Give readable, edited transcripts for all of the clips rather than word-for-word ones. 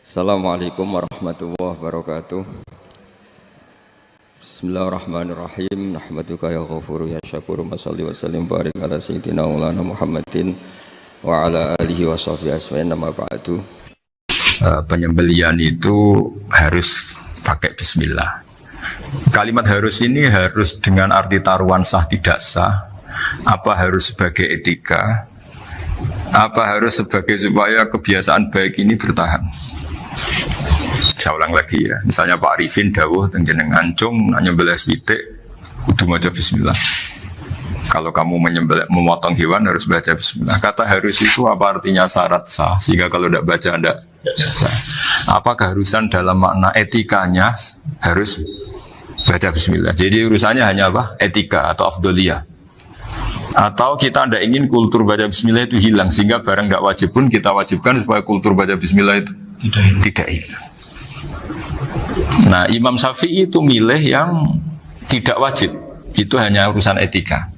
Assalamualaikum warahmatullahi wabarakatuh. Bismillahirrahmanirrahim. Nahmaduka ya ghafuru ya syakuru. Mashalli wa sallim barik ala sayyidina maulana Muhammadin wa ala alihi wa sahbihi asma'in nama ba'du. Penyembelian itu harus pakai bismillah. Kalimat harus ini harus dengan arti taruhan sah tidak sah. Apa harus sebagai etika? Apa harus sebagai supaya kebiasaan baik ini bertahan? Saya ulang lagi ya. Misalnya Pak Arifin dawuh teng jenengan cung nyembelih pitik kudu maca bismillah. Kalau kamu memotong hewan harus baca bismillah. Kata harus itu apa artinya syarat sah? Sehingga kalau tidak baca tidak sah. Apa keharusan dalam makna etikanya harus baca bismillah. Jadi urusannya hanya apa? Etika atau afdoliyah. Atau kita tidak ingin kultur baca bismillah itu hilang, sehingga barang tidak wajib pun kita wajibkan supaya kultur baca bismillah itu tidak hilang. Nah, Imam Syafi'i itu milih yang tidak wajib, itu hanya urusan etika.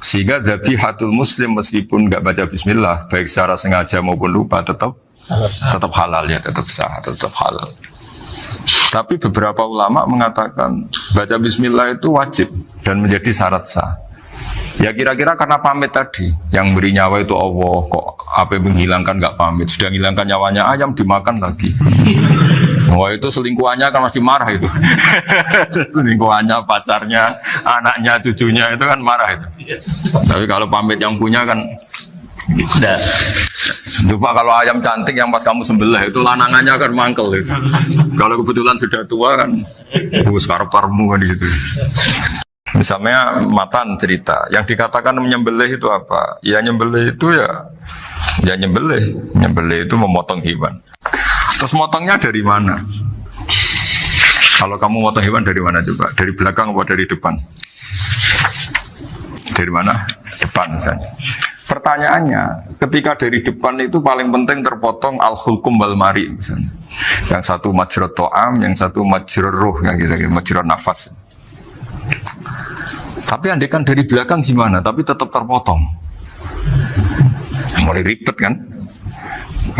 Sehingga zabihatul muslim meskipun nggak baca bismillah, baik secara sengaja maupun lupa tetap halal ya, tetap sah, tetap halal. Tapi beberapa ulama mengatakan baca bismillah itu wajib dan menjadi syarat sah. Ya kira-kira karena pamit tadi, yang beri nyawa itu Allah, kok apa yang menghilangkan nggak pamit, sudah menghilangkan nyawanya ayam dimakan lagi. Wah itu selingkuhannya kan masih marah itu. Selingkuhannya, pacarnya, anaknya, cucunya itu kan marah itu. Tapi kalau pamit yang punya kan tidak. Coba kalau ayam cantik yang pas kamu sembelih itu lanangannya kan mangkel itu. Kalau kebetulan sudah tua kan, karep-karepmu kan gitu. Misalnya Matan cerita, yang dikatakan menyembelih itu apa? Ya nyembelih itu ya nyembelih itu memotong hewan. Terus motongnya dari mana? Kalau kamu motong hewan dari mana coba? Dari belakang atau dari depan? Dari mana? Depan misalnya. Pertanyaannya, ketika dari depan itu paling penting terpotong al-hulkum wal mari misalnya. Yang satu majrur to'am, yang satu majrur ruh, ya gitu, majrur nafas. Tapi andekan dari belakang gimana? Tapi tetap terpotong. Mulai ribet kan?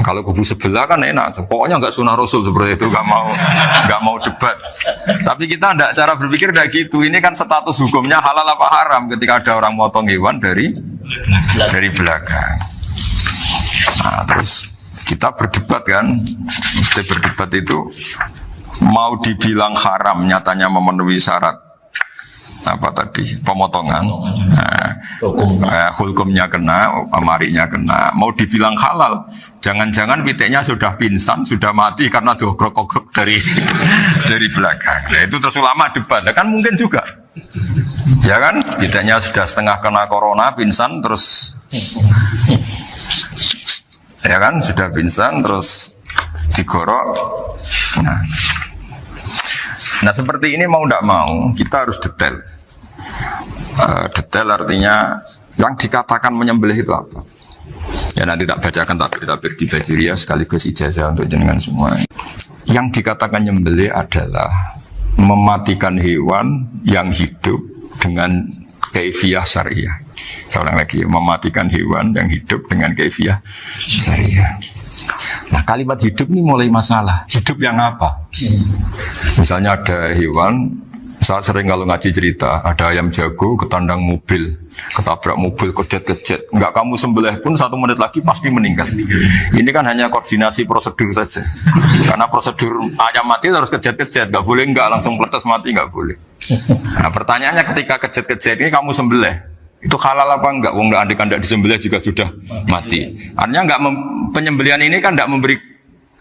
Kalau kubu sebelah kan enak. Pokoknya nggak sunnah Rasul seperti itu, nggak mau debat. Tapi kita tidak, cara berpikir tidak gitu. Ini kan status hukumnya halal apa haram ketika ada orang motong hewan dari belakang. Nah, terus kita berdebat kan? Mesti berdebat itu mau dibilang haram, nyatanya memenuhi syarat. Apa tadi pemotongan, hukumnya kena, amarinya kena. Mau dibilang halal, jangan-jangan pitiknya sudah pingsan, sudah mati karena dogrok-dogrok dari belakang. Nah, itu terus ulama debat, kan mungkin juga, ya kan? Pitiknya sudah setengah kena corona, pingsan terus, ya kan? Sudah pingsan terus digorok. Nah seperti ini mau tidak mau kita harus detail. Detail artinya yang dikatakan menyembelih itu apa? Ya nanti tak bacakan tabir-tabir di Bajiriah sekaligus ijazah untuk jenengan semua. Yang dikatakan menyembelih adalah mematikan hewan yang hidup dengan kaifiyah syariah. Saya ulang lagi, mematikan hewan yang hidup dengan kaifiyah syariah. Nah kalimat hidup ini mulai masalah. Hidup yang apa? Misalnya ada hewan, saya sering kalau ngaji cerita, ada ayam jago ketandang mobil, ketabrak mobil, kejet-kejet. Enggak kamu sembelih pun 1 menit lagi pasti meninggal. Ini kan hanya koordinasi prosedur saja. Karena prosedur ayam mati harus kejet-kejet, nggak boleh enggak langsung peletes mati, nggak boleh. Nah pertanyaannya ketika kejet-kejet ini kamu sembelih, itu halal apa enggak? Wong andekan tidak disembelih juga sudah mati. Artinya enggak penyembelihan ini kan enggak memberi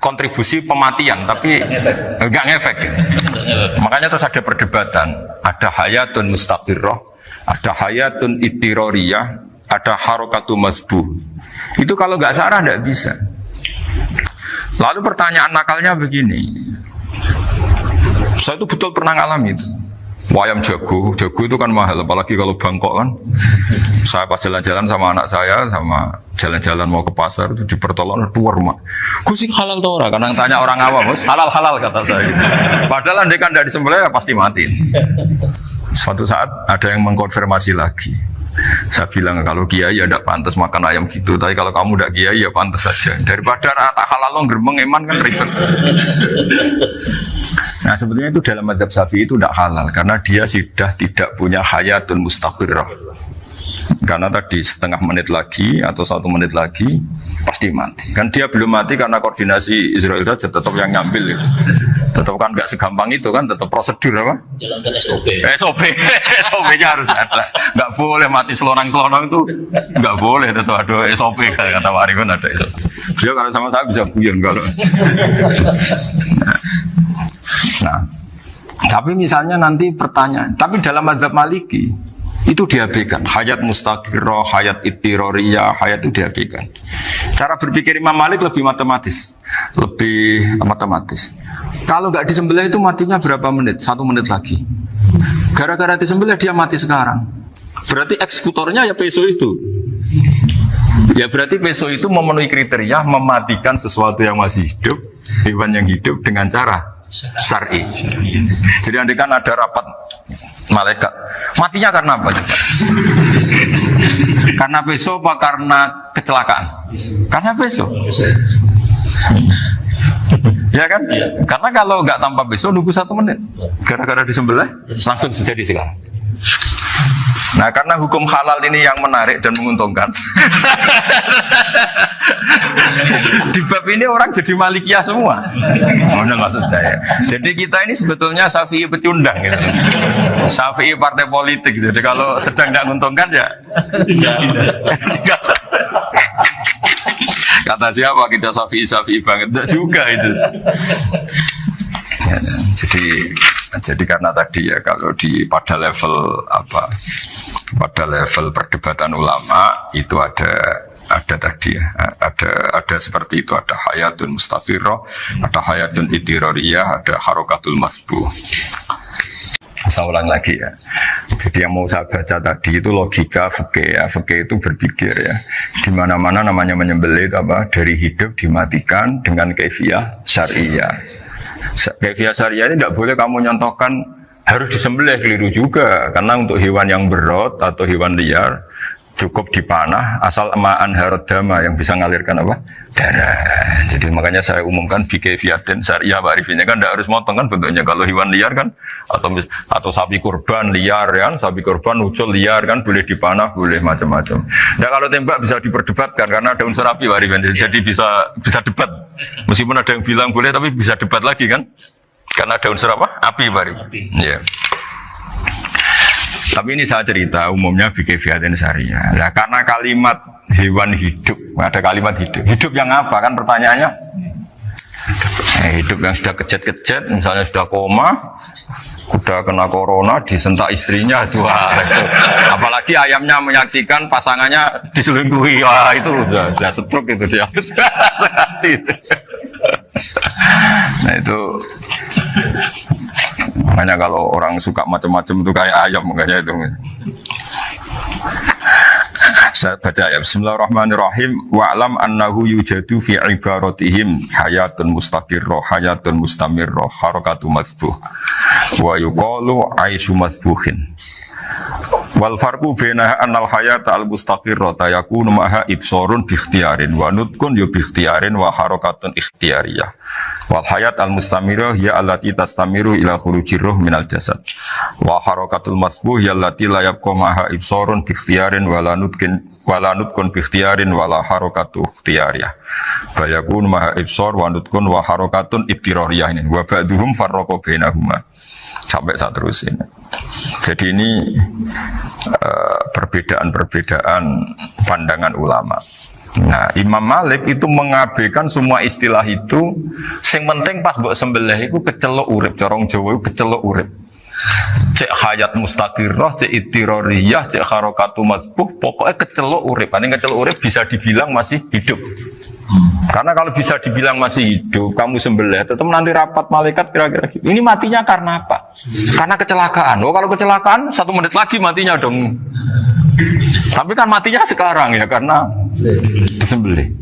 kontribusi pematian, tapi enggak ngefek. Makanya terus ada perdebatan. Ada hayatun mustaqirrah, ada hayatun ittiroriyah, ada harokatu masbuh. Itu kalau enggak sarah enggak bisa. Lalu pertanyaan nakalnya begini. Saya itu betul pernah ngalami itu. Ayam jago itu kan mahal, apalagi kalau Bangkok kan. Saya pas jalan-jalan sama anak saya, sama jalan-jalan mau ke pasar itu di pertolongan dua rumah. Gus sih halal tuh orang, kadang tanya orang awam, halal kata saya. Padahal andai kan dari disembelih ya pasti mati. Suatu saat ada yang mengkonfirmasi lagi. Saya bilang kalau kiai ya tidak pantas makan ayam gitu, tapi kalau kamu tidak kiai ya pantas saja. Daripada tak halal lo gerbeng eman kan ribet. Nah sebetulnya itu dalam mazhab Syafi'i itu tidak halal karena dia sudah tidak punya hayatun mustaqirrah. Karena tadi setengah menit lagi atau 1 menit lagi pasti mati. Kan dia belum mati karena koordinasi Israel saja tetap yang ngambil itu. Tetap kan nggak segampang itu kan, tetap prosedur apa? Jalankan SOP. SOP-nya harus ada. Nggak boleh mati selonang-selonang itu, nggak boleh. Tetap ada SOP kata Warifan ada SOP. Dia kalau sama saya bisa guyon kalau. Nah, tapi misalnya nanti pertanyaan, tapi dalam mazhab Maliki itu diabaikan, hayat mustaqirrah, hayat ittiroriyah, hayat itu diabaikan. Cara berpikir Imam Malik lebih matematis. Kalau nggak disembelih itu matinya berapa menit? 1 menit lagi. Gara-gara disembelih dia mati sekarang. Berarti eksekutornya ya peso itu. Ya berarti peso itu memenuhi kriteria mematikan sesuatu yang masih hidup, hewan yang hidup dengan cara syar'i. Jadi andai kan ada rapat malaikat, matinya karena apa coba? Karena peso apa karena kecelakaan? Karena peso. Ya kan? Karena kalau nggak tanpa peso nunggu 1 menit, gara-gara disembelih langsung terjadi sekarang. Nah karena hukum halal ini yang menarik dan menguntungkan. Di bab ini orang jadi Malikiyah semua. Mana maksudnya ya? Jadi kita ini sebetulnya Syafi'i pecundang gitu. Syafi'i partai politik. Jadi kalau sedang tidak menguntungkan ya kata siapa kita Syafi'i banget? Tidak juga itu. Ya, jadi karena tadi ya kalau pada level perdebatan ulama itu ada tadi ya, ada seperti itu, ada hayatun mustafirrah, ada hayatun ittiroriyah, ada harokatul masbuh. Saya ulang lagi ya. Jadi yang mau saya baca tadi itu logika fikih ya. Fikih itu berpikir ya. Di mana-mana namanya menyembelih itu apa? Dari hidup dimatikan dengan kaifiyah syariah. Kaifiyah syariah ini tidak boleh kamu nyontohkan harus disembelih, keliru juga. Karena untuk hewan yang berat atau hewan liar cukup dipanah asal ma'an harodama yang bisa mengalirkan apa? Darah. Jadi makanya saya umumkan bikaifiyatin syariah Pak Arifin kan tidak harus motong kan bentuknya. Kalau hewan liar kan atau sapi kurban liar kan, sapi kurban ucul liar kan boleh dipanah, boleh macam-macam. Nah kalau tembak bisa diperdebatkan karena daun serapi Pak Arifin. Jadi bisa debat. Meskipun ada yang bilang boleh tapi bisa debat lagi kan? Karena daun serapa? Api Pak Arifin. Iya. Tapi ini saya cerita umumnya bikaifiyatin syariah. Nah, karena kalimat hewan hidup, ada kalimat hidup. Hidup yang apa kan pertanyaannya? Hidup yang sudah kejet-kejet, misalnya sudah koma, sudah kena corona, disentak istrinya, itu. Apalagi ayamnya menyaksikan pasangannya diselingkuhi, wah itu sudah stroke itu dia. Nah itu. Makanya kalau orang suka macam-macam itu kayak ayam makanya itu. Saya baca ya. Bismillahirrahmanirrahim. Wa'lam annahu yujadu fi ibaratihim hayatun mustaqirrah, hayatun mustamirrah, harakatu masbuh. Wa yuqalu aisyu masbuhin. Wal farqu baina annal hayata al mustaqirrata yakunu maha ibsarun bi ikhtiyarin wa nutqun yu bi ikhtiyarin wa harakatun ikhtiyariyah. Wal hayat al mustamirah ya allati tastamiru ila khurujir ruh minal jasad. Wa harakatul masbuh ya allati la yabqa maha ibsarun bi ikhtiyarin wa la nutqun bi ikhtiyarin wa la harakatu ikhtiyariyah. Fa yakunu maha ibsar wa nutqun wa harakatun ibtirariyah ini wa ba'duhum farraqa bainahuma. Sampai saat terus ini. Jadi ini perbedaan-perbedaan pandangan ulama. Nah, Imam Malik itu mengabaikan semua istilah itu. Sing penting pas mbok sembelih itu kecelok urip, corong Jawa itu kecelok urip. Cek hayat mustaqirrah, cek ittiroriyah, cek harakatu masbuh, pokoknya kecelok urip. Ini kecelok urip bisa dibilang masih hidup. Karena kalau bisa dibilang masih hidup, kamu sembelih, tetap nanti rapat malaikat kira-kira gitu. Ini matinya karena apa? Karena kecelakaan. Oh kalau kecelakaan 1 menit lagi matinya dong. Tapi kan matinya sekarang ya karena disembelih.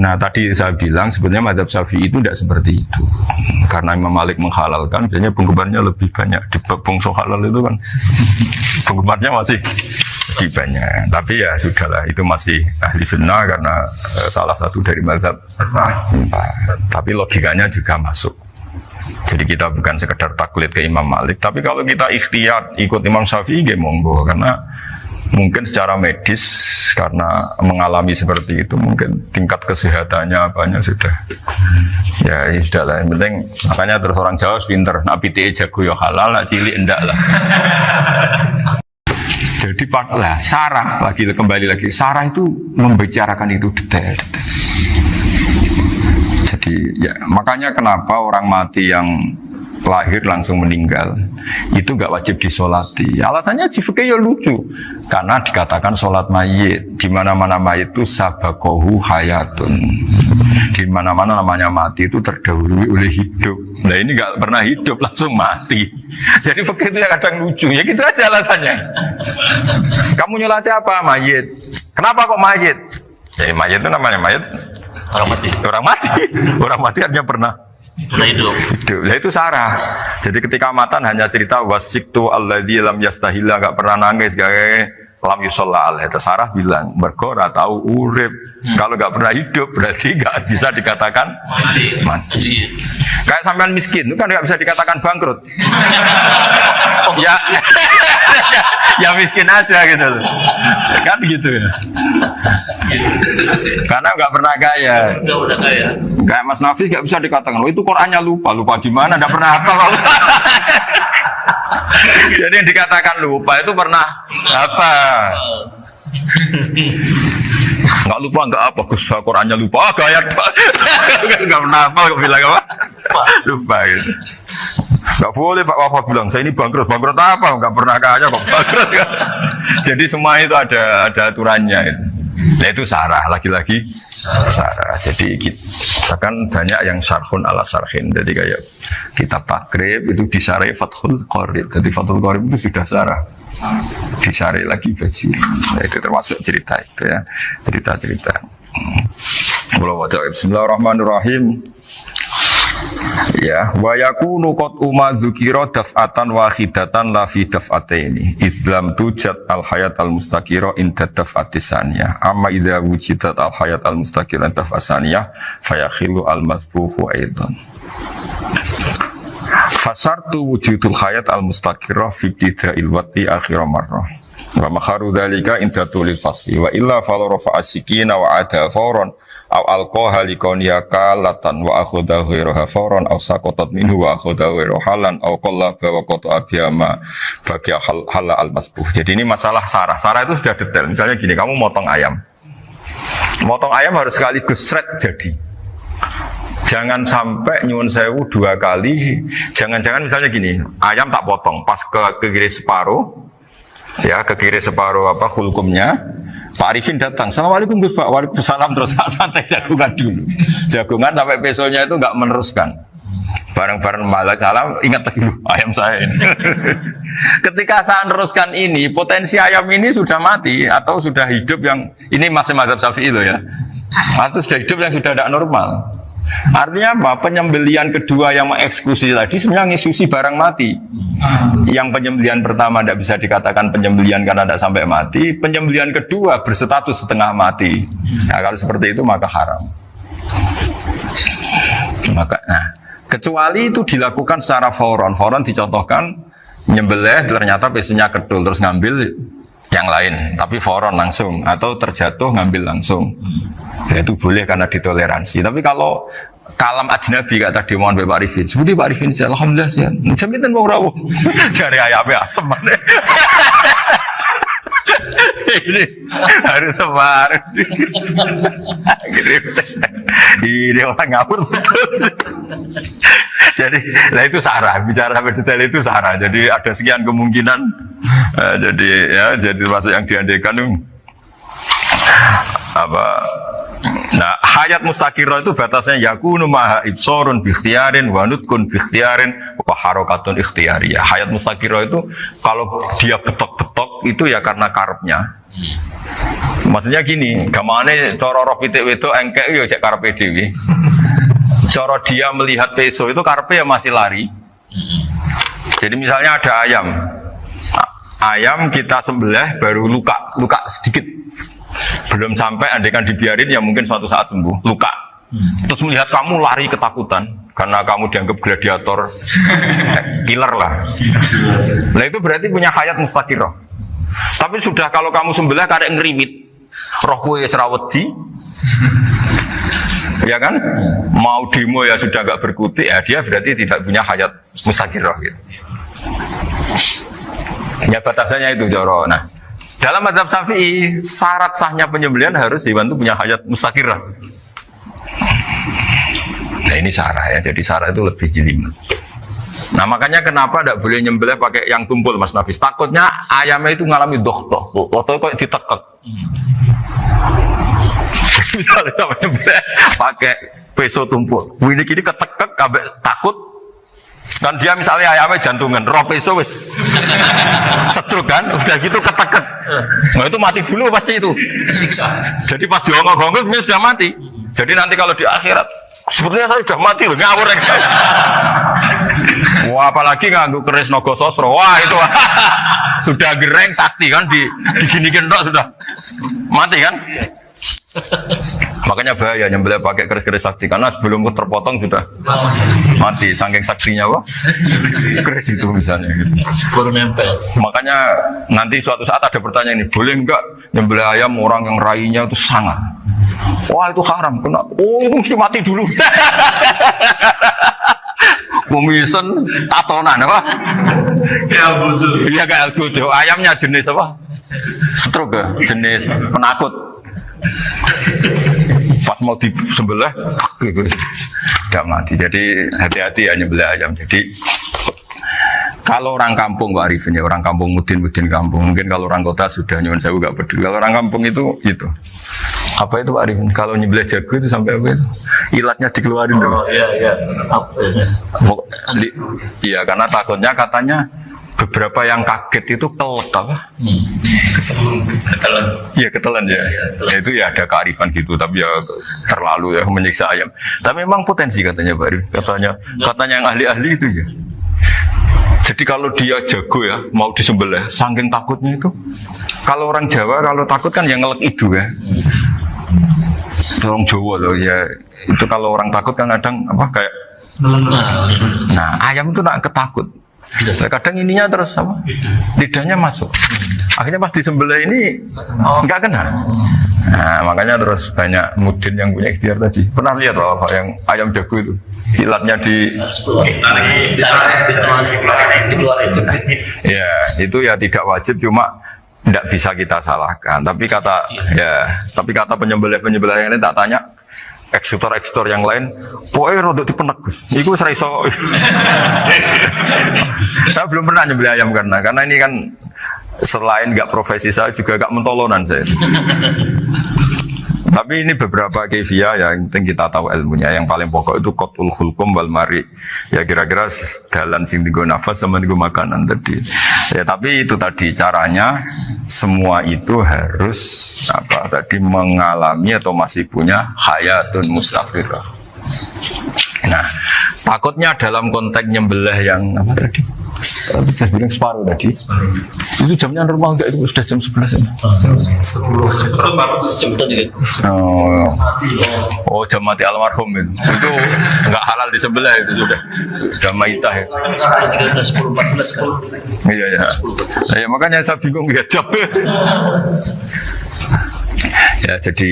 Nah tadi saya bilang sebenarnya mazhab Syafi'i itu tidak seperti itu. karena Imam Malik menghalalkan, biasanya penggemarnya lebih banyak. Di bab bungsu halal itu kan penggemarnya masih banyak. Tapi ya sudahlah, itu masih ahli sunnah karena salah satu dari mazhab. Tapi logikanya juga masuk. Jadi kita bukan sekedar taklid ke Imam Malik, tapi kalau kita ikhtiyat ikut Imam Syafi'i, ya monggo, karena mungkin secara medis karena mengalami seperti itu, mungkin tingkat kesehatannya apanya sudah ya sudah lah. Yang penting makanya terus orang Jawa pinter, nak PTE jago ya halal, nak cilik enggak lah. Jadi lah sarah lagi, kembali lagi sarah itu membicarakan itu detail. Jadi ya makanya kenapa orang mati yang lahir langsung meninggal itu nggak wajib disolati. Alasannya fikih ya lucu, karena dikatakan sholat mayit di mana-mana mayit itu sabakohu hayatun, di mana-mana namanya mati itu terdahului oleh hidup. Nah ini nggak pernah hidup langsung mati. Jadi fikih itu yang kadang lucu ya, gitu aja alasannya. Kamu nyolati apa? Mayit. Kenapa kok mayit? Jadi mayit itu namanya mayit orang mati. Orang mati artinya pernah hidup. Nah itu sarah. Jadi ketika matan hanya cerita wasiktu alladzi lam yastahilla, enggak pernah nangis, lam yusalla alaihi. Sarah bilang mergo ora tau urip. Kalau enggak pernah hidup berarti enggak bisa dikatakan mati. Kayak sampean miskin itu kan enggak bisa dikatakan bangkrut. Ya ya miskin aja gitu loh. Kan gitu ya. Karena nggak pernah kaya. Kayak Mas Nafis nggak bisa dikatakan, oh itu Qurannya lupa gimana? Nggak pernah hafal. Jadi yang dikatakan lupa itu pernah hafal. Nggak lupa nggak apa, Gus Qurannya lupa, gaya nggak pernah hafal, kok bilang apa? Lupa gitu. Nggak boleh Pak Wafa bilang saya ini bangkrut apa? Nggak pernah kaya kok bangkrut kan? Jadi semua itu ada aturannya. Gitu. Nah itu sarah, lagi-lagi sarah. Jadi kan banyak yang syarhun ala syarhin. Jadi kayak kitab takrib itu disarai Fathul Qorib. Jadi Fathul Qorib itu sudah sarah. Disarai lagi baju. Nah, itu termasuk cerita itu ya, cerita-cerita. Bismillahirrahmanirrahim. Ya, wa yakunu qad umma dzukira daf'atan wahidatan la fi daf'ataini izlam tujad al hayat al mustaqira inda daf'atis saniyah amma idza wujidat al hayat al mustaqira inda daf'as saniyah fayakhilu al masfuhu aidan fasartu wujudul hayat al mustaqira fi ibtida'il waqti akhir marrah wa makharu dzalika inda tulil fasli wa illa fala rafa'a sikina wa ada fawran aw alqaha liqawniya kalatan wa akhudha ghairaha fawran aw saqatat minhu wa akhudha ghairu halan aw qallaba wa qata'a biyama bagi hal al masbuh. Jadi ini masalah sarah. Sarah itu sudah detail. Misalnya gini, kamu motong ayam. Motong ayam harus sekaligus shred jadi. Jangan sampai nyuwun sewu dua kali. Jangan-jangan misalnya gini, ayam tak potong pas ke kiri separuh. Ya, ke kiri separuh apa hulkumnya. Pak Arifin datang, Assalamualaikum Gus Pak, waalaikumsalam, terus santai jagungan dulu. Jagungan sampai besoknya itu nggak meneruskan. Bareng-bareng malah salam, ingat lagi ayam saya ini. Ketika saya meneruskan ini, potensi ayam ini sudah mati atau sudah hidup yang ini masih mazhab Syafi'i loh ya. Atau sudah hidup yang sudah tidak normal. Artinya apa? Penyembelian kedua yang mengeksekusi tadi sebenarnya ngeksekusi barang mati. Yang penyembelian pertama tidak bisa dikatakan penyembelian karena tidak sampai mati. Penyembelian kedua berstatus setengah mati. Nah, kalau seperti itu maka haram. Kecuali itu dilakukan secara fauron. Fauron dicontohkan menyembelih ternyata pesunya kedul terus ngambil yang lain, tapi fauron langsung atau terjatuh ngambil langsung. Ya, itu boleh karena ditoleransi. Tapi kalau kalam ajnabi kata tadi mohon Pak Arifin, seperti Pak Arifin saya alhamdulillah sih. Jaminan mau rawuh dari ayamnya asem. Ini harus sebar. Ini orang ngawur betul. Jadi, nah itu sarah. Bicara detail itu sarah. Jadi ada sekian kemungkinan. Jadi ya, jadi termasuk yang diandaikan apa? Nah, hayat mustaqirah itu batasnya yakunu maha ibsorun bikhtiarin wa nutkun bikhtiarin wa harokatun ikhtiyariyah. Hayat mustaqirah itu kalau dia betok-betok itu ya karena karepnya. Maksudnya gini, gamane cara roh pitik wedok engkek yo cek karepe dhewe. Cara dia melihat peso itu karpe ya masih lari. Jadi misalnya ada ayam. Ayam kita sembelih baru luka sedikit. Belum sampai andaikan dibiarin ya mungkin suatu saat sembuh, luka. Terus melihat kamu lari ketakutan karena kamu dianggap gladiator, killer lah. Nah itu berarti punya hayat mustaqirah. Tapi sudah kalau kamu sembelih karek ngerimit, roh kue serawedi, ya kan? Mau demo ya sudah nggak berkutik, ya dia berarti tidak punya hayat mustaqirah gitu. Ya batasannya itu Joro. Nah, dalam mazhab Syafi'i syarat sahnya penyembelihan harus hewan itu punya hayat mustaqirah. Nah ini sarah ya, jadi sarah itu lebih jelimet. Nah makanya kenapa tidak boleh nyembelih pakai yang tumpul Mas Nafis? Takutnya ayamnya itu ngalami dohtoh, dohtoh kayak ditekek. Misalnya sama nyembelih pakai peso tumpul, ini kini ketekek, kabeh takut. Kan dia misalnya ayamnya jantungan, roh peso wis setruk kan, udah gitu ketekek. Nah itu mati dulu pasti itu. Jadi pas diongok-ongok dia sudah mati. Jadi nanti kalau di akhirat, sebetulnya saya sudah mati loh, ngawur ya. Wah apalagi nganggu keris nogo sosro, wah itu sudah gereng sakti kan, diginikan dok sudah mati kan. Makanya bahaya nyembelih pakai keris-keris sakti karena sebelum terpotong sudah mati saking saktinya wah keris itu misalnya gitu. Baru nempel. Makanya nanti suatu saat ada pertanyaan ini, boleh enggak nyembelih ayam orang yang rainya itu sangat? Wah itu haram, kena. Oh itu mesti mati dulu. Komisen tatonan apa? Iya kayak algojo. Ayamnya jenis apa? Stroke ya? Jenis penakut. Pas mau disembelih tidak mati. Jadi hati-hati ya nyembelih ayam. Jadi kalau orang kampung Pak Arifin ya, orang kampung mudin kampung. Mungkin kalau orang kota sudah nyuwun sewu gak peduli. Kalau orang kampung itu apa itu Pak Arifin? Kalau nyembelih jago itu sampai apa itu? Ilatnya dikeluarin dong. Oh iya. Apa ya? Iya karena takutnya katanya beberapa yang kaget itu kelek apa? Ketelan. Iya ketelan ya. Itu ya ada kearifan gitu, tapi ya terlalu ya menyiksa ayam. Tapi memang potensi katanya Pak Arif. Katanya yang ahli-ahli itu ya. Jadi kalau dia jago ya mau disembelih, saking takutnya itu. Kalau orang Jawa kalau takut kan yang ngelek idu ya. Orang Jawa loh ya. Itu kalau orang takut kan kadang apa kayak. Nah ayam itu nak ketakut. Kadang ininya terus apa? Lidahnya masuk. Akhirnya pas disembelih ini enggak kena. Nah, makanya terus banyak mudin yang punya ikhtiar tadi. Pernah lihat apa yang ayam jago itu? Ilatnya ya, itu ya tidak wajib cuma tidak bisa kita salahkan. Tapi kata penyembelih yang ini tak tanya eksekutor yang lain, pokoknya rodok dipenek Gus. Iku seraiso. Saya belum pernah nyembelih ayam karena ini kan selain nggak profesi saya juga nggak mentolonan saya. Tapi ini beberapa kefiah yang penting kita tahu ilmunya. Yang paling pokok itu qatul khulqum wal mari. Ya kira-kira dalan sing digo nafas sama digo makanan tadi. Ya tapi itu tadi caranya semua itu harus mengalami atau masih punya hayatun mustaqirah. Nah, takutnya dalam konteks nyembelih yang apa tadi? Saya bilang separuh tadi. Itu jamnya normal enggak? Itu sudah jam 11 ya? Jam 10. Oh, jam mati almarhum itu. Itu enggak halal disembelih itu sudah maitah ya. 10, 14. Iya. Makanya saya bingung ya jam. Ya jadi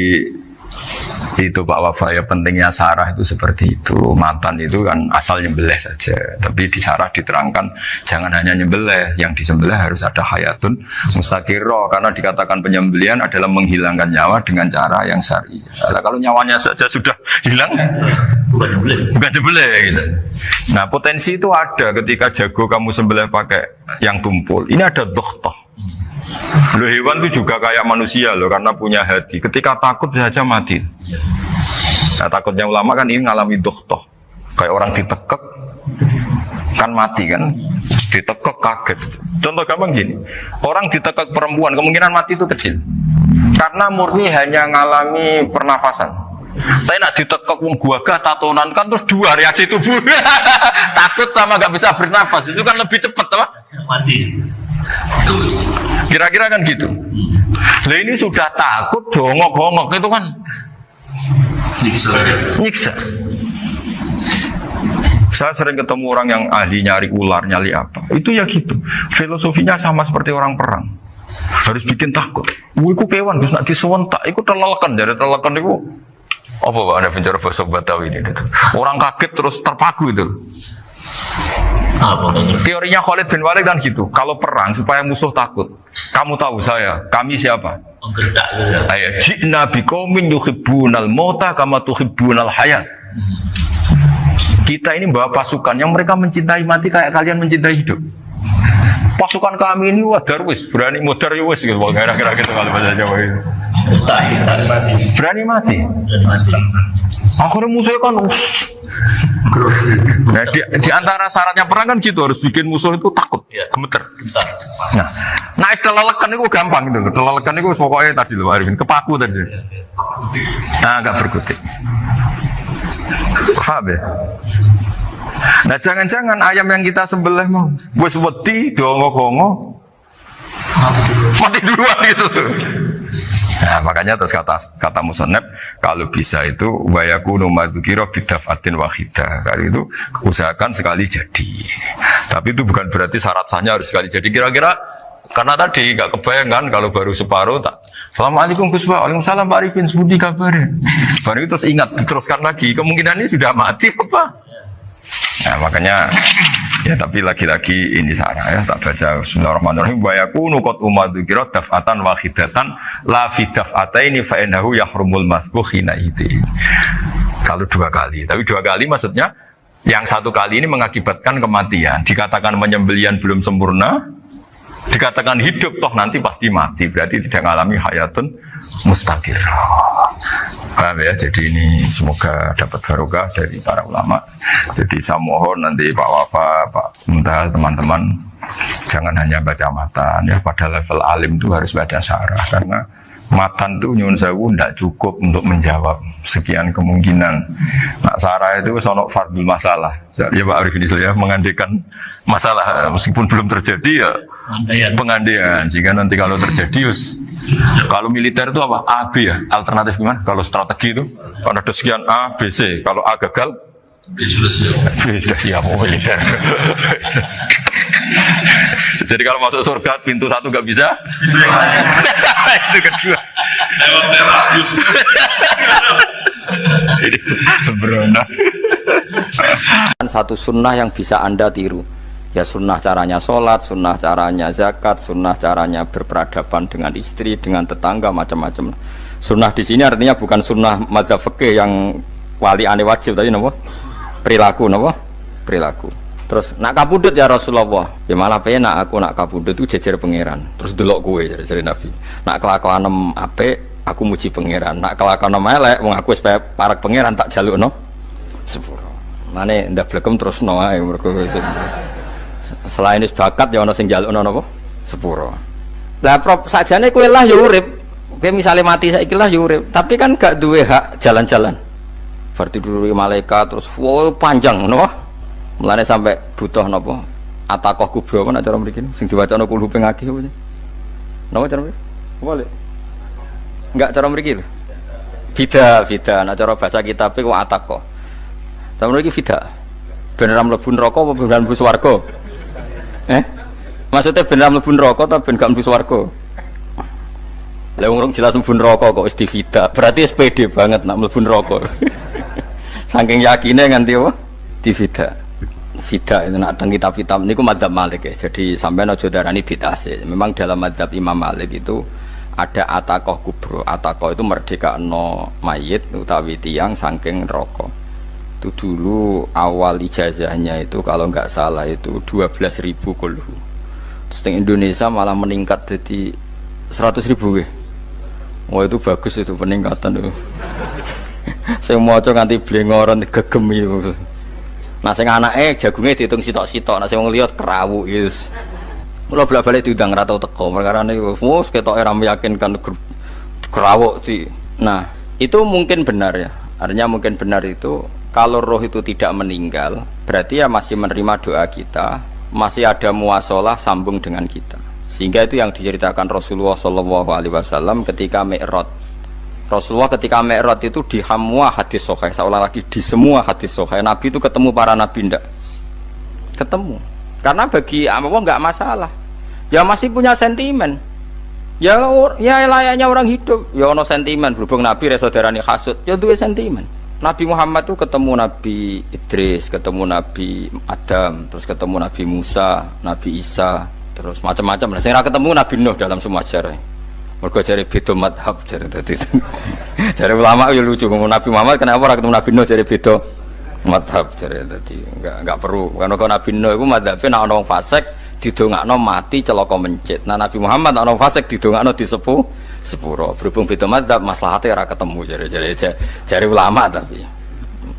itu Pak Wafa ya pentingnya sarah itu seperti itu. Mantan itu kan asal nyembelih saja, tapi di sarah diterangkan jangan hanya nyembelih, yang disembelih harus ada hayatun mustaqirah karena dikatakan penyembelihan adalah menghilangkan nyawa dengan cara yang syar'i. Nah, kalau nyawanya saja sudah hilang bukan nyembelih gitu. Nah potensi itu ada ketika jago kamu sembelih pakai yang tumpul. Ini ada dohtoh. Loh, hewan itu juga kayak manusia loh karena punya hati. Ketika takut saja mati. Nah takutnya ulama kan ini ngalami dohtoh. Kayak orang ditekek kan mati kan. Ditekek kaget. Contoh gampang gini. Orang ditekek perempuan kemungkinan mati itu kecil. Karena murni hanya ngalami pernafasan. Tapi nak ditekuk wong gagah tatonan kan terus dua reaksi tubuh. Takut sama nggak bisa bernafas itu kan lebih cepat apa? Mati. Kira-kira kan gitu. Lah ini sudah takut dongok-dongok itu kan nyiksa. Saya sering ketemu orang yang ahli nyari ular, nyari apa. Itu ya gitu. Filosofinya sama seperti orang perang. Harus bikin takut. Iku kewan, Gus nak disewentak, iku telelekan, jadi telelekan iku. Apa Pak ada bicara bahasa Batawi ini? Orang kaget terus terpaku itu. Apa? Teorinya Khalid bin Walid kan gitu. Kalau perang supaya musuh takut. Kamu tahu saya, kami siapa? Menggertak gitu. Ayat ji'na biqaumin yuhibbunal mauta kama tuhibbunal hayat. Kita ini bawa pasukan yang mereka mencintai mati kayak kalian mencintai hidup. Pasukan kami ini wah darwis, berani modar ya wis gitu, kira-kira gitu kalau bahasa Jawa itu. Mustahil mati. Berani mati. Mati. Akhirnya musuhnya kan nah, di antara syaratnya perang kan gitu, harus bikin musuh itu takut, gemeter. Nah telelekan itu gampang gitu, telelekan itu pokoknya tadi loh Arifin, kepaku tadi. Nah agak berkutik. Paham ya? Nah jangan-jangan ayam yang kita sembelih mau wis wedi dongo-dongo mati duluan gitu. Nah makanya terus kata musannaf kalau bisa itu wa yakunu madzukira bidafatin wahidah. Kalau itu usahakan sekali jadi. Tapi itu bukan berarti syarat sahnya harus sekali jadi. Kira-kira karena tadi gak kebayang kan kalau baru separuh tak. Assalamualaikum Gus Pak. Waalaikumsalam Pak Arifin. Sebuti kabarnya. Baru itu terus ingat diteruskan lagi. Kemungkinan ini sudah mati apa? Nah makanya ya tapi lagi-lagi ini sarah ya tak baca Bismillahirrahmanirrahim wa yakunu qad umadzukira daf'atan wahidatan la fi daf'ataini fa innahu yahrumul masbukhina itu. Kalau dua kali, tapi dua kali maksudnya yang satu kali ini mengakibatkan kematian. Dikatakan penyembelian belum sempurna, dikatakan hidup toh nanti pasti mati, berarti tidak mengalami hayatun mustaqirah. Paham ya? Jadi ini semoga dapat barokah dari para ulama. Jadi saya mohon nanti Pak Wafa, Pak Muntal, teman-teman jangan hanya baca matan ya, pada level alim itu harus baca syarah karena matan itu nyun sewu tidak cukup untuk menjawab sekian kemungkinan. Nah, syarah itu sono fardul masalah. Ya Pak Arifin ya mengandaikan masalah meskipun belum terjadi ya pengandaian. Jika nanti kalau terjadi kalau militer itu apa? A, B ya? Alternatif gimana? Kalau strategi itu kalau ada sekian A, B, C. Kalau A gagal B sudah siap militer. Jadi kalau masuk surga pintu satu nggak bisa itu kedua lewat teras ini sembrono. Satu sunnah yang bisa Anda tiru ya, sunnah caranya sholat, sunnah caranya zakat, sunnah caranya berperadaban dengan istri, dengan tetangga, macam-macam. Sunnah di sini artinya bukan sunnah madzhab fikih yang wali ane wajib tadi, nopo perilaku, nopo perilaku. Terus nak kabudut ya Rasulullah, ya malah penak aku nak kabudut itu jejer pangeran. Terus delok gue jadi Nabi. Nak kelakuan apik aku muji pangeran. Nak kelakuan elek wong aku supaya parak pangeran tak jalukno sepuro. Mane ndak blekem terus no ae mergo selain is bakat ya ana sing jalukno napa sepuro. Lah prop sajane kowe lah ya urip. Kowe misale mati saiki lah ya urip, tapi kan gak duwe hak jalan-jalan. Berarti dulu malaikat terus wow panjang napa? Mulane sampai butuh napa? Atakoh kubro apa nek cara mriki sing diwacana kulhu ping akeh apa? Napa cara mriki? Boleh. Enggak cara mriki lho. Fida, nek cara bahasa kitab iku atakoh. Cara mriki fida. Ben ora mlebu neraka apa ben mlebu swarga? Maksudnya ben ora mlebu neraka ta ben gak mlebu swarga? Lah wong jelas mlebu neraka kok wis divida. Berarti SPD banget nak mlebu neraka. Saking yakine nganti apa? Divida. Fida itu nak teng kitab-kitab niku madzhab Malik ya. Jadi sampean aja darani bid'ah sih. Memang dalam madzhab Imam Malik itu ada atakoh kubro. Atakoh itu merdekano mayit utawi tiang saking neraka. Itu dulu awal ijazahnya itu kalau nggak salah itu 12.000 kulhu. Terus di Indonesia malah meningkat jadi 100.000 ya. Wah itu bagus itu peningkatan itu. Saya mau coba nganti blengoran gegem itu. Nah sing anake jagunge diitung sitok-sitok, nah sing wong liya kerawuk wis. Mula bolak-balik diundang ra tau teko, perkarane wis ketoke ra meyakinkan kerawuk sih. Nah, itu mungkin benar ya. Artinya mungkin benar itu kalau roh itu tidak meninggal, berarti ya masih menerima doa kita, masih ada muasalah sambung dengan kita. Sehingga itu yang diceritakan Rasulullah SAW ketika Mi'raj. Rasulullah ketika Mi'raj itu di semua hadis sahih, seolah lagi di semua hadis sahih Nabi itu ketemu para nabi ndak? Ketemu. Karena bagi Allah nggak masalah. Ya masih punya sentimen. Ya layaknya orang hidup. Ya ono sentimen berhubung Nabi saudarane hasud. Ya duwe sentimen. Nabi Muhammad itu ketemu Nabi Idris, ketemu Nabi Adam, terus ketemu Nabi Musa, Nabi Isa, terus macam-macam. Sing ra ketemu Nabi Nuh dalam semua sejarah. Mergo jare beda madhab jare dadi. Jare ulama ya lucu ngomong Nabi Muhammad kenapa ora ketemu Nabi Nuh jare beda madhab jare dadi enggak perlu. Karena kalau Nabi Nuh iku madhabe nek ana wong fasik didongakno mati celaka mencit. Nah Nabi Muhammad nek ana fasik didongakno disepuh sepuro. Berhubung beda madhab maslahatnya ora ketemu jare ulama tapi.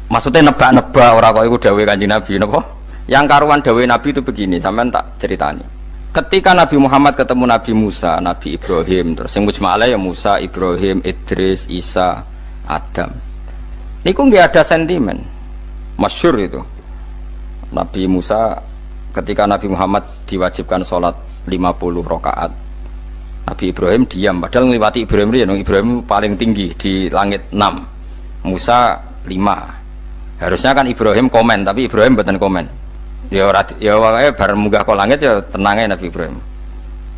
Maksudnya nebak-nebak ora kok iku dawuhe Kanjeng Nabi napa? Yang karuan dawuhe Nabi itu begini, sampean tak ceritani. Ketika Nabi Muhammad ketemu Nabi Musa, Nabi Ibrahim, terus yang mujma'ala ya Musa, Ibrahim, Idris, Isa, Adam. Niku nggak ada sentimen. Masyhur itu. Nabi Musa ketika Nabi Muhammad diwajibkan sholat 50 rakaat. Nabi Ibrahim diam, padahal ngliwati Ibrahim ya, Ibrahim paling tinggi di langit 6. Musa 5. Harusnya kan Ibrahim komen, tapi Ibrahim mboten komen. Ya wae bar munggah ke langit ya tenange Nabi Ibrahim.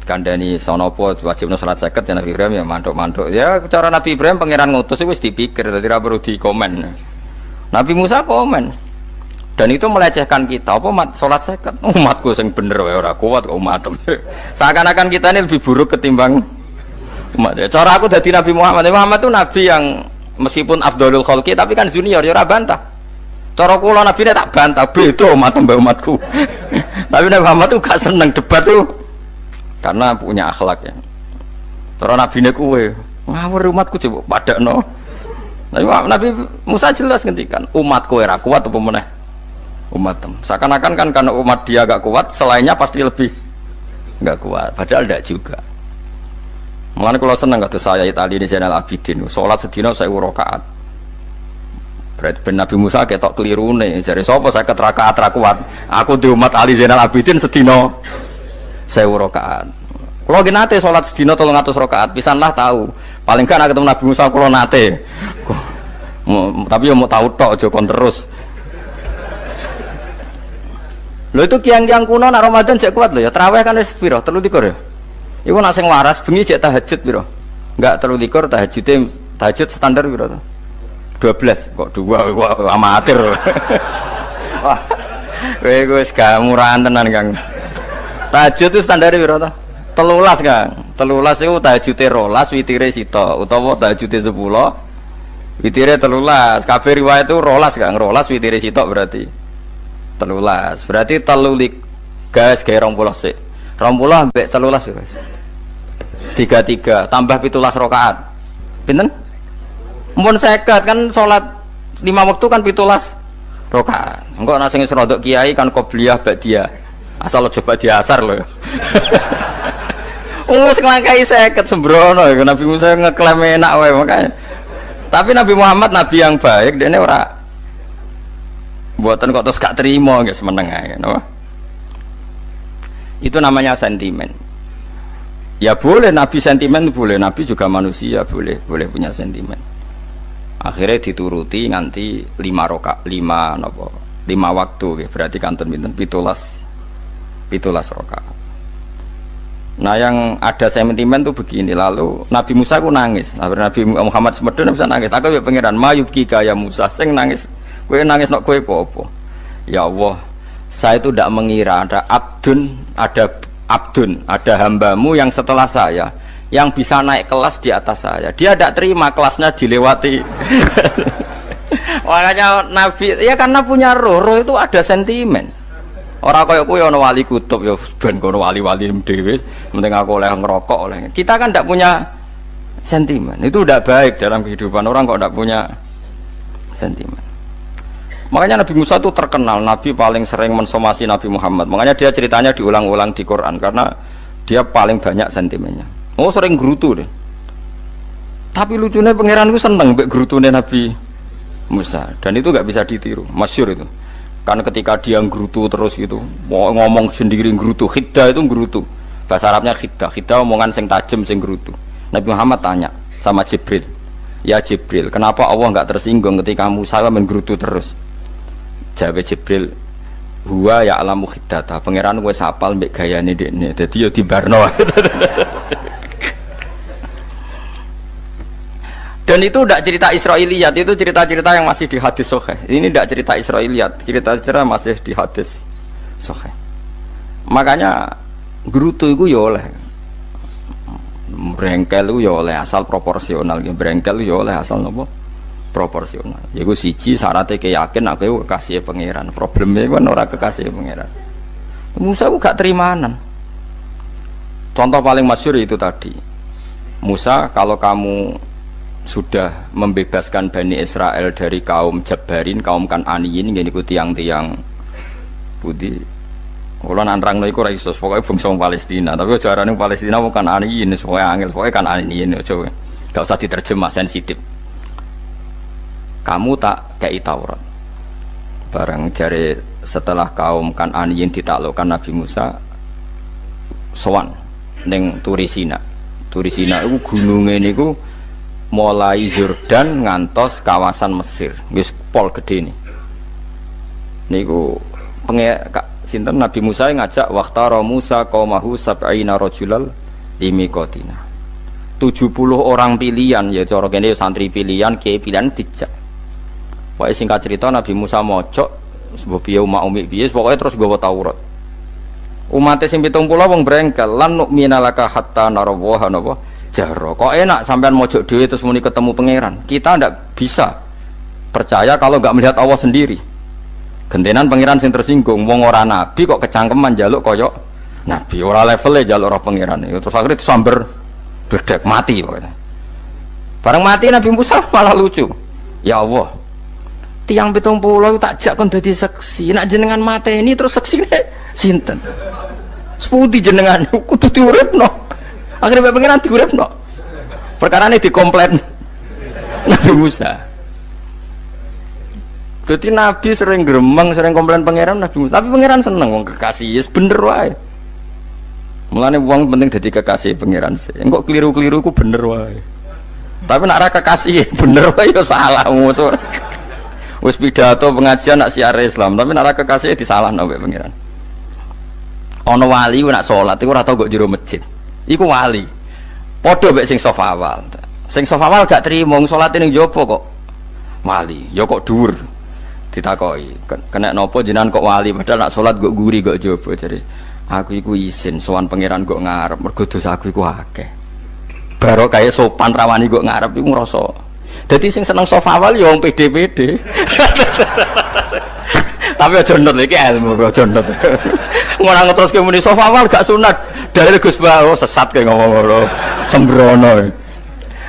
Kandhani sanapa wajibna salat 50 ya Nabi Ibrahim ya mantuk-mantuk. Ya cara Nabi Ibrahim pangeran ngutus wis dipikir dadi ora perlu dikomen. Nabi Musa komen. Dan itu melecehkan kita. Apa salat 50? Umatku sing bener wae ora kuat kok umatem. Seakan-akan kita ini lebih buruk ketimbang umat. Cara aku dadi Nabi Muhammad. Muhammad itu nabi yang meskipun afdhalul khalqi tapi kan junior ya ora bantah. Cara kula Nabi ini tak bantah, beda umat mbak umatku. Tapi Nabi Muhammad tuh gak seneng debat tuh, karena punya akhlak ya. Cara Nabi ini kue ngawur umatku coba pada no. Nabi Musa jelas ngendikan umatku era kuat apa meneh umat tem. Seakan-akan kan karena umat dia gak kuat, selainnya pasti lebih gak kuat. Padahal tidak juga. Mulane kula seneng kados saya Itali ini Zainal Abidin, salat sedina 1000 rakaat. Berarti Nabi Musa ketok keliru nih. Jadi sopo saya keterakaat kuat. Aku di umat Ali Zainal Abidin sedino 1000 rakaat. Kalau gini nate sholat sedino 300 rakaat, pisanlah tahu. Paling kan ketemu Nabi Musa kalau nate. Tapi mau tahu tok jokon terus. Lo itu kiang-kiang kuno nak Ramadan cek kuat lo ya. Terawih kan wis piro? 3 ya. Iku nak sing waras bengi cek tahajud piro? Enggak 3 tahajud standar piro to? 12 kok 2 amatir. Wah. Kowe wis gak murahan tenan Kang. Tahajud itu standar piro to? 13 Kang. 13 iku tahajude 12 witire sita utawa tahajude 10 witire 13. Kabeh riwayat itu 12 Kang. 12 witire sita berarti 13. Berarti 3 gas gawe 20 sik. 20 ambek 13 piro? 33 tambah 17 rakaat. Pinten? Mun 50 kan sholat 5 waktu kan 17 rakaat. Engko nek sing rodok kiai kan qobliyah ba'diyah. Asal coba diasar lho. Wis nglangkai 50 sembrono ya Nabi Musa ngeklaim enak wae makanya. Tapi Nabi Muhammad nabi yang baik dene ora mboten kok terus gak trimo nggih semeneng ae napa. Itu namanya sentimen. Ya boleh Nabi sentimen boleh, Nabi juga manusia boleh punya sentimen. Akhirnya dituruti nganti 5 waktu berarti kanton pinten 17 rakaat. Nah yang ada sentimen tuh begini, lalu Nabi Musa ku nangis. Nabi Muhammad semedon bisa nangis. Aku ya pangeran mayubki kaya Musa sing nangis. Kowe nangis nok kowe apa? Ya Allah, saya itu tidak mengira ada abdun, ada hambamu yang setelah saya yang bisa naik kelas di atas saya. Dia tidak terima kelasnya dilewati. Makanya Nabi ya karena punya roh itu ada sentimen. Orang kaya kuwi ana wali kutub ya ben kono wali-wali dhewe, penting aku oleh ngerokok oleh. Kita kan tidak punya sentimen. Itu tidak baik dalam kehidupan orang kok tidak punya sentimen. Makanya Nabi Musa itu terkenal Nabi paling sering mensomasi Nabi Muhammad. Makanya dia ceritanya diulang-ulang di Quran karena dia paling banyak sentimennya. Oh sering gerutu deh. Tapi lucunya pangeran itu seneng mbek gerutune Nabi Musa. Dan itu nggak bisa ditiru, masyhur itu. Karena ketika dia nggerutu terus gitu, ngomong sendiri nggerutu, khiddah itu nggerutu. Bahasa Arabnya khiddah, khiddah omongan sing tajem sing nggerutu. Nabi Muhammad tanya sama Jibril, ya Jibril, kenapa Allah nggak tersinggung ketika Musa menggerutu terus? Jawab Jibril, huwa ya alamu khiddata, pangeran wis hafal mbek gayane dekne. Dadi yo dibarno. Dan itu tidak cerita Israiliyat, itu cerita-cerita yang masih di hadis sahih. Ini tidak cerita Israiliyat, cerita-cerita masih di hadis sahih. Makanya gerutu itu ya oleh, brengkel itu ya oleh asal proporsional, brengkel itu ya oleh asal nopo proporsional. Yaiku siji syaratnya keyakin aku kekasih pangeran. Problemnya kan ora kekasih pangeran. Musa itu gak terimanan. Contoh paling masyhur itu tadi. Musa, kalau kamu sudah membebaskan Bani Israel dari kaum Jabarin, kaum Kan'aniyin, ini ku tiang-tiang putih. Kalau nanrang iku ora iso, pokoke bangsa Palestina. Tapi jarane Palestina bukan Kan'aniyin, pokoke angel, pokoke Kan'aniyin aja. Gak usah diterjemah, sensitif. Kamu tak kei Taurat. Barang jare setelah kaum Kan'aniyin ditaklukkan Nabi Musa sowan ning Turisina. Turisina iku gununge niku mulai Yordan ngantos kawasan Mesir, wis pol gede nih. Niku sinten Nabi Musa ngajak waqtara Musa qaumahu sab'ina rajulal limiqatina. 70 orang pilihan, ya cara kene santri pilihan, kiai pilihan dijak. Pokoke singkat cerita Nabi Musa mojok sebab piye umat umi piye, pokoke terus gawa Taurat. Umat sing 70 wong brengkel lan nu'minalaka hatta narawaha napa jaro. Kok enak sampean mojok dhewe terus muni ketemu pangeran. Kita ndak bisa percaya kalau nggak melihat Allah sendiri. Gentenan pangeran sing tersinggung, wong ora nabi kok kecangkeman njaluk koyok nabi, ora levele njaluk roh pangeran. Terus akhirnya disamber bledek mati pokoknya. Bareng mati Nabi Musa malah lucu. Ya Allah, tiang 70 tak jak kon dadi saksi. Nek jenengan mateni terus saksine sinten? Sepundi jenengan kudu diuripno. Akhirnya pengiran diuripno. Perkara ini dikomplain Nabi Musa. Jadi Nabi sering gremeng, sering komplain pangeran Nabi Musa. Tapi pangeran seneng wong kekasih, yes bener wae. Mulane wong penting dadi kekasih pangeran sih. Engko keliru-keliru ku bener wae. Tapi nek ora kekasih bener wae ya salah musuh. Wis pidato pengajian nak siar Islam, tapi nek ora kekasih disalahno mbek pangeran. Ana wali ku nak salat iku ora tau kok jero masjid. Iku wali. Padha mek sing sofa awal. Sing sofa awal gak trimo salat ning jopo kok wali. Ya kok dhuwur. Ditakoki, kena napa jenengan kok wali padahal nak salat kok guri kok jopo jare. Aku iku isin sowan pangeran kok ngarep mergo dosa aku iku akeh. Baro kaya sopan rawani kok ngarep iku ngrasa. Dadi sing seneng sofa awal ya wong pede-pede. Tapi aja nut iki ilmu aja nut. Ora ngeteruske muni sofa awal gak sunat. Dari Gus Bawo sesat kayak ngomong ngono, sembrono.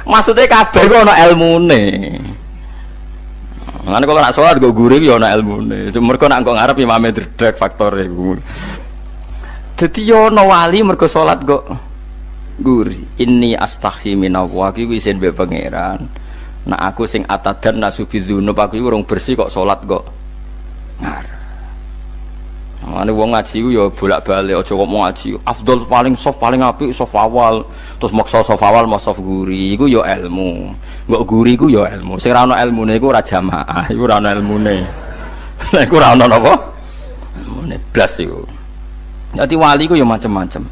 Maksudnya kabeh ku ana ilmune. Ngene kok nak salat go guri ya ana ilmune. Mergo nak kok ngarep imame dredeg faktore iku. Dadi yo ana wali mergo salat kok guri. Inni astaghfi minallah iki isin mbek pangeran. Nak aku sing atadan nasubidzunub aku urung bersih kok salat kok ngarep. Ane wong ngaji ku ya bolak-balik aja kok mau ngaji. Afdol paling soft paling apik soft awal, terus maksa soft awal mau soft guri iku ya ilmu. Mbok guri ku ya ilmu. Sing ora ana ilmune iku ora jamaah, iku ora ana ilmune. Lah iku ora ana napa? Ilmune blas iku. Dadi wali ku ya macam-macam.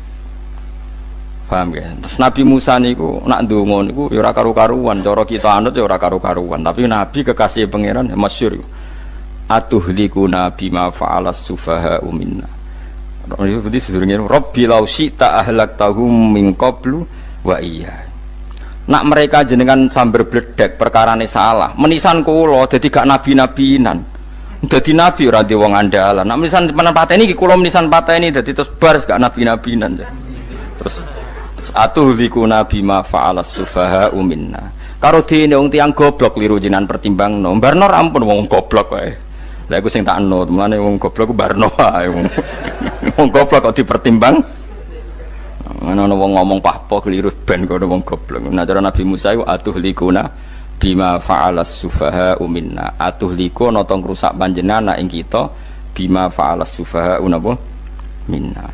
Paham ya? Terus Nabi Musa niku nak ndonga niku ya ora karu-karuan, cara kita anut ya ora karu-karuan, tapi Nabi kekasih pangeran masyhur. Atuhlikuna bima fa'alas sufaha minna. Jadi sedurunge Rabbi law syi'ta ahlaktahum min qablu wa iya. Nak mereka jenengan sambar bledek perkarane salah, menisan kula dadi gak nabi-nabinan. Dadi nabi ora di wong andalan. Nak menisan pateni iki kula menisan pateni dadi terus bar gak nabi-nabinan. Terus atuhlikuna bima fa'alas sufaha minna. Karo dene wong tiyang goblok liru jenengan pertimbangno. Barno ampun wong goblok wae. Lah iku sing tak anut, mulane wong goblok ku barno wae. Wong goblok kok dipertimbang. Ana wong ngomong pahpo keliru ben kok wong goblok. Nah cara Nabi Musa iku atuhlikuna bima fa'alas sufaha minna atuhliku ana tong rusak panjenengan ing kita bima fa'alas sufaha napa minna.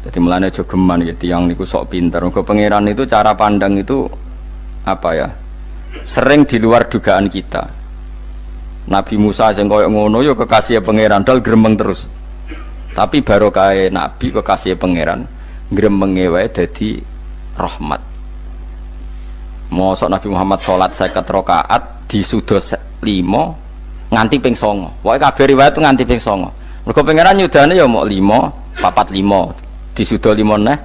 Jadi mulane aja geman gitu yang niku sok pinter. Mergo pangeran itu cara pandang itu apa ya? Sering di luar dugaan kita. Nabi Musa sing koyo ngono ya kekasih pangeran dal gremeng terus. Tapi barokah nabi kekasih pangeran gremenge wae dadi rahmat. Mosok Nabi Muhammad salat 50 rakaat disudos 5 nganti ping 9. Pokoke kabeh riwayat nganti ping 9. Mergo pangeran nyudane ya mok 5, 45. Disudo 5 neh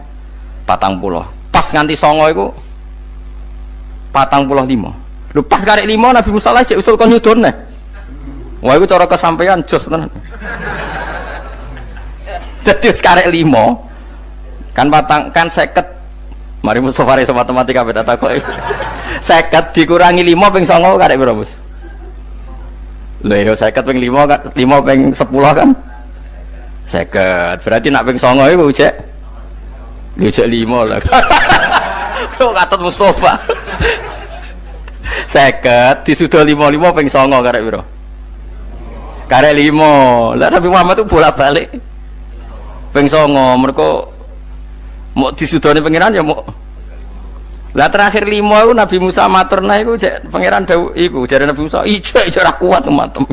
40. Pas nganti 9 iku 45. Lho pas karek 5 Nabi Musa lagi usul kon nyudon neh. Wah iku cara kesampaian jos tenan. Dadi karek 5 kan kan 50. Mari Mustofa iso matematika beta takok. 50 dikurangi 5 ping 9 karek piro, Bos? Lha yo 50 ping 5 ping 10 kan? 50. Berarti nak ping 9 iku cek. Yo cek 5 lah. Kok katut Mustofa. 50 disudo 55 ping 9 karek piro? Karek 5. Lah Nabi Muhammad itu bolak-balik. Ping 9 mergo mau disudone pangeran ya mau. Lah terakhir 5 itu Nabi Musa maturna iku cek pangeran dawuh iku jare Nabi Musa ijo ora kuat matem.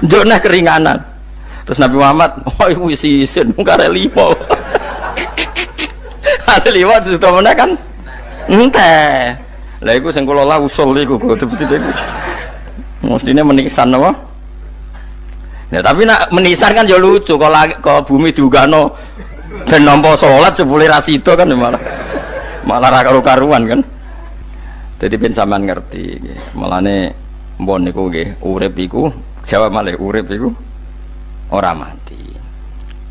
Njuk neh keringanan. Terus Nabi Muhammad, oh iku wis isin karek 5. Ada 5 disudone meneh kan enteh. Lah iku sing kula lah usul iku betul-betul iku. Mestine menisan apa? Ya tapi nak menisan kan ya lucu kalau bumi diugano ben nampa salat jebule ra sida kan malah ra karu-karuan kan. Jadi ben sampean ngerti nggih. Mulane mbon niku nggih urip iku jawab malih urip iku ora mati.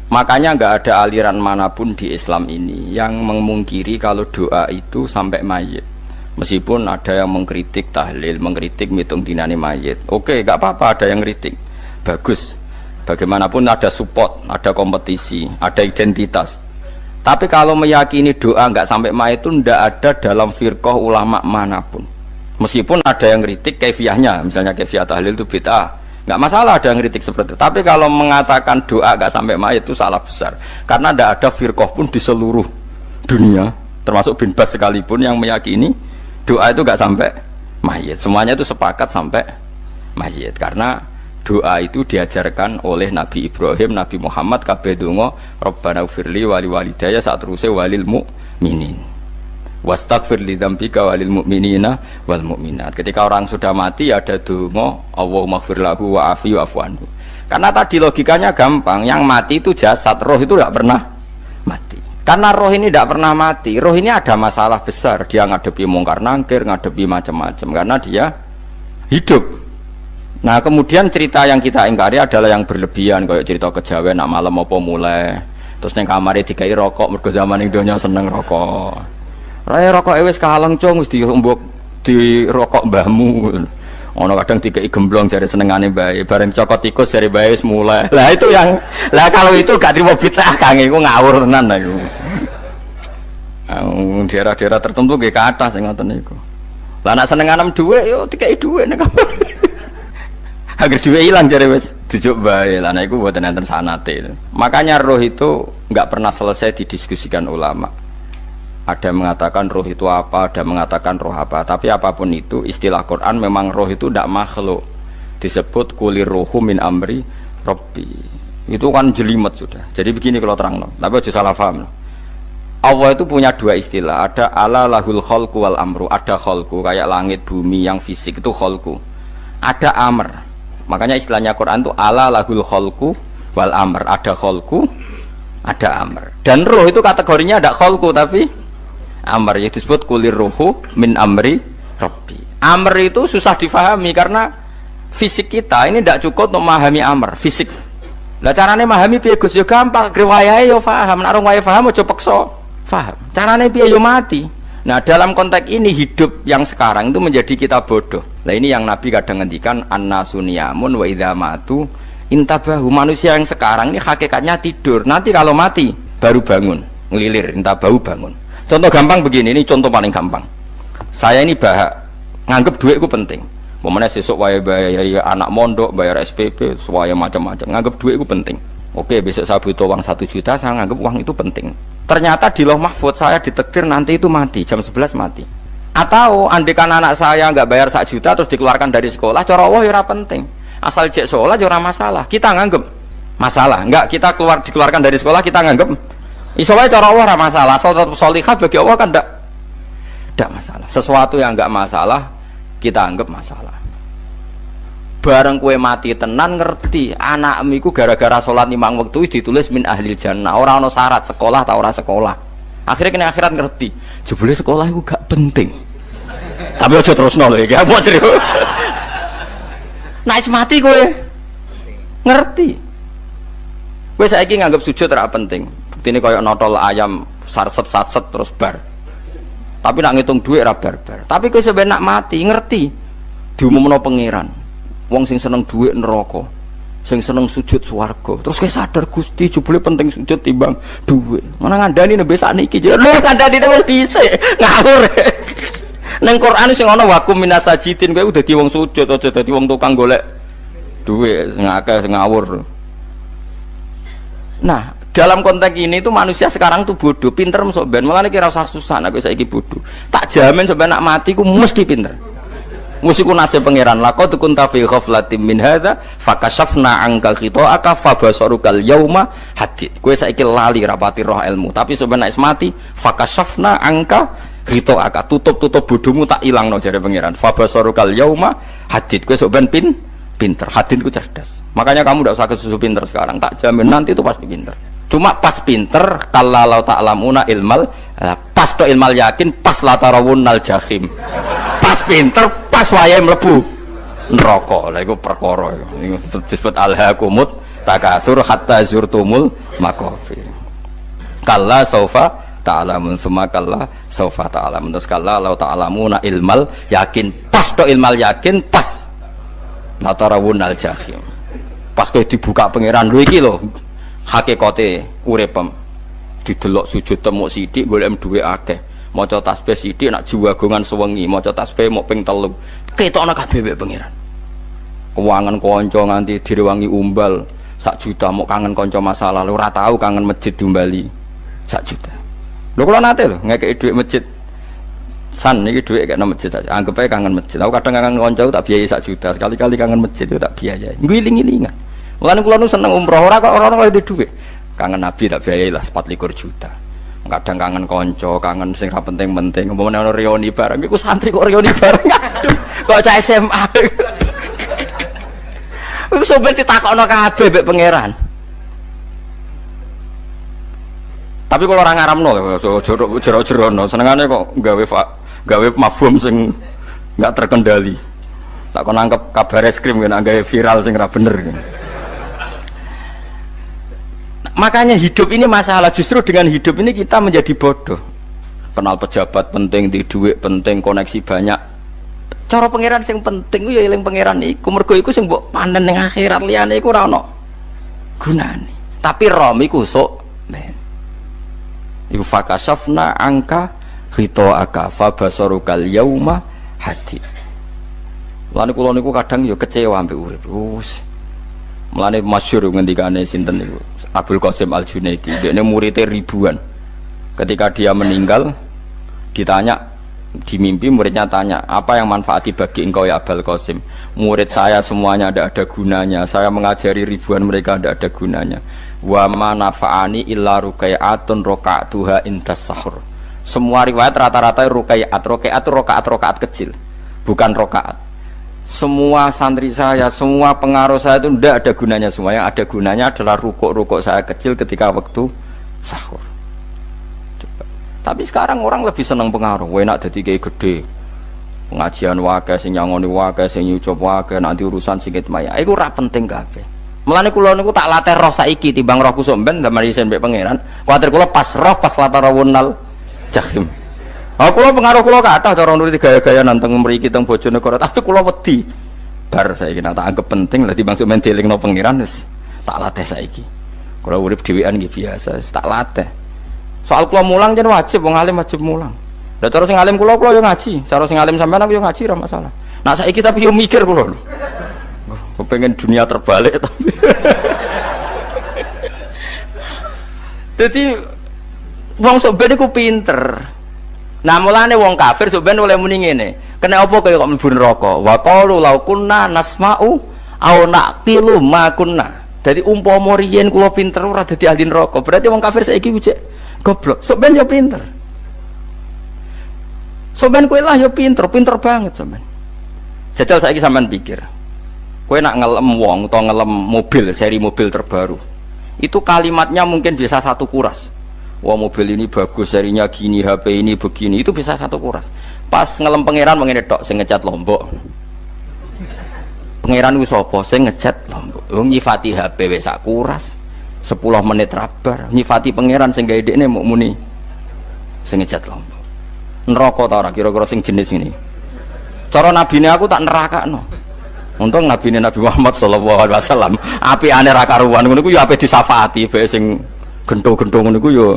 Makanya enggak ada aliran manapun di Islam ini yang memungkiri kalau doa itu sampai mayit. Meskipun ada yang mengkritik tahlil, mengkritik mitung dinane mayit. Oke, enggak apa-apa ada yang kritik. Bagus. Bagaimanapun ada support, ada kompetisi, ada identitas. Tapi kalau meyakini doa enggak sampai mayit itu enggak ada dalam firqah ulama manapun. Meskipun ada yang kritik kaifiahnya, misalnya kaifiah tahlil itu bid'ah. Enggak masalah ada yang kritik seperti itu. Tapi kalau mengatakan doa enggak sampai mayit itu salah besar. Karena enggak ada firqah pun di seluruh dunia, termasuk bin Bas sekalipun yang meyakini doa itu enggak sampai mayit. Semuanya itu sepakat sampai mayit. Karena doa itu diajarkan oleh Nabi Ibrahim, Nabi Muhammad kabeh donga Rabbana ighfirli wa liwalidayya saat teruse walil mukminin. Wastaghfir li dzambika walil mu'minina wal mu'minat. Ketika orang sudah mati ada donga Allahumma ighfir lahu wa afi wa'fu anhu. Karena tadi logikanya gampang, yang mati itu jasad, roh itu tidak pernah mati. Karena roh ini tidak pernah mati, roh ini ada masalah besar, dia ngadepi mungkar nangkir, ngadepi macam-macam karena dia hidup. Nah kemudian cerita yang kita ingkari adalah yang berlebihan, kayak cerita kejawen nak malam apa mulai terus neng kamar dikai rokok mergo zaman Indonesia seneng rokok. Raya rokok wis kalang cung wis diombok di rokok mbahmu. Ono kadang dikai gemblong jare senengane bae, bareng cokot tikus jare bae wis mulai. Lah itu yang lah kalau itu gak trimo bid'ah Kang iku ngawur tenan iku. Daerah-daerah tertentu nggih kathah sing ngoten niku. Lah nek senenganem dhuwit yo dikai dhuwit nek agar duit hilang jadi wes tujuk baik lah, nah itu buatan enten sanate. Makanya roh itu nggak pernah selesai didiskusikan ulama. Ada yang mengatakan roh itu apa, ada yang mengatakan roh apa. Tapi apapun itu istilah Quran memang roh itu tidak makhluk. Disebut kulir rohu min amri robbi. Itu kan jelimet sudah. Jadi begini kalau terang, tapi aja salah paham. Allah itu punya dua istilah. Ada ala lahul kholku wal amru. Ada kholku kayak langit bumi yang fisik itu kholku. Ada amr. Makanya istilahnya Quran itu ala lahul kholku wal amr. Ada kholku, ada amr. Dan roh itu kategorinya ada kholku tapi amr, yang disebut kulir rohu min amri rabbi. Amr itu susah difahami karena fisik kita ini tidak cukup untuk memahami amr fisik. Lah carane memahami piye Gus yo gampang, riwayahe yo paham, nek ora paham aja peksa paham. Carane piye yo mati. Nah dalam konteks ini hidup yang sekarang itu menjadi kita bodoh. Nah ini yang Nabi kadang ngendikan an-nasuniyamun wa idza matu intabahu. Manusia yang sekarang ini hakikatnya tidur. Nanti kalau mati baru bangun, ngelilir, intabahu bangun. Contoh gampang begini, ini contoh paling gampang. Saya ini bahak Nganggep duit iku penting. Momennya sesuk wae bayar anak mondok, bayar SPP, semuanya macam-macam. Nganggep duit iku penting. Oke, besok saya butuh uang 1 juta, saya nganggep uang itu penting. Ternyata di Lauh Mahfud saya ditakdir nanti itu mati, jam 11 mati. Atau andikan anak saya nggak bayar 1 juta terus dikeluarkan dari sekolah, cara Allah ya ora penting. Asal cek sekolah ya ora masalah. Kita nganggep masalah. Enggak, kita dikeluarkan dari sekolah kita nganggep iso wae cara Allah ora masalah. Asal tetap sholihah bagi Allah kan enggak masalah. Sesuatu yang enggak masalah kita anggap masalah. Bareng kue mati tenan ngerti anakmu iku gara-gara sholat 5 waktu ditulis min ahlil jannah. Ora ono syarat sekolah ta ora sekolah. Akhirnya kena akhirat ngerti. Jebule sekolah iku gak penting. Tapi aja terusno lho iki. Apa cerita? Nek mati kowe ngerti. Kowe saiki nganggep sujud ora penting. Buktine koyo notol ayam sarset-sarset terus bar. Tapi nak ngitung duit ora bar-bar. Tapi kowe sampe nak mati ngerti diumumno pangeran. Wong sing seneng duit neraka, sing seneng sujud swarga. Terus kowe sadar Gusti jebule penting sujud timbang duit. Mana ngandani nembe sakniki lho ngandani wis dhisik. Ngawur. Neng Quran sing ana wakum minasajidin kowe dadi wong sujud aja dadi wong tukang golek duit ngakeh sing ngawur. Nah, dalam konteks ini tuh manusia sekarang tuh bodoh, pinter masuk ben. Mulane kira usah susah nek saiki bodoh. Tak jamin sampai nak mati ku mesti pinter. Mesti ku nasib pangeran. Laqad kunta fi ghaflatin min hadza fakashafna anka khita'aka fabasarukal yauma hadid. Kowe saiki lali rapati roh ilmu, tapi sampai nek mati fakashafna anka khita'aka. Tutup bodohmu tak ilangno jare pangeran. Fabasarukal yauma hadid. Kowe sok ben pinter. Hadid ku cerdas. Makanya kamu tidak usah kesusu pinter sekarang, tak jamin nanti itu pasti pinter. Cuma pas pinter, kalau ta'lamuna ilmal, pas to ilmal yakin, pas latarawunnal jahim. Pas pinter, pas wayahe mlebu neraka. Lha iku perkara iku disebut alhaakumut takatsur hatta zurtumul maqabir. Kalla saufa ta'lamun, summa kalla saufa ta'lamun. Terus kalla law ta'lamuna ilmal yakin, pas to ilmal yakin, pas latarawunnal jahim. Pas kowe dibuka pangeran lho iki lho hakikate uripem didelok sujud temuk sithik golek dhuwit akeh maca tasbih sithik nak jiwagongan sewengi maca tasbih mok ping 3 ketokno kabeh mek pangeran keuangan kanca nganti direwangi umbal 1 juta mok kangen kanca masa lalu ora tau kangen masjid diumbali 1 juta lho kula nate lho ngekeki dhuwit masjid san iki dhuwit kena masjid saja anggap ae kangen masjid aku kadang kangen kanca tak biayai 1 juta sekali-kali kangen masjid itu tak biayai ngiling-ngilingan. Mulane kula nu seneng umroh ora kok ora oleh duwe. Kangen Nabi tak biayai lah 24 juta. Kadang kangen kanca, kangen sing ra penting-penting. Umpamane ana reuni bareng iku santri kok reuni bareng. Aduh, kok cah SMA. Iku sampe ditakokno kabeh mbek pangeran. Tapi kalau orang ngaramno jero-jerono senengane kok gawe mafhum sing enggak terkendali. Tak kon nangkep kabar eskrim kan gawe viral sing ra bener. Makanya hidup ini masalah, justru dengan hidup ini kita menjadi bodoh. Kenal pejabat penting, di duit penting, koneksi banyak. Cara pangeran sing penting ya eling pangeran iku, mergo iku sing mbok panen ning akhirat, liyane iku ora ono gunane. Tapi rom iku sok men. Iku fakasafna angka khita'aka fabasarukal yauma hadid. Lan kula niku kadang ya kecewa ambek urip. Mulane masyhur ngendikane sinten niku Abdul Qasim Al-Junaidi, dia muridnya ribuan. Ketika dia meninggal, ditanya di mimpi, muridnya tanya, apa yang manfaati bagi engkau ya Abdul Qasim? Murid saya semuanya ada gunanya, saya mengajari ribuan mereka ada gunanya. Wa ma nafa'ani illa rukai'atun roka'atuha intas sahur. Semua riwayat rata-rata rukai'at itu rokaat kecil, bukan rokaat. Semua santri saya, semua pengaruh saya itu tidak ada gunanya semua. Yang ada gunanya adalah rukuk-rukuk saya kecil ketika waktu sahur. Coba. Tapi sekarang orang lebih senang pengaruh. Enak jadi kayak gede. Pengajian wakai, sing nyangoni wakai, sing nyucap wakai, nanti urusan sikit maya. Itu ora penting kabeh. Mulane kula niku tak latih roh saiki timbang roh kusuk ben damel isen mbek pangeran. Kuwatir kula pas roh pas latarawunal jahim. Kula pengaruh kula kathah cara nuruti gaya-gaya nanteng mriki teng Bojonegoro, tapi kula wedi. Bar saiki tak anggap penting lah timbang sok men dielingno pangeran wis tak latih saiki. Kula urip dhewean nggih biasa, tak latih. Soal kula mulang jen wajib wong alim wajib mulang. Lah cara sing alim kula yo ngaji, cara sing alim sampean aku yo ngaji ora masalah. Nah saiki tapi yo mikir kula lho. Kepengen dunia terbalik tapi. Jadi wong sok ben iku pinter. Nah mulane wong kafir sok ben oleh muni ngene. Kena apa kaya kok mlebu neraka? Wa qalu law kunna nasma'u aw naqilu ma kunna. Dadi umpama riyen kula pinter ora dadi ahli neraka. Berarti wong kafir saiki ku cek goblok. Sok ben yo pinter. Sok ben kowe lah yo pinter banget sampean. Jajal saiki sampean pikir. Kowe nak ngelem wong utawa ngelem mobil, seri mobil terbaru. Itu kalimatnya mungkin bisa satu kuras. Wah mobil ini bagus, serinya gini, HP ini begini, itu bisa satu kuras. Pas ngelem pangeran mengene tok sing ngecat Lombok. Pangeran ku sapa sing ngecat Lombok? Wong nyifati HP wis sak kuras. 10 menit rabar, nyifati pangeran sing gawe dekne mok muni sing ngecat Lombok. Neraka ta ora kira-kira sing jenis ini. Cara nabine aku tak nerakakno. Untung nabine Nabi Muhammad sallallahu alaihi wasallam apikane ra karuan ngono iku ya ape disafaati bae sing gento-gento ngono iku ya.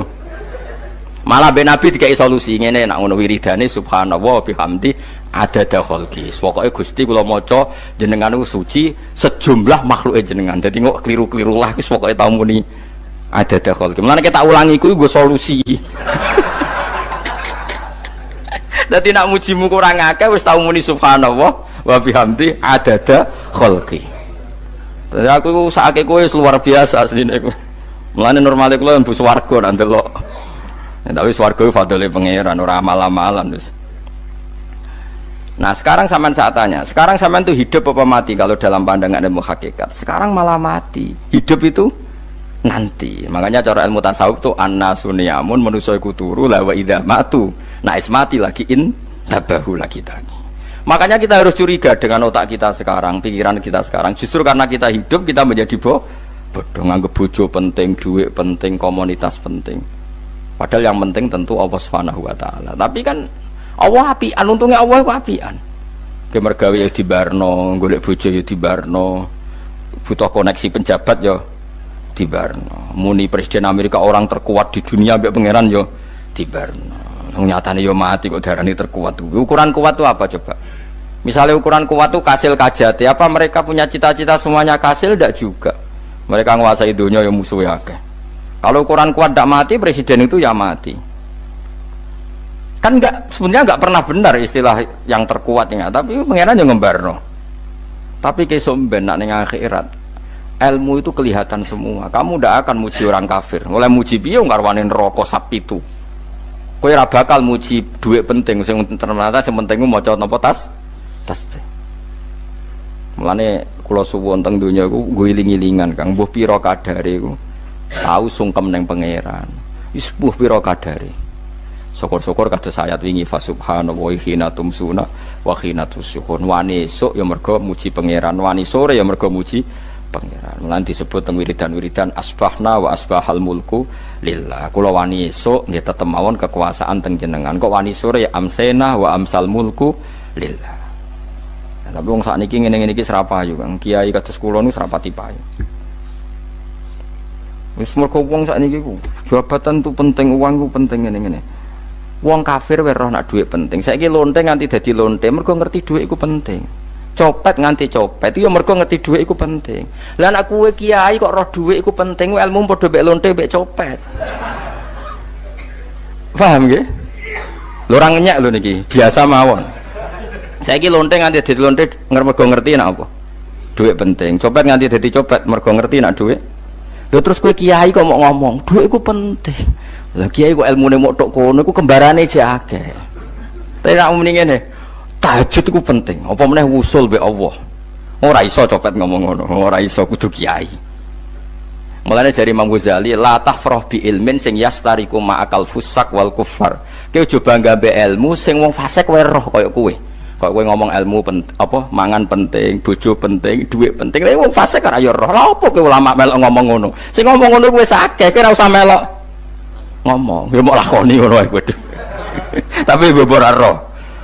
Malah ben Nabi dikai solusi ngene nek ngono wiridane subhanallah bihamdi adada khalqi. Pokoke Gusti kula maca jenengan niku suci sejumlah makhluke jenengan. Dadi kok kliru-kliru lah wis pokoke tau muni adada khalqi. Mulane kita ulangi iku nggo solusi. Dadi nak mujimu kurang akeh wis tau muni subhanallah wa bihamdi adada khalqi. Dadi aku sakake kowe luar biasa asline iku. Mulane normale kula mlebu swarga nak ndelok. Tapi swarga itu fadole pangeran ora amal-amalan wis. Nah, sekarang sampean saat tanya, sekarang sampean tuh hidup apa mati kalau dalam pandangan ilmu hakikat? Sekarang malah mati. Hidup itu nanti. Makanya cara ilmu tasawuf tuh annasuniyamun manusa iku turu la wa idza matu. Nah, mati lagi tabahu lagi tadi. Makanya kita harus curiga dengan otak kita sekarang, pikiran kita sekarang. Justru karena kita hidup kita menjadi bodoh, nganggep bojo penting, duit penting, komunitas penting. Padahal yang penting tentu Allah Subhanahu wa taala. Tapi kan Allah apian, untungnya Allah itu apian. Ke mergawe ya dibarno, golek bojo ya dibarno. Butuh koneksi penjabat ya dibarno. Muni presiden Amerika orang terkuat di dunia mbek pangeran ya dibarno. Nyatane ya mati kok darani terkuat. Ukuran kuat itu apa coba? Misalnya ukuran kuat itu kasil kajati, apa mereka punya cita-cita semuanya kasil? Tidak juga. Mereka menguasai dunia yang musuhnya akeh. Kalau ukuran kuat tidak mati, presiden itu ya mati. Kan sebenarnya nggak pernah benar istilah yang terkuat ya, tapi pangeran yang ngembarno. Tapi kesomben nak ning akhirat, ilmu itu kelihatan semua. Kamu tidak akan muji orang kafir. Mulai muji piye ngarwani neraka sapi itu. Kowe ora bakal muji duit penting, sing ternyata sing penting maca napa tasbih. Mulane kula suwun teng donya iku ngiling-ilingan Kang, mbuh pira kadare iku. Tahu sungkem neng pangeran, isbuh piro kadari. Syukur-syukur kados ayat wingi fa subhanallahi hina tumsuna wa hina tusyuhun. Wani esuk ya mergo muji pangeran, wani sore ya mergo muji pangeran. Lan disebut teng wiridan-wiridan asbahna wa asbahal mulku lillah. Kula wani esuk nggih tetep mawon kekuasaan teng jenengan. Kok wani sore ya amsena wa amsal mulku lillah. Nah, tapi wong sakniki ngene-ngene iki serapayu, Kang. Kiai kados kula niku serapati payu. Wis mergo wong sakniki ku jabatan tu penting, uang ku penting ngene-ngene. Wong kafir wae roh nak dhuwit penting. Saiki lonte nganti dadi lonte mergo ngerti dhuwit iku penting. Copet nganti copet itu ya mergo ngerti dhuwit iku penting. Lah nek kowe kiai kok roh dhuwit iku penting, ilmu padha mek lonte mek copet. Paham nggih? Lho ora ngenyek lho niki, biasa mawon. Saiki lonte nganti dadi lonte mergo ngerti nek apa? Dhuwit penting. Copet nganti dadi copet mergo ngerti nek dhuwit. Lho terus kowe kiai kok mau ngomong, dhuwit iku penting. Lah kiai kok ilmune mok tok kono iku kembarane jek akeh. Tapi nek muni ngene, tahajud iku penting. Apa meneh wusul mbek Allah. Ora iso copet ngomong ngono, ora iso kudu kiai. Mulane jari Imam Ghazali, la tahfrah bi ilmin sing yastariku ma'akal fusak wal kufar. Kowe aja bangga mbek ilmu sing wong fasik wae roh kaya kowe. Kok kowe ngomong ilmu mangan penting, bojo penting, duit penting. Lah wong fasik ora ya roh. Lah opo kowe ulama melok ngomong ngono? Sing ngomong ngono wis akeh, kowe ora usah melok ngomong. Ya mok lakoni ngono wae kowe. Tapi ora roh.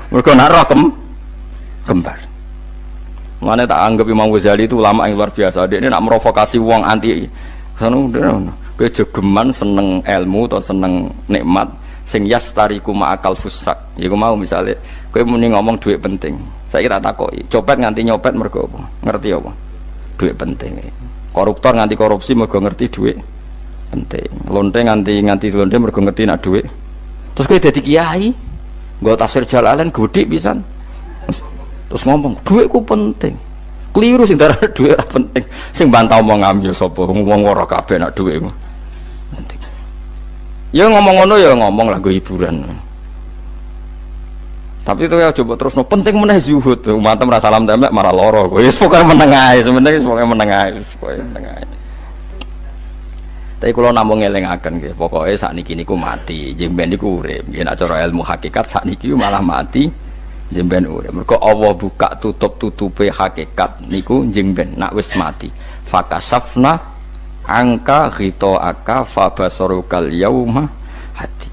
Mergo nak roh kembar. Mane tak anggap Imam Ghazali itu ulama yang luar biasa. Dia ini nak merovokasi wong anti sono kowe jogeman seneng ilmu atau seneng nikmat. sing yastariku ma'akal fusak. Iku mau misale kowe muni ngomong duit penting. Saiki tak takoki, copet nganti nyopet mergo apa? Ngerti apa? Duit penting. Koruptor nganti korupsi mergo ngerti duit penting. Lonte nganti lonte mergo ngerti nak duit. Terus kowe dadi kiai, nggo tafsir Jalalain gede pisan. Terus ngomong, duitku penting. Keliru sing darane duit ora penting. Sing bantah omong amyo sapa? Wong ora kabeh nak duitmu. Penting. Ya ngomong ngono ya ngomong lah nggo hiburan. Tapi itu ya coba terus penting meneh zuhud. Umat merasa salam templek malah loro. Wis pokoke meneng ae, sebenarnya pokoke meneng ae, pokoke meneng ae. Tapi kula namung ngelingaken nggih, pokoke sakniki niku mati, jemben niku urip. Nggih nek cara ilmu hakikat sakniki malah mati, jemben urip. Mergo Allah buka tutup-tutupe hakikat niku jemben nak wis mati. Fakasafna angka ghitaaka fabasarukal yauma hati.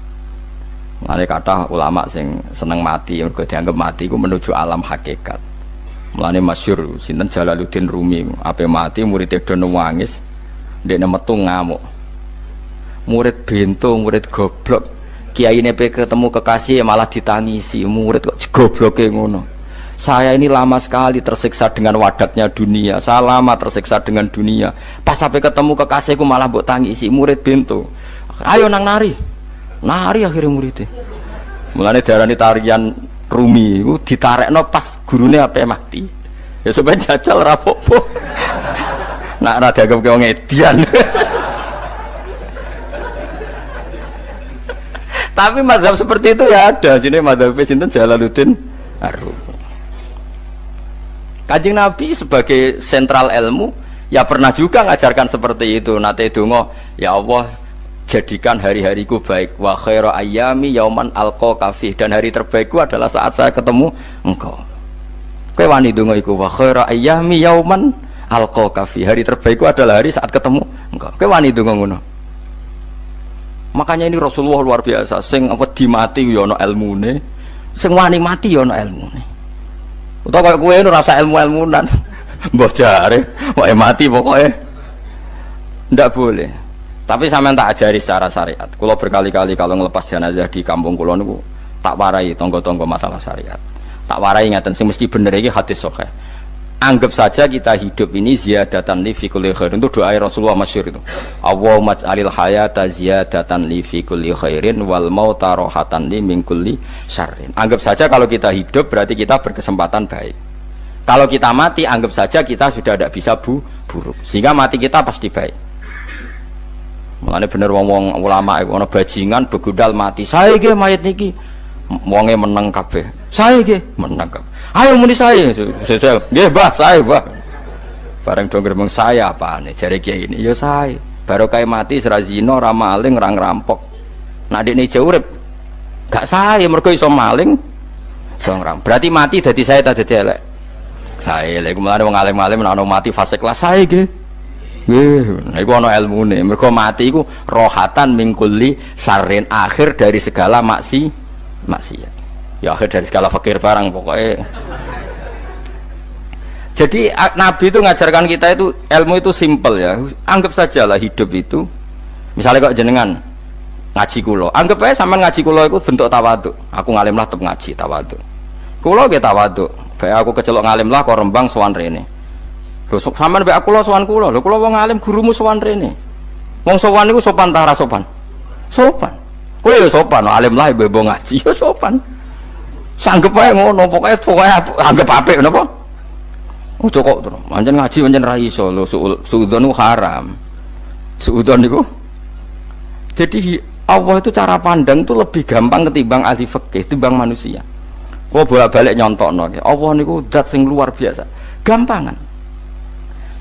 Mulane kathah ulama sing seneng mati mergo dianggap mati iku menuju alam hakikat. Mulane masyhur sinten Jalaluddin Rumi, ape mati murid do nangis, ndekne metu ngamuk. Murid bento, murid goblok. Kiyaine pe ketemu kekasih malah ditangisi, murid kok gobloke ngono. Saya ini lama sekali tersiksa dengan wadatnya dunia. Saya lama tersiksa dengan dunia. Pas sampai ketemu kekasihku malah mbok tangisi, murid bento. Ayo nang nari. Nari akhirnya muridnya. Mulane darani tarian Rumi iku ditarekno pas gurune ape mati. Ya supaya jajal rapopo. Nak ora dianggap wong edian. Tapi mazhab seperti itu ya ada. Jenenge mazhab sinten Jalaluddin Ar-Rumi. Kanjeng Nabi sebagai sentral ilmu ya pernah juga ngajarkan seperti itu. Nate donga, ya Allah jadikan hari-hariku baik, wa khairu ayyami yauman alqa kafih, dan hari terbaikku adalah saat saya ketemu engkau. Kowe wani donga iku, wa khairu ayyami yauman alqa kafih, hari terbaikku adalah hari saat ketemu engkau. Kowe wani donga ngono. Makanya ini Rasulullah luar biasa, sing wedi mati ya ana ilmune, sing wani mati ya ana ilmune. Utawa kaya kowe rasa ilmu-ilmunan. Mbah jare, wae mati pokoknya ndak boleh. Tapi sampean tak ajari secara syariat. Kulo berkali-kali kalau ngelepas jenazah di kampung kulo niku tak warai tonggo-tonggo masalah syariat. Tak warai ngaten sing mesti bener iki hadis sahih. Anggap saja kita hidup ini ziyadatan li fi kulli khairin. Itu doa Rasulullah masyhur itu. Allahumma ij'alil hayata ziyadatan li fi kulli khairin wal mauta rahatan li min kulli syarrin. Anggap saja kalau kita hidup berarti kita berkesempatan baik. Kalau kita mati anggap saja kita sudah tidak bisa buruk. Sehingga mati kita pasti baik. Mulane bener wong-wong ulama iku ana bajingan begudal mati. Saya nggih mayit niki. Wonge meneng kabeh. Saya nggih meneng kabeh. Ayo muni saya. Nggih, Mbah, saya, Mbah. Bareng do gremeng saya apane jare kiai ini. Ya saya. Barokah mati ora zina, ora maling, ora ngerampok. Nek dekne jauh urip gak saya mergo iso maling, iso ngerampok. Berarti mati dadi saya ta dadi elek. Saya lek mulane wong alim-alim nek ana mati fase kelas saya nggih. Nggih, iku ana ilmune. Mergo mati iku rohatan mingkuli sarin, akhir dari segala maksiat. Ya akhir dari segala fakir barang pokoknya. Jadi Nabi itu ngajarkan kita itu ilmu itu simple ya. Anggap saja lah hidup itu. Misalnya kok jenengan ngaji kulo, anggap aja sampean ngaji kulo itu bentuk tawaduk. Aku ngalim lah tetep ngaji tawaduk. Kulo ge tawaduk. Bae aku kecelok ngalim lah kok Rembang sowan rene. Lho sampean mbek aku lho sowan kula. Lho kula wong alim gurumu sowan rene. Wong sowan niku sopan ta ora sopan? Sopan. Kowe ya sopan, alim lah ibu ngaji ya sopan. Sanggep wae ngono, pokoke anggap apik napa? Ojo kok terus. Pancen ngaji pancen ra iso lho, suudzon haram. Suudzon niku. Jadi Allah itu cara pandang itu lebih gampang ketimbang ahli fikih, ketimbang manusia. Kok bolak-balik nyontokno. Allah niku zat sing luar biasa. Gampangan.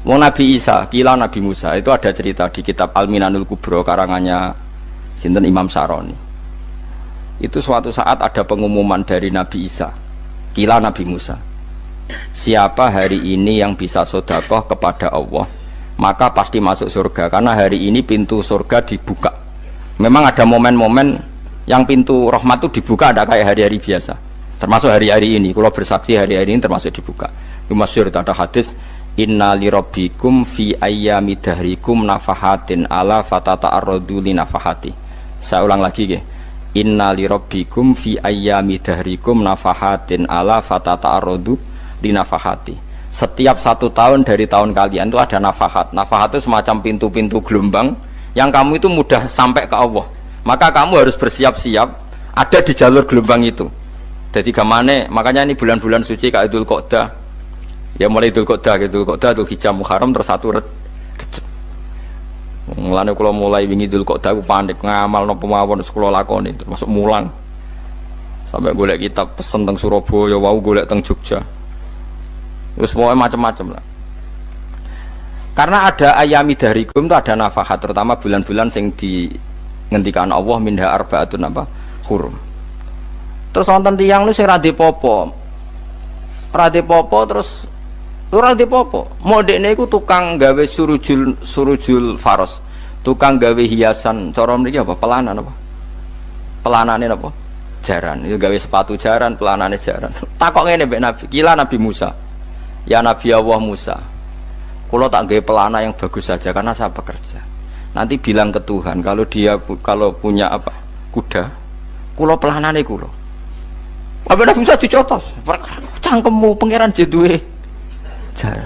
Wong Nabi Isa, kila Nabi Musa itu ada cerita di kitab Al-Minanul Kubro karangannya sinten Imam Saroni. Itu suatu saat ada pengumuman dari Nabi Isa, kila Nabi Musa. Siapa hari ini yang bisa sedekah kepada Allah, maka pasti masuk surga karena hari ini pintu surga dibuka. Memang ada momen-momen yang pintu rahmat itu dibuka, ada kayak hari-hari biasa. Termasuk hari-hari ini, kalau bersaksi hari-hari ini termasuk dibuka. Itu masyhur ada hadis inna li rabbikum fi ayyami dahrikum nafahatin ala fatata'arradu li nafahati. Saya ulang lagi ya. Inna li rabbikum fi ayyami dahrikum nafahatin ala fatata'arradu li nafahati. Setiap 1 tahun dari tahun kalian itu ada nafahat. Nafahat itu semacam pintu-pintu gelombang yang kamu itu mudah sampai ke Allah. Maka kamu harus bersiap-siap ada di jalur gelombang itu. Jadi gamane, makanya ini bulan-bulan suci kayak Dzul Qa'dah. Ya mulai Dzul Qa'dah gitu, Dzul Hijjah Muharram terus 1 Rejab. Mulane kula mulai wingi Dzul Qa'dah aku panik ngamal napa mawon kula lakoni termasuk mulang. Sampai golek kitab pesen teng Surabaya, wau golek teng Jogja. Terus semua macam-macam lah. Karena ada ayami dahrikum itu ada nafahat, terutama bulan-bulan sing di ngendikan Allah minha arbaatun apa hurum. Terus wonten tiyang lu sing ra dipopo. Ra dipopo terus ora dipopo. Modekne iku tukang gawe surujul faros. Tukang gawe hiasan cara mriki apa? Pelanan apa? Pelanane apa? Jaran. Itu gawe sepatu jaran, pelanane jaran. Takok ngene mbek Nabi, kila Nabi Musa. Ya Nabi Allah Musa, kalau tak gawe pelana yang bagus saja karena saya bekerja. Nanti bilang ke Tuhan kalau punya apa kuda, kulo pelanane kulo. Apa Nabi Musa dicotos? Cangkemmu pangeran jeduwe jar.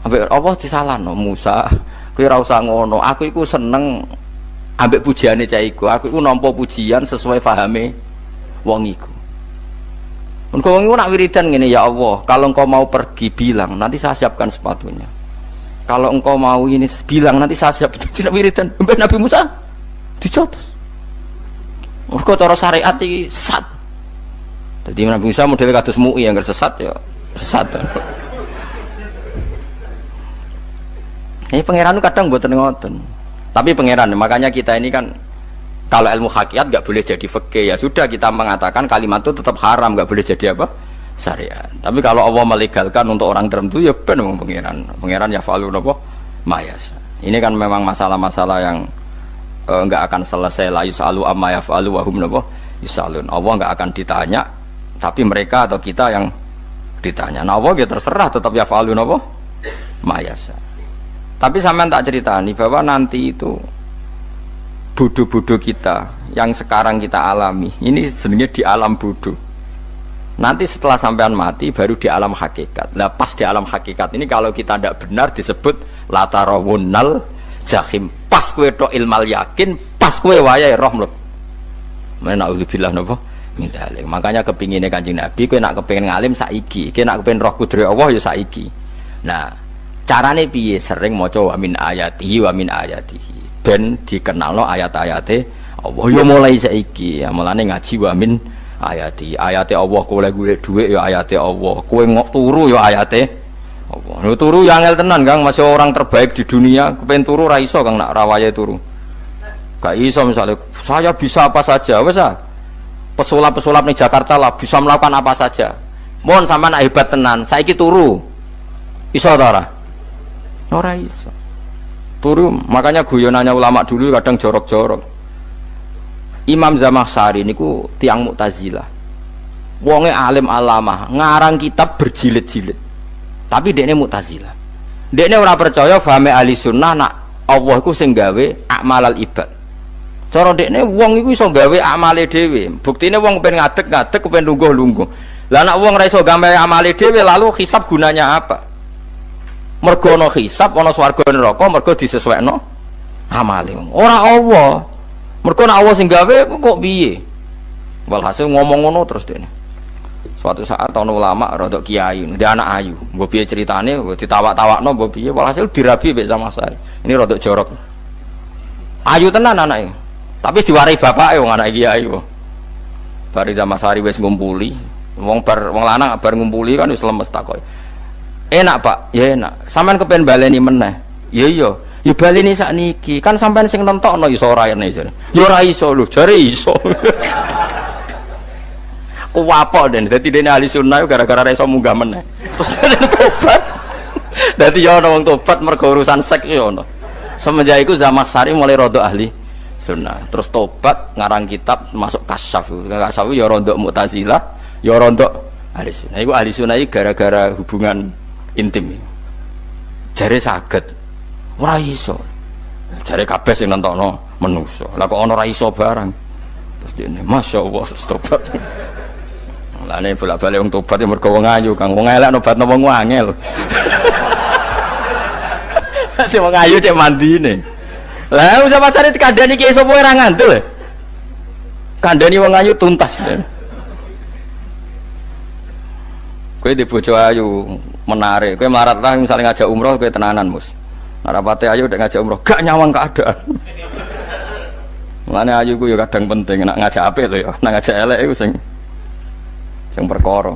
Ambek apa disalahno Musa? Kowe ora usah ngono. Aku iku seneng ambek pujiane cah iku. Aku iku nampa pujian sesuai pahame wong iku. Engkau nak wiridan gini, ya Allah, kalau engkau mau pergi bilang, nanti saya siapkan sepatunya. Kalau engkau mau ini bilang, nanti saya siapkan. Tidak wiridan, Nabi Musa dicotos. Engkau cara syariat ini sesat. Jadi Nabi Musa model kados MUI yang sesat ya sesat. Ini pangeran itu kadang buat ngoten. Tapi pangeran, makanya kita ini kan kalau ilmu hakikat nggak boleh jadi fikih, ya sudah kita mengatakan kalimat itu tetap haram, nggak boleh jadi apa syariat. Tapi kalau Allah melegalkan untuk orang tertentu ya benar pangeran ya falu apa mayas. Ini kan memang masalah-masalah yang nggak akan selesai. La yusalu amma yafalu wa hum napa yusalun. Allah nggak akan ditanya, tapi mereka atau kita yang ditanya. Nah Allah ya terserah tetap ya falu napa mayas. Tapi sampean tak ceritani bahwa nanti itu bodoh-bodoh kita yang sekarang kita alami ini sebenarnya di alam bodoh. Nanti setelah sampean mati baru di alam hakikat. Nah pas di alam hakikat ini kalau kita tidak benar disebut latarawunnal jahim. Pas kue tok ilmal yakin, pas kue wayai roh mleb. Na'udzubillah napa min dzalik. Makanya kepinginnya Kanjeng Nabi kue nak kepingin ngalim saiki, kue nak kepingin roh kudri Allah ya saiki. Nah carane piye? Sering maca wa min ayatihi wa min ayatihi. Ben dikenalno ayat-ayate Allah ya mulai saiki ya mulane ngaji wa min ayati Allah kowe golek dhuwit ya ayate Allah kowe turu ya ayate Allah no, turu ya angel tenan Kang masih orang terbaik di dunia kepen turu ra iso Kang nak rawaye turu gak iso misalnya saya bisa apa saja wis pesulap-pesulap ning Jakarta lah bisa melakukan apa saja mohon sampean hebat tenan saiki turu iso ta ora iso turu. Makanya guyonannya ulama dulu kadang jorok-jorok. Imam Zamakhsyari niku tiang Mu'tazilah. Wonge alim alamah, ngarang kitab berjilid-jilid. Tapi dekne Mu'tazilah. Dekne ora percaya fahame ahli sunnah nak Allah iku sing gawe amalal ibad. Cara dekne wong iku iso gawe amale dhewe. Buktine wong pengen ngadeg-ngadeg, pengen lungguh-lungguh. Lah nak wong ora iso gawe amale dhewe lalu hisab gunanya apa? Mergo ana hisab ana swarga neraka mergo disesuaikno amale ora Allah mergo nek Allah sing gawe kok piye walhasil ngomong ngono terus dene suatu saat ana ulama rodok kiai ndek anak ayu mbok piye ceritane ditawak-tawakno mbok piye walhasil dirabi mek Zamakhsyari ini rodok jorok ayu tenan anake tapi diwarai bapake wong anak kiai kok bari Zamakhsyari wis ngumpuli wong lanang bar ngumpuli kan wis lemes takoki enak Pak, ya enak. Sampean kepen baleni meneh. Ya iya, ya baleni sakniki. Kan sampean sing nentokno iso ora rene jare. Ya ora iso lho, jare iso. Kuwapok den. Dadi dene ahli sunnah gara-gara ora iso munggah meneh. Terus tobat. Dadi ya ana wong tobat mergo urusan seks ya ana. Semenjak iku Zamakhsyari mulai rodok ahli sunnah. Terus tobat ngarang kitab masuk kasyaf. Kasyaf ya rodok Mu'tazilah, ya rodok ahli sunnah. Iku ahli sunnah iki gara-gara hubungan intim jare saged ora iso jare kabeh sing nentokno Menungso. Lah kok ana ra iso barang. Terus dene masyaallah tobat. Lah nek bolak-balik wong tobat ya mergo wong ayu, Kang. Wong elek nobatno wong angel. Dadi wong ayu cek mandine. Lah usah pasare dikandani ki sapa ora ngandel. Kandani wong ayu tuntas. Kowe di bojo ayu menarik, kowe melarat lah misalnya ngajak umroh kowe tenanan mus. Narapate ayu udah ngajak umroh gak nyawang keadaan. Mulane ayu ku ya kadang penting nak ngajak apik lho ya, nak ngajak elek iku sing perkara.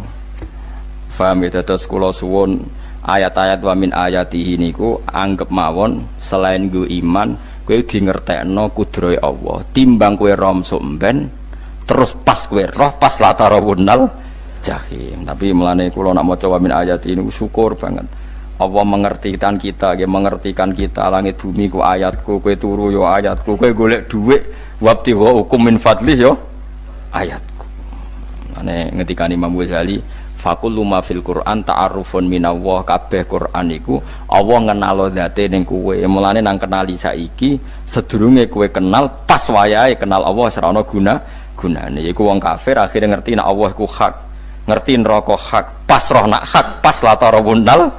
Paham ya terus kula suwun ayat-ayat wa min ayatihi niku anggap mawon selain go iman kowe di ngertekno kudrohe Allah. Timbang kowe rom somben terus pas kowe roh pas latarawunal jahim. Tapi mulane kula nak maca wa min ayatihi niku syukur banget. Allah mengertikan kita, dia mengertikan kita langit bumi ku ayatku, kowe turu yo ayatku, kowe golek dhuwit wabti wa hukum min fadlih yo ayatku. Ane ngendikane Imam Ghazali, faqullu ma fil Qur'an ta'arufun minallah, kabeh Qur'an iku Allah ngenalo zate ning kowe. Mulane nang kenali saiki sedurunge kowe kenal pas wayahe kenal Allah ora ana gunane. Iku wong kafir akhirnya ngerti nek Allah iku hak, ngerti neraka hak, pas roh nak hak, pas latarawunal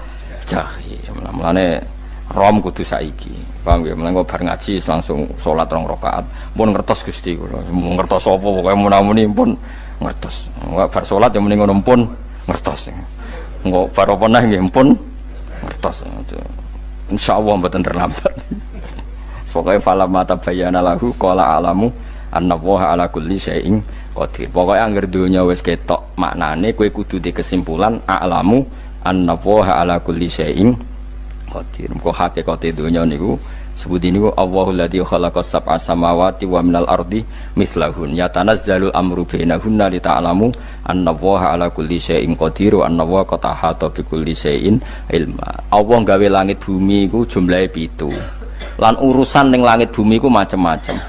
jahim. Mulane rom kudu saiki. Paham ya? Mulane bar ngaji langsung salat 2 rakaat. Pun ngertos Gusti kula. Mun ngertos apa pokoke munamuni pun ngertos. Enggak bar salat ya muni ngono pun ngertos. Engko bar apa neh nggih pun ngertos. Insyaallah mboten terlambat. Pokoke fala mata bayana lahu qala alamu annallaha ala kulli syai'in qadir. Pokoke anggere donya wis ketok maknane kowe kudu di kesimpulan alamu annallaha ala kulli syai'in qadir. Muga hakikate donya niku sebuti niku Allahul ladzi khalaqas sab'a samawati wa minal ardi mislahun yatanazzalul amru bainahunna lita'lamu annallaha ala kulli syai'in qadir wa annallaha qad ahata bi kulli syai'in ilma. Allah gawe langit bumi iku jumlahe 7. Lan urusan ning langit bumi iku macam-macam.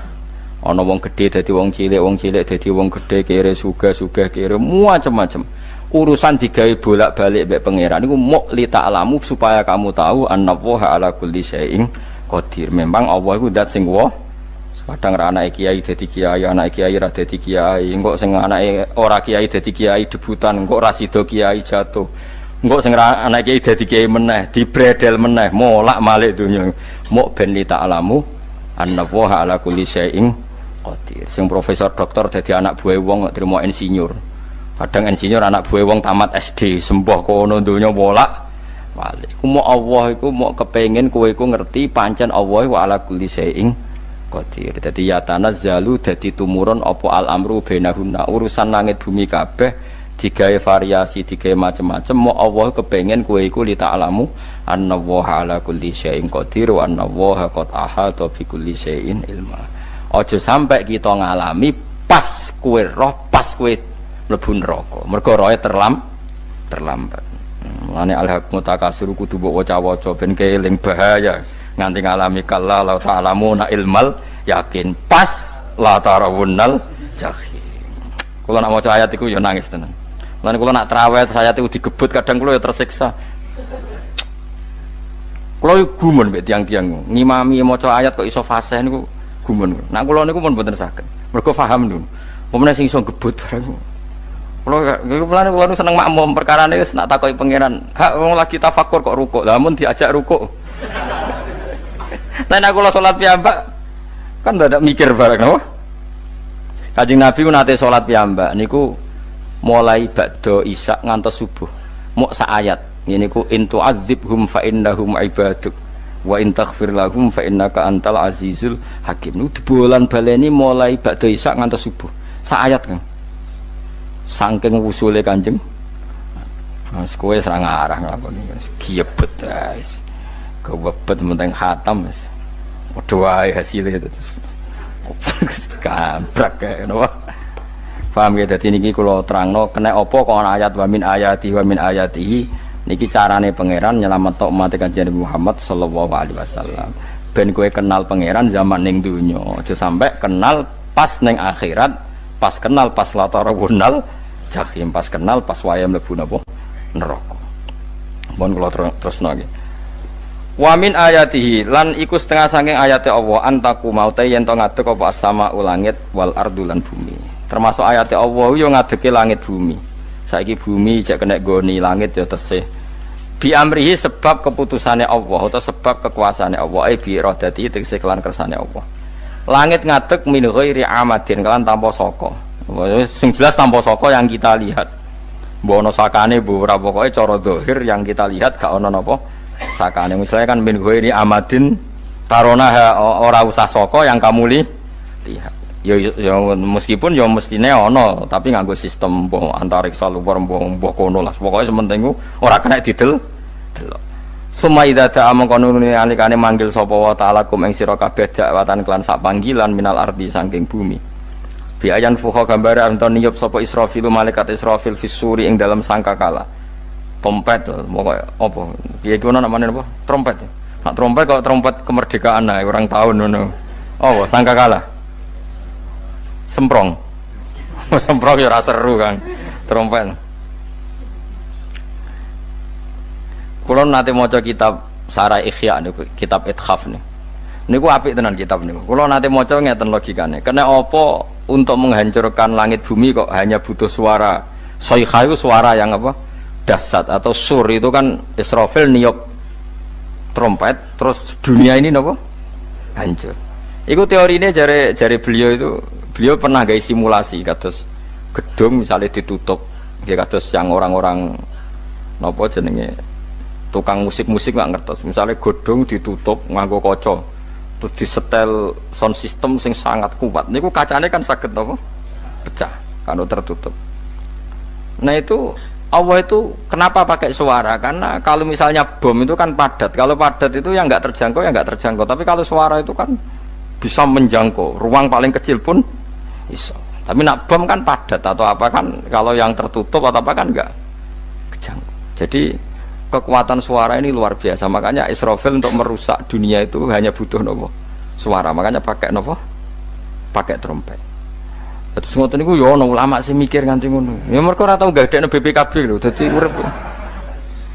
Ana wong gedhe dadi wong cilik dadi wong gedhe, kere sugih kere macam-macam. Urusan digawe bolak-balik mbek pangeran niku muk li ta'lamu supaya kamu tahu annallaha ala kulli syai'in qadir. Memang Allah iku zat sing wa. Kadang ra anake kiai dadi kiai, anake kiai ra dadi kiai, engko sing anake ora kiai dadi kiai debutan, engko ra sida kiai jatuh. Engko sing ra anake kiai dadi kiai meneh, dibredel meneh, molak-malik donya. Muk ben li ta'lamu annallaha ala kulli syai'in qadir. Sing profesor doktor dadi anak buah wong trimo insinyur. Kadang insinyur anak buah wong tamat SD sembah kono donya bolak balik. Mau Allah iku mau kepengin kowe iku ngerti pancen Allah wa ala kulli syai'in qadir. Dadi ya tanazzalu dadi tumurun apa al amru bainahunna. Urusan langit bumi kabeh digawe variasi, digawe macam-macam. Mau Allah kepengin kowe iku li ta'lamu annallaha ala kulli syai'in qadir wa annallaha qad ahata bi kulli syai'in ilma. Aja sampai kita ngalami pas kowe roh, pas kowe mlebu neraka. Mergo roe terlambat. Mulane al-haqqu takasur kudu mbok waca-waca ben keling bahaya nganti ngalami kalla la ta'lamuna ilmal yakin pas la tarawunnal jahim. Kula nak maca ayat iku ya nangis tenan. Mulane kula nak traweh ayat iku digebut kadang kula ya tersiksa. Kula gumun mbek tiang-tiang ngimami maca ayat kok iso fasih niku gumun. Nak kula niku pun mboten saged. Mergo paham lho. Pemene sing iso gebut bareng. Kalau seneng makmum perkara ini nak takoki pangeran, hak wong lagi tafakur kok rukuk, namun diajak rukuk. Tapi aku sholat piyambak kan tidak mikir bareng, no? Kanjeng Nabi nate sholat piyambak, niku mulai ba'da isya ngantos subuh, mau saayat. Ini ku intu adzibhum fa innahum ibaduk, wa in taghfir lahum fa innaka antal azizul hakim. Niku dibolan baleni mulai ba'da isya ngantos subuh, saayat kan. Saking wusule Kanjeng Mas kowe serang arah nglakoni giebet guys. Kewebet menteng khatam wis. Padha wae hasile terus. Kabrak kae napa. Paham ya dadi niki kula terangno kena apa kok ana ayat wa min ayatihi niki carane pangeran nyelametno umat Kanjeng Muhammad sallallahu alaihi wasallam. Ben kowe kenal pangeran zaman ning donya, aja sampai kenal pas ning akhirat, pas kenal pas latarawunal jahim, pas kenal pas wayah mlebu napa neraka. Mohon kula terusno nggih. Wa min ayatihi lan iku setengah saking ayate Allah antaku maute yen to ngadeg apa sama langit wal ardu lan bumi. Termasuk ayate Allah yo ngadege langit bumi. Saiki bumi jek kena goni langit yo tesih. Bi amrihi sebab keputusane Allah atau sebab kekuasaane Allah ai bi iradati tegese kelan kersane Allah. Langit ngadeg min ghairi amadin kelan tanpa saka. Sing jelas tanpa saka yang kita lihat. Mbok ana sakane mbok ora pokoke cara zahir yang kita lihat gak ana napa sakane. Misalnya kan min ghairi amadin tarona ora usah saka yang kamu lihat. Ya meskipun ya mestine ana tapi nganggo sistem mbok antariksa luar mbok kono lah. Pokoke sementing ora kena didel. Suma idza ta'a mangkono alikane manggil sapa wa ta'ala kum ing sira kabeh dakwatan kelan sak panggilan minal ardi saking bumi. Bi ayan fuha gambare anton niyup sapa Israfil malaikat Israfil fisuri ing dalam sangkakala. Trompet pokoke apa? Piye iku namane apa? Trompet. Nak trompet kok trompet kemerdekaan ae orang tahun ngono. Oh, sangkakala. Semprong. Semprong ya ora seru kan. Trompet. Kulo nate maca kitab Sarah Ikhya niku, kitab Ithaf niku. Niku apik tenan kitab niku. Kulo nate maca ngeten logikane. Kena apa untuk menghancurkan langit bumi kok hanya butuh suara. Sayha itu suara yang apa? Dahsyat atau sur itu kan Israfil niup trompet terus dunia ini napa? Hancur. Iku teorine jare beliau pernah gawe simulasi kados gedung misalnya ditutup nggih kados yang orang-orang napa jenenge tukang musik nggak ngertos misalnya godong ditutup nganggo kaca terus disetel sound system sing sangat kuat niku kacane kan saged apa pecah kalau tertutup. Nah itu Allah itu kenapa pakai suara, karena kalau misalnya bom itu kan padat, kalau padat itu yang nggak terjangkau, tapi kalau suara itu kan bisa menjangkau ruang paling kecil pun bisa. Tapi nak bom kan padat atau apa kan, kalau yang tertutup atau apa kan nggak kejangkau. Jadi kekuatan suara ini luar biasa, makanya Israfil untuk merusak dunia itu hanya butuh nopo suara, makanya pakai nopo pakai trompet. Terus ngoten niku yo ana ulama sing mikir nganti ngono. Ya mergo ora tau gagdekno BPKB lho, dadi urip.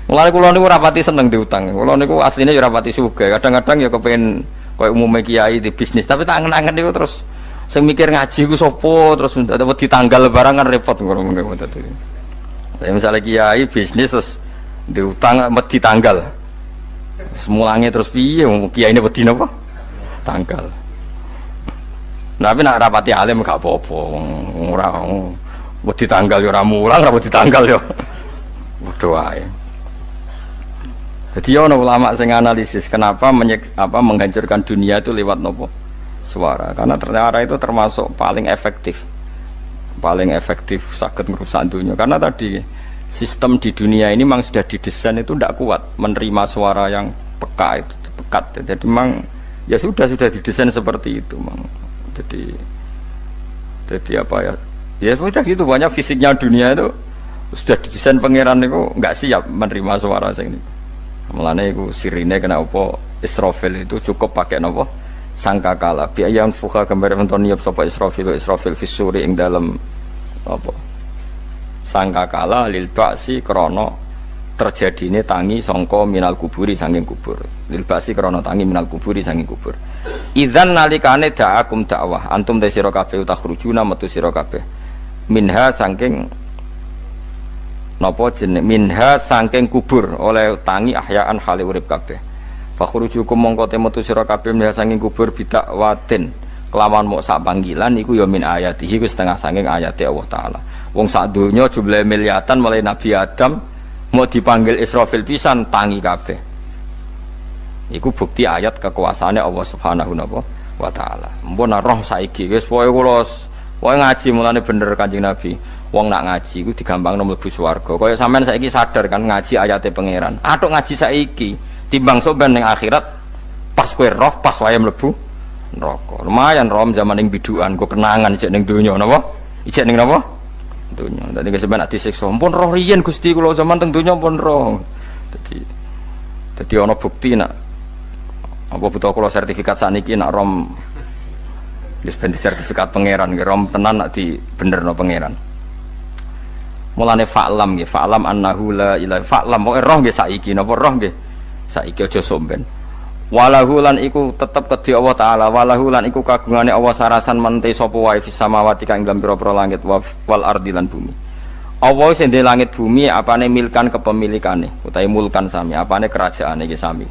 Mulane kula niku ora pati seneng diutang. Kula niku asline yo ora pati sugih. Kadang-kadang ya kepengin koyo umume kiai di bisnis, tapi tak angen-angen niku terus sing mikir ngaji ku sapa, terus wedi tanggal barang kan repot ngono dadi. Ya misalnya kiai bisnis terus diutang wedi tanggal. Semulange terus piye kiai ini wedi napa? Tanggal. Tapi nak rapati alim gak apa-apa, ora wedi tanggal yo ora mulang, ora wedi tanggal yo padha wae. Jadi ana ulama sing analisis kenapa menghancurkan dunia itu lewat nopo? Suara. Karena ternyata itu termasuk paling efektif sakit merusak dunia. Karena tadi sistem di dunia ini memang sudah didesain itu tidak kuat menerima suara yang pekat. Jadi memang ya sudah didesain seperti itu, memang. Jadi apa ya? Ya sudah gitu, banyak fisiknya dunia itu sudah didesain pangeran itu nggak siap menerima suara sing ini. Mulane iku sirine kena apa Israfil itu cukup pakai napa sangkakala. Bi ayam fuha gambar nonton niap sapa Israfil fisuri ing dalam apa sangkakala lil ba'si krana terjadine tangi sangka minal kuburi saking kubur. Lil ba'si krana tangi minal kuburi saking kubur. Idzan nalikane da'akum dakwah antum te sira kabeh takhrujuna metu sira kabeh minha saking napa jeneng minha saking kubur oleh tangi ahyaan hale urip kabeh fakhrujukum mongko te metu sira kabeh minha saking kubur bidak watin kelawan mok sak panggilan iku ya min ayatihi ku setengah saking ayate Allah taala. Wong sak donya jumlahe miliatan mulai Nabi Adam mau dipanggil Israfil pisan tangi kabeh. Iku bukti ayat kekuasaannya Allah Subhanahu wa taala. Mpun roh saiki wis pokoke kula wae ngaji mulane bener Kanjeng Nabi. Wong nak ngaji iku digampangno mlebu swarga. Kaya sampean saiki sadar kan ngaji ayate pangeran. Atuk ngaji saiki timbang soben ning akhirat pas kowe roh pas wae mlebu neraka. Lumayan rom zaman ning bidukan kok kenangan ijek ning donya napa? Ijek ning napa? Donya. Dadi sampean nak disiksa. Mpun roh riyen Gusti kula zaman teng donya pun roh. Dadi ana bukti nak apa butuh kula sertifikat saniki nak rom wis ben sertifikat pangeran nggih rom tenan nak di benerno pangeran. Mulane fa'lam nggih, fa'lam annahu la ilaha fa'lam pokoke roh nggih saiki napa roh nggih saiki aja somben. Walahu lan iku tetep kedhi Allah taala, walahu lan iku kagungane Allah sarasan mente sapa wae fis samawati kang ing pira-pira langit wal ardi lan bumi. Allah sing ndek langit bumi apane milkan kepemilikane utawi mulkan sami, apane kerajaane iki sami.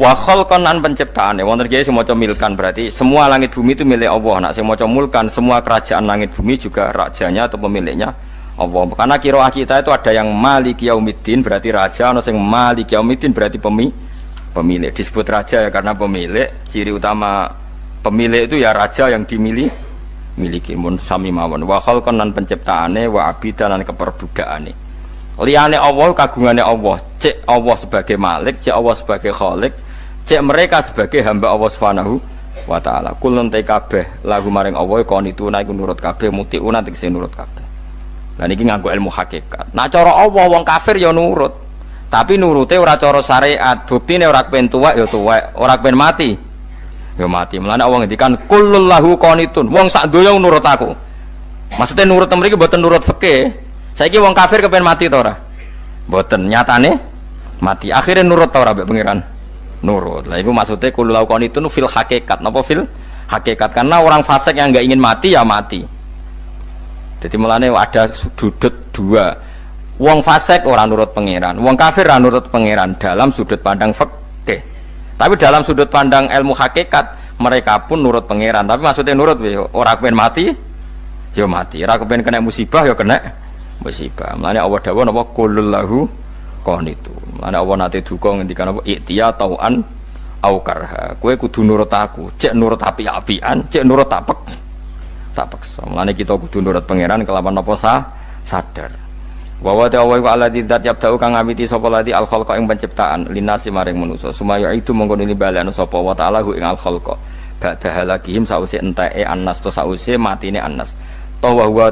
Wa khalqan an penciptaane wonten iki sing maca milkan berarti semua langit bumi itu milik Allah. Nek sing maca mulkan semua kerajaan langit bumi juga rajanya atau pemiliknya Allah. Karena qiraah kita itu ada yang Maliki Yaumiddin berarti raja, ana sing Maliki Yaumiddin berarti pemilik. Disebut raja ya karena pemilik, ciri utama pemilik itu ya raja yang miliki mun sami mawon. Wa khalqan lan penciptaane wa abidan lan keperbudakane. Liyane Allah kagungane Allah, cek Allah sebagai malik, cek Allah sebagai khalik, cek mereka sebagai hamba Allah Subhanahu wa taala. Kulun te kabeh lagu maring Allah qanituna iku nurut kabeh mutiuna tegese nurut kabeh. Lah niki nganggo ilmu hakikat. Nah cara Allah wong kafir ya nurut. Tapi nurute ora cara syariat. Buktine ora kepen tuwek ya tuwek, ora kepen mati ya mati. Mulane Allah ngendikan kullul lahu qanitun. Wong sak donya nurut aku. Maksudnya nurut mriki mboten nurut fikih. Saiki wong kafir kepen mati ta ora? Mboten, nyatane mati. Akhirnya nurut ta ora mbek pangeran? Nurut. Lah iku maksudnya kullul lahu qanitun fil hakikat. Napa fil hakikat? Karena orang fasik yang enggak ingin mati ya mati. Jadi mulane ada sudut dua. Wong fasik ora nurut pangeran, wong kafir ora nurut pangeran dalam sudut pandang fikih. Tapi dalam sudut pandang ilmu hakikat mereka pun nurut pangeran. Tapi maksudnya nurut ora kepen mati, ya mati. Ora kepen kena musibah ya kena musibah. Mulane Allah dawuh napa qulul lahu qanitun. Mulane Allah nate duka ngendikan apa iktiya tauan au karha. Kowe kudu nurut aku, cek nurut api-apian, cek nurut tak paksa. Mulane kita kudu nurut pangeran kelawan napa sadar. Wa wa ta'ala wa alladzi dzat yabda'u kang ngawiti sapa lati al khalqa ing penciptaan linasi maring manusa sumaya itu mongko ini balane sapa wa ta'ala ing al khalqa ba'da halakihim sause enteke annas to sause matine annas to wa wa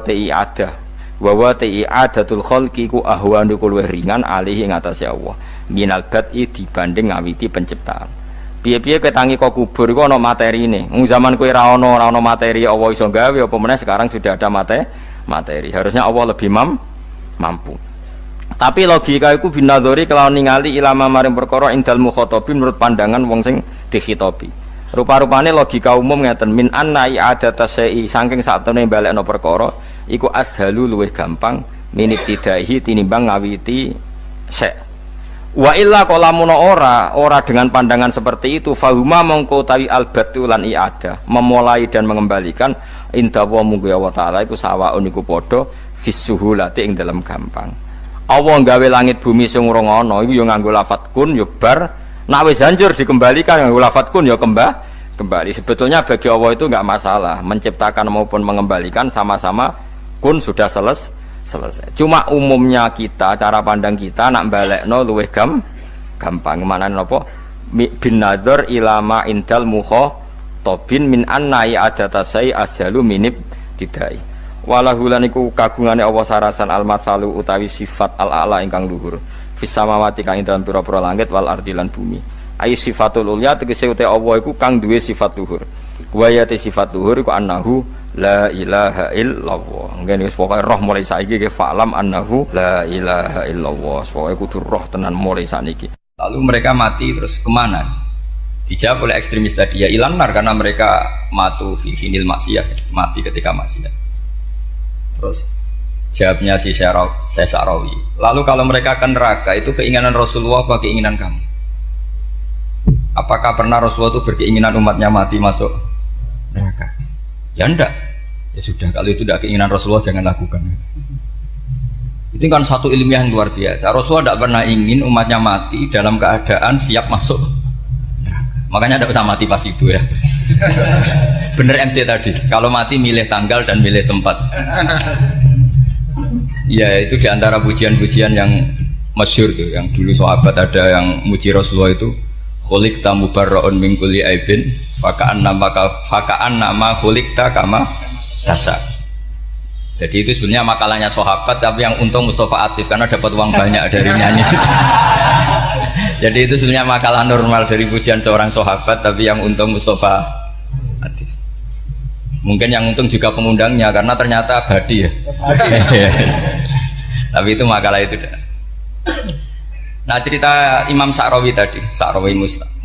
adatul khalqi ku ahwanu luwih ringan alih ing atase Allah minal bad'i dibanding ngawiti penciptaan. Piye-piye ketangi kok kubur iku ana materine. Wong zaman kowe ora ana materi Allah iso gawe apa meneh sekarang sudah ada materi. Harusnya Allah lebih mampu. Tapi logika iku binadzori kelawan ningali ilama maring perkara indal mukhatabin menurut pandangan wong sing dikhitobi. Rupa-rupane logika umum ngeten min anna i'adata syai'i saking satune balekno perkara iku ashalu luwih gampang minit tidaihi tinimbang ngawiti syai'. Wa illa qalamun ora dengan pandangan seperti itu fahuma mongko tawi albatu lan i'adah memulai dan mengembalikan inda wa munggu Allah taala iku sawaun iku padha fisuhulati ing dalam gampang. Allah gawe langit bumi sing ora ana iku ya nganggo lafat kun ya bar, nek wis hancur dikembalikan nganggo lafat kun ya kembali. Sebetulnya bagi Allah itu enggak masalah, menciptakan maupun mengembalikan sama-sama kun sudah selesai. Cuma umumnya kita, cara pandang kita nak balekno luwih gampang. Manane napa? Bin nadzar ilama indal mukhatabin min anna i'adatasai asyalu minib tidai. Walahu lan iku kagungane Allah sarasan al-matsalu utawi sifat al-a'la ingkang luhur fis samawati kang ing dalem pira-pira langit wal ardi lan bumi. Ai sifatul ulya tegese uta Allah iku kang duwe sifat luhur. Wayate sifat luhur iku annahu la ilaha illallah. Ngene wis pokoke roh mulai saiki ke falam annahu la ilaha illallah. Pokoke kudu roh tenan mulai saniki. Lalu mereka mati terus kemana? Dijawab oleh ekstremis tadi ya ilanar karena mereka matu fi finil maksiyah, mati ketika maksiat. Terus jawabnya si Syarawi. Lalu kalau mereka akan neraka itu keinginan Rasulullah apa keinginan kamu? Apakah pernah Rasulullah itu berkeinginan umatnya mati masuk neraka? Ya enggak. Ya sudah, kalau itu tidak keinginan Rasulullah jangan lakukan. Itu kan satu ilmiah yang luar biasa. Rasulullah tidak pernah ingin umatnya mati dalam keadaan siap masuk neraka. Makanya tidak usah mati pas itu ya. Bener MC tadi, kalau mati milih tanggal dan milih tempat. Ya itu diantara pujian-pujian yang masyhur tuh, yang dulu sahabat ada yang muji Rasulullah itu khuliqta mubarra'un min kulli aibin faka'an nama khuliqta kama tasa. Jadi itu sebenarnya makalahnya sahabat, tapi yang untung Mustafa Atif karena dapat uang banyak dari nyanyi. Jadi itu sebenarnya makalah normal dari pujian seorang sahabat, tapi yang untung Mustafa Atif. Mungkin yang untung juga pengundangnya karena ternyata abadi ya. Tapi itu makalah itu. Nah cerita Imam Sa'rawi tadi, Sa'rawi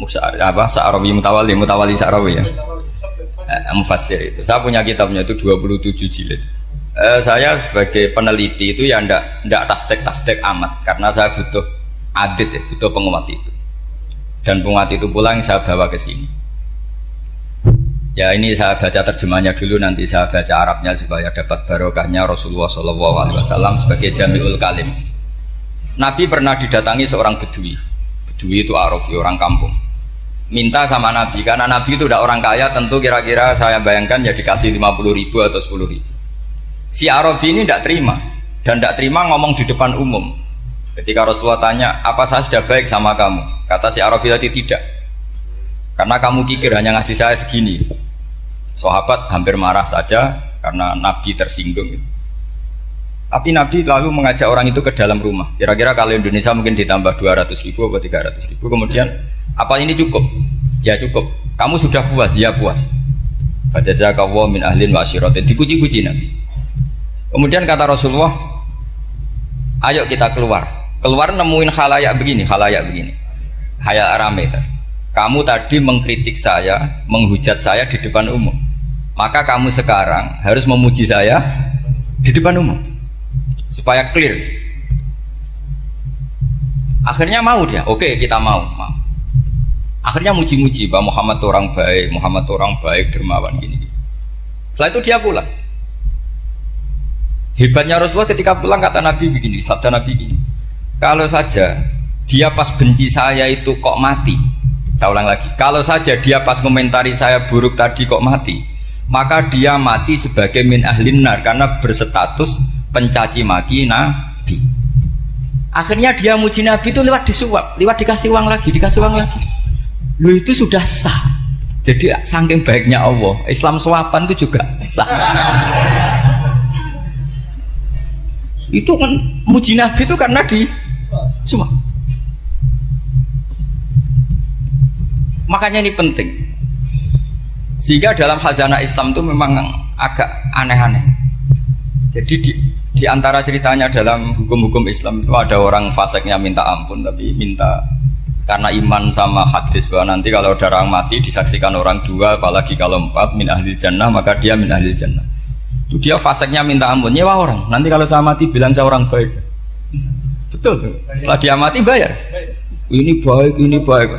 Sa'rawi Mutawali Sa'rawi ya, mufassir itu. Saya punya kitabnya itu 27 jilid. Saya sebagai peneliti itu ya ndak tasdek amat, karena saya butuh adit ya, butuh penguat itu. Dan penguat itu pula yang saya bawa ke sini. Ya ini saya baca terjemahnya dulu, nanti saya baca Arabnya supaya dapat barokahnya Rasulullah SAW sebagai Jami'ul Kalim. Nabi pernah didatangi seorang Bedui. Bedui itu Arabi, orang kampung. Minta sama Nabi, karena Nabi itu udah orang kaya, tentu kira-kira saya bayangkan ya dikasih 50.000 atau 10.000. Si Arabi ini tidak terima, dan tidak terima ngomong di depan umum. Ketika Rasulullah tanya, apa saya sudah baik sama kamu? Kata si Arabi tadi, tidak, karena kamu kikir hanya ngasih saya segini. Sahabat hampir marah saja karena Nabi tersinggung. Tapi Nabi lalu mengajak orang itu ke dalam rumah. Kira-kira kalau Indonesia mungkin ditambah 200.000 atau 300.000. Kemudian, apa ini cukup? Ya cukup. Kamu sudah puas? Ya puas. Fajazakallahu min ahlin wa asyiratin. Dipuji-puji Nabi. Kemudian kata Rasulullah, ayo kita keluar. Keluar nemuin khalayak begini. Khalayak rame. Kamu tadi mengkritik saya, menghujat saya di depan umum. Maka kamu sekarang harus memuji saya di depan umum, supaya clear. Akhirnya mau dia, oke kita mau. Akhirnya muji-muji bahwa Muhammad orang baik, dermawan gini. Setelah itu dia pulang. Hebatnya Rasulullah ketika pulang kata Nabi begini, sabda Nabi begini, kalau saja dia pas benci saya itu kok mati, saya ulang lagi, kalau saja dia pas komentari saya buruk tadi kok mati, maka dia mati sebagai min ahlin nar, karena berstatus pencaci maki Nabi. Akhirnya dia muji Nabi itu lewat disuap, lewat dikasih uang lagi. Lu itu sudah sah. Jadi saking baiknya Allah, Islam suapan itu juga sah. Itu kan muji Nabi itu karena di suap. Makanya ini penting. Sehingga dalam khazanah Islam itu memang agak aneh-aneh. Jadi di antara ceritanya dalam hukum-hukum Islam itu ada orang fasiknya minta ampun, tapi minta karena iman sama hadis bahwa nanti kalau ada orang mati disaksikan orang dua, apalagi kalau 4 min ahli jannah, maka dia min ahli jannah. Itu dia fasiknya minta ampun, nyewa orang. Nanti kalau saya mati bilang saya orang baik. Betul. Setelah dia mati bayar. Ini baik.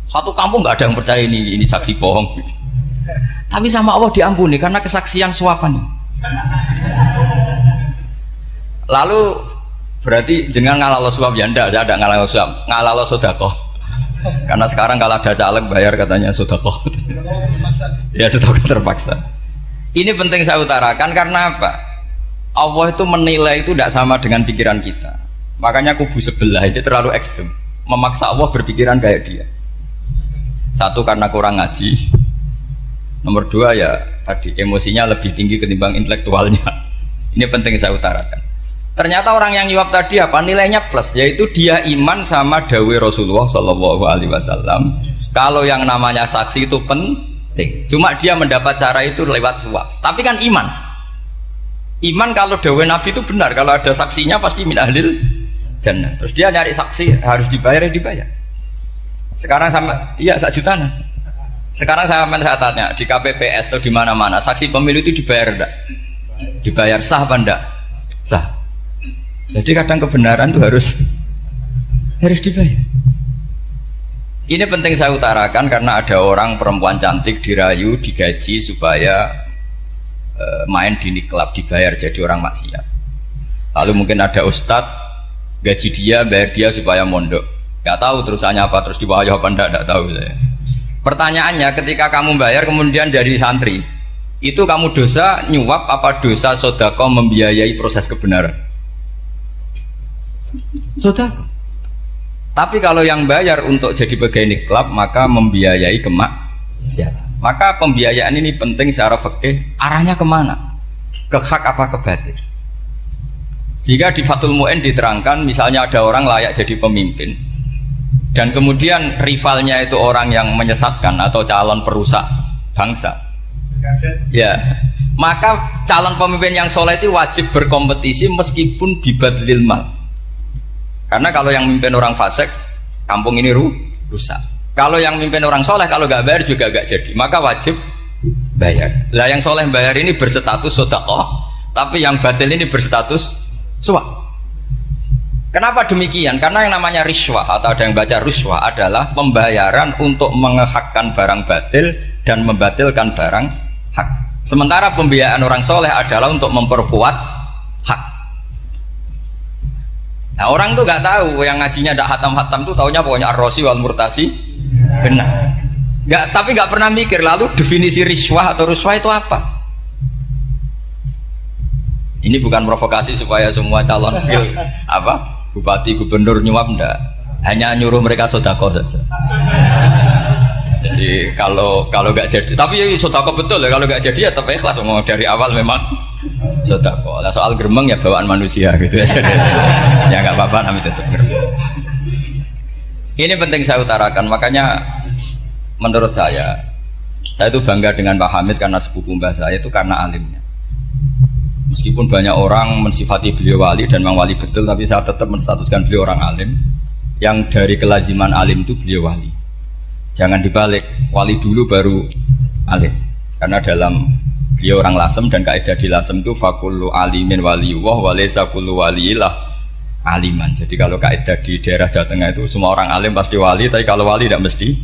Satu kampung nggak ada yang percaya ini saksi bohong. Tapi sama Allah diampuni karena kesaksian suapan. Lalu berarti jangan ngalalo suap ya ndak, saya ada ngalalo suap, ngalalo sedekah. Karena sekarang kalau ada caleg bayar katanya sedekah. Ya sedekah terpaksa. Ini penting saya utarakan karena apa? Allah itu menilai itu tidak sama dengan pikiran kita. Makanya kubu sebelah ini terlalu ekstrem, memaksa Allah berpikiran kayak dia. Satu karena kurang ngaji. Nomor dua ya tadi emosinya lebih tinggi ketimbang intelektualnya. Ini penting saya utarakan. Ternyata orang yang nyuap tadi apa nilainya plus, yaitu dia iman sama dawai Rasulullah SAW. Kalau yang namanya saksi itu penting. Cuma dia mendapat cara itu lewat suap. Tapi kan iman. Iman kalau dawai Nabi itu benar. Kalau ada saksinya pasti min ahlil jannah. Terus dia nyari saksi harus dibayar. Sekarang sama iya 1 juta. Sekarang saya tanya di KPPS atau di mana-mana saksi pemilu itu dibayar enggak? Dibayar sah apa enggak? Sah. Jadi kadang kebenaran itu harus dibayar. Ini penting saya utarakan karena ada orang perempuan cantik dirayu, digaji supaya main di niklab, dibayar jadi orang maksiat. Lalu mungkin ada ustadz gaji dia, bayar dia supaya mondok. Gak tahu terusannya apa, terus dibayar apa enggak tahu saya. Pertanyaannya ketika kamu bayar kemudian dari santri, itu kamu dosa nyuap apa dosa sodako membiayai proses kebenaran? Sodako. Tapi kalau yang bayar untuk jadi pegawai niklab maka membiayai kemaksiatan. Maka pembiayaan ini penting secara fikih, arahnya kemana? Ke hak apa ke batil? Sehingga di Fathul Mu'in diterangkan misalnya ada orang layak jadi pemimpin dan kemudian rivalnya itu orang yang menyesatkan atau calon perusak bangsa, ya maka calon pemimpin yang soleh itu wajib berkompetisi meskipun bibadlil mal, Karena kalau yang mimpin orang fasik, kampung ini rusak. Kalau yang mimpin orang soleh, kalau nggak bayar juga nggak jadi. Maka wajib bayar. Lah yang soleh bayar ini berstatus sedekah, tapi yang batil ini berstatus suap. Kenapa demikian? Karena yang namanya riswah atau ada yang baca ruswah adalah pembayaran untuk mengehakkan barang batil dan membatilkan barang hak. Sementara pembiayaan orang soleh adalah untuk memperkuat hak. Nah orang tuh nggak tahu, yang ngajinya tidak hatam-hatam tuh taunya pokoknya ar-rosi wal murtasi benar. Tapi nggak pernah mikir lalu definisi riswah atau ruswah itu apa. Ini bukan provokasi supaya semua calon bupati gubernur nyuap, enggak, hanya nyuruh mereka sodako saja. Jadi kalau nggak jadi, tapi sodako betul ya, kalau nggak jadi ya tetap ikhlas, ngomong dari awal memang sodako. Nah, soal gremeng ya bawaan manusia gitu ya. Ya nggak apa-apa, kami tetap gremeng. Ini penting saya utarakan, makanya menurut saya itu bangga dengan Pak Hamid karena sepupu mbah saya itu karena alimnya. Meskipun banyak orang mensifati beliau wali dan memang wali betul, tapi saya tetap menstatuskan beliau orang alim yang dari kelaziman alim itu beliau wali. Jangan dibalik, wali dulu baru alim. Karena dalam beliau orang Lasem dan kaidah di Lasem itu fakullu alimin waliyullah wa laysa kullu waliillah aliman. Jadi kalau kaidah di daerah Jawa Tengah itu semua orang alim pasti wali, tapi kalau wali tidak mesti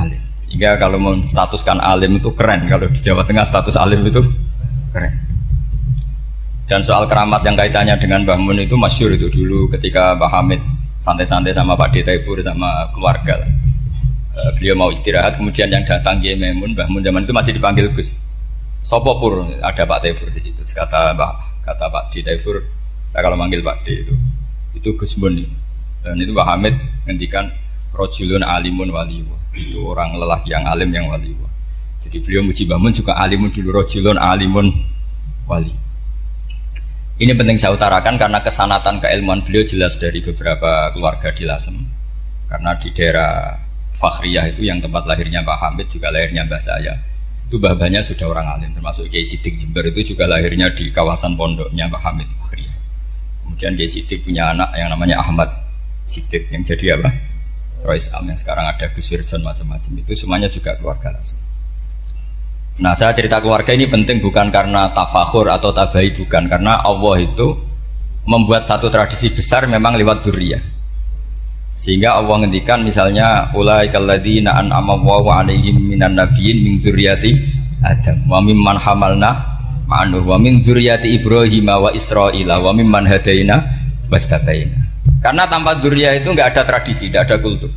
alim. Sehingga kalau menstatuskan alim itu keren, kalau di Jawa Tengah status alim itu keren. Dan soal keramat yang kaitannya dengan Mbah Mun itu masyhur itu dulu ketika Mbah Hamid santai-santai sama Pak D. Taifur sama keluarga. Beliau mau istirahat, kemudian yang datang Kiai Maimun, Mbah Mun zaman itu masih dipanggil Gus. Sopo pur, ada Pak Taifur di situ. Kata Pak D. Taifur, saya kalau manggil Pak D itu Gus Mun. Dan itu Mbah Hamid ngendikan rojulun alimun waliyullah. Itu orang lelaki yang alim yang waliyullah. Jadi beliau muji Mbah Mun juga alimun dulu, rojulun alimun wali. Ini penting saya utarakan karena kesanatan keilmuan beliau jelas dari beberapa keluarga di Lasem. Karena di daerah Fakhriyah itu yang tempat lahirnya Pak Hamid juga lahirnya mbah saya. Itu mbah-mbahnya sudah orang alim, termasuk Kiai Sidik Jember itu juga lahirnya di kawasan pondoknya Pak Hamid Fakhriyah. Kemudian Kiai Sidik punya anak yang namanya Ahmad Sidik yang jadi apa? Rois Am yang sekarang ada Gus Wirjon macam-macam itu semuanya juga keluarga Lasem. Nah saya cerita keluarga ini penting bukan karena tafakhur atau tabai, bukan, karena Allah itu membuat satu tradisi besar memang lewat dzurriyyah. Sehingga Allah ngendikan misalnya ulaikal ladzina an'ama Allahu 'alaihim minan nabiyyin min dzurriyyati Adam wa mimman hamalna ma'anu wa min dzurriyyati Ibrahim wa Israila wa mimman hadaina wastabaina. Karena tanpa dzurriyyah itu enggak ada tradisi, enggak ada kultur.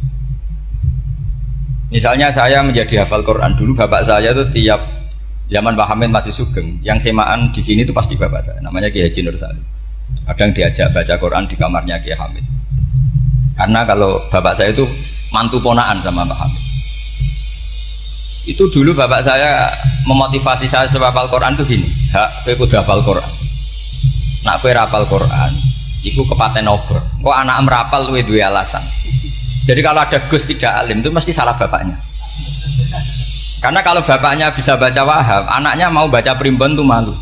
Misalnya saya menjadi hafal Quran dulu, bapak saya itu tiap zaman Pak Hamid masih sugeng, yang semaan di sini itu pasti bapak saya, namanya Kiai Haji Nur Salim. Kadang diajak baca Quran di kamarnya Kiai Hamid. Karena kalau bapak saya itu mantu ponaan sama Pak Hamid. Itu dulu bapak saya memotivasi saya supaya hafal Quran itu gini, kowe kudu hafal Quran. Nak kowe hafal Quran, iku kepaten obor. Kok anak merapal luwe duwe alasan. Jadi kalau ada Gus tidak alim itu mesti salah bapaknya. Karena kalau bapaknya bisa baca Wahab, anaknya mau baca primbon tuh malu.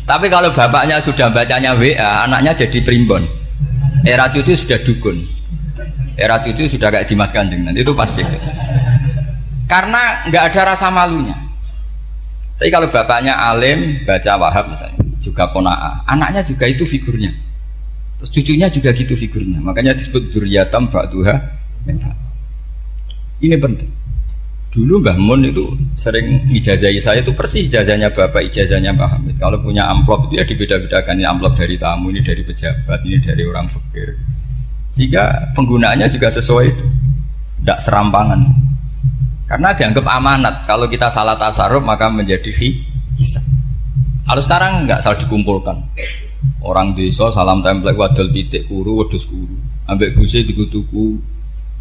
Tapi kalau bapaknya sudah bacanya WA, anaknya jadi primbon. Era cucu sudah dukun. Era cucu sudah kayak Dimas Kanjeng, nanti itu pasti. Karena nggak ada rasa malunya. Tapi kalau bapaknya alim, baca Wahab misalnya, juga qanaah, anaknya juga itu figurnya. Terus cucunya juga gitu figurnya, makanya disebut dzurriyyatam ba'duha min ba'd. Ini penting. Dulu Mbah Mun itu sering ijazahi saya itu persis ijazahnya bapak, ijazahnya Pak Hamid. Kalau punya amplop itu ya dibeda-bedakan, ini amplop dari tamu, ini dari pejabat, ini dari orang fakir. Sehingga penggunaannya juga sesuai itu, tidak serampangan. Karena dianggap amanat. Kalau kita salah tasarruf maka menjadi hisab. Kalau sekarang enggak, salah dikumpulkan. Orang desa salam template wadol pitik kuru wedhus kuru ambek guse tuku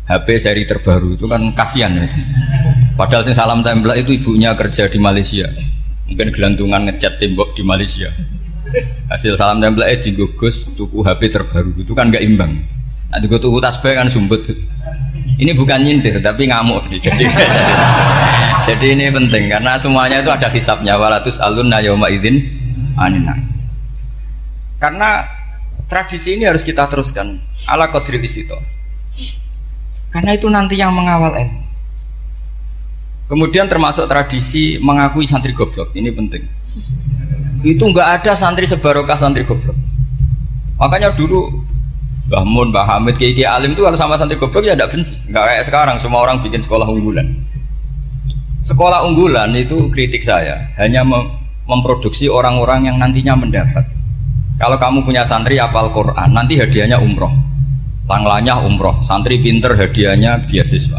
HP seri terbaru itu kan kasihan ya. Padahal sing salam template itu ibunya kerja di Malaysia, mungkin gelantungan ngecat tembok di Malaysia. Hasil salam template di Gus tuku HP terbaru itu kan nggak imbang. Nah juga tuku tasbih kan sumbut. Ini bukan nyindir tapi ngamuk. Jadi ini penting karena semuanya itu ada hisabnya. Walatus alun yauma idzin anin. Karena Tradisi ini harus kita teruskan ala qadril istito. Karena itu nanti yang mengawal ilmu. Kemudian termasuk tradisi mengakui santri goblok, ini penting. Itu nggak ada santri sebarokah santri goblok. Makanya dulu Mbah Mun, Mbah Hamid, Kiai Alim itu kalau sama santri goblok ya tidak benci. Nggak kayak sekarang semua orang bikin sekolah unggulan. Sekolah unggulan itu kritik saya hanya memproduksi orang-orang yang nantinya mendapat. Kalau kamu punya santri hafal Quran, nanti hadiahnya umroh, langlanya umroh, santri pinter hadiahnya beasiswa.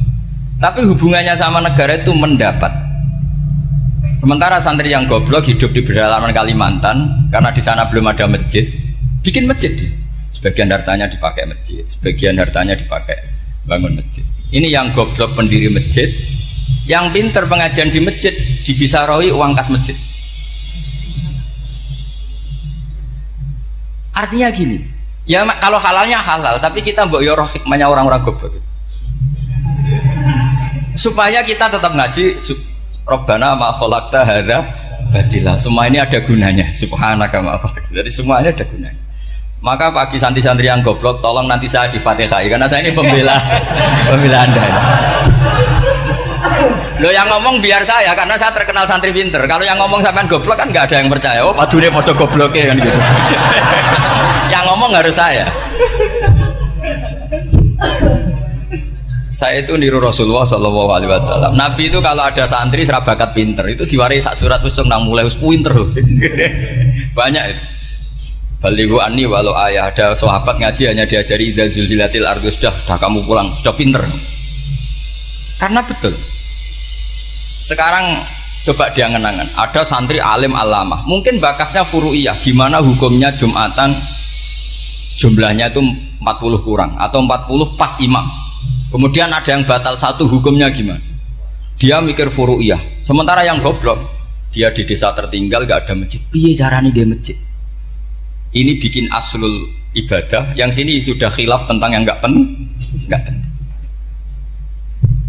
Tapi hubungannya sama negara itu mendapat. Sementara santri yang goblok hidup di pedalaman Kalimantan, karena di sana belum ada masjid, bikin masjid dia. Sebagian hartanya dipakai masjid, sebagian hartanya dipakai bangun masjid. Ini yang goblok pendiri masjid, yang pinter pengajian di masjid dibisaroi uang kas masjid. Artinya gini, ya kalau halalnya halal, tapi kita mbok yoroh hikmahnya orang-orang goblok supaya kita tetap ngaji. Rabbana ma khalaqta hadza batila. Semua ini ada gunanya. Subhanaka ma khalaqta. Jadi semua ini ada gunanya. Maka bagi santri-santri yang goblok, tolong nanti saya di Fatihai karena saya ini pembela Anda. Lo yang ngomong biar saya, karena saya terkenal santri pinter. Kalau yang ngomong sampean goblok kan nggak ada yang percaya. Oh, padune padha gobloknya kan gitu. Yang ngomong harus saya. Saya itu niru Rasulullah Shallallahu Alaihi Wasallam. Nabi itu kalau ada santri serabakat pinter itu diwaris sak surat usung nang mulai pinter. Banyak itu. Balighu anni walau ayah, ada sahabat ngaji hanya diajari idza zulzilatil ardu, sudah kamu pulang, sudah pinter. Karena betul. Sekarang coba diangen-angen, ada santri alim alamah, mungkin bakasnya furu'iyah, gimana hukumnya Jumatan jumlahnya itu 40 kurang atau 40 pas imam. Kemudian ada yang batal satu, hukumnya gimana? Dia mikir furu'iyah. Sementara yang goblok, dia di desa tertinggal gak ada masjid. Piye caranya dia masjid? Ini bikin aslul ibadah, yang sini sudah khilaf tentang yang gak penting.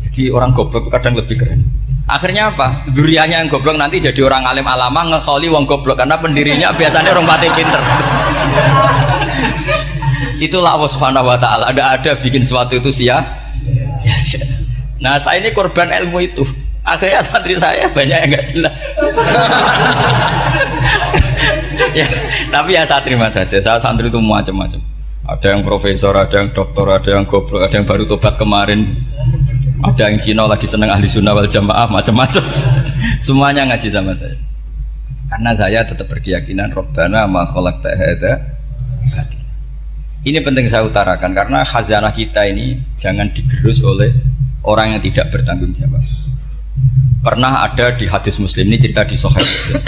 Jadi orang goblok kadang lebih keren. Akhirnya apa? Duriannya yang goblok nanti jadi orang alim alama ngekholi wong goblok karena pendirinya biasanya orang pati pinter. Itulah Allah Subhanahu wa taala. Ada bikin sesuatu itu sia-sia. Nah, saya ini korban ilmu itu. Akhirnya santri saya banyak yang nggak jelas. Ya, tapi ya saya terima saja. Saya santri itu macam-macam. Ada yang profesor, ada yang doktor, ada yang goblok, ada yang baru tobat kemarin. Ada yang Cina lagi seneng ahli sunnah wal jamaah, macam-macam. Semuanya ngaji sama saya. Karena saya tetap berkeyakinan Rabbana ma khalaqta hadza batil. Ini penting saya utarakan karena khazanah kita ini jangan digerus oleh orang yang tidak bertanggung jawab. Pernah ada di hadis Muslim, ini cerita di Sahih Muslim.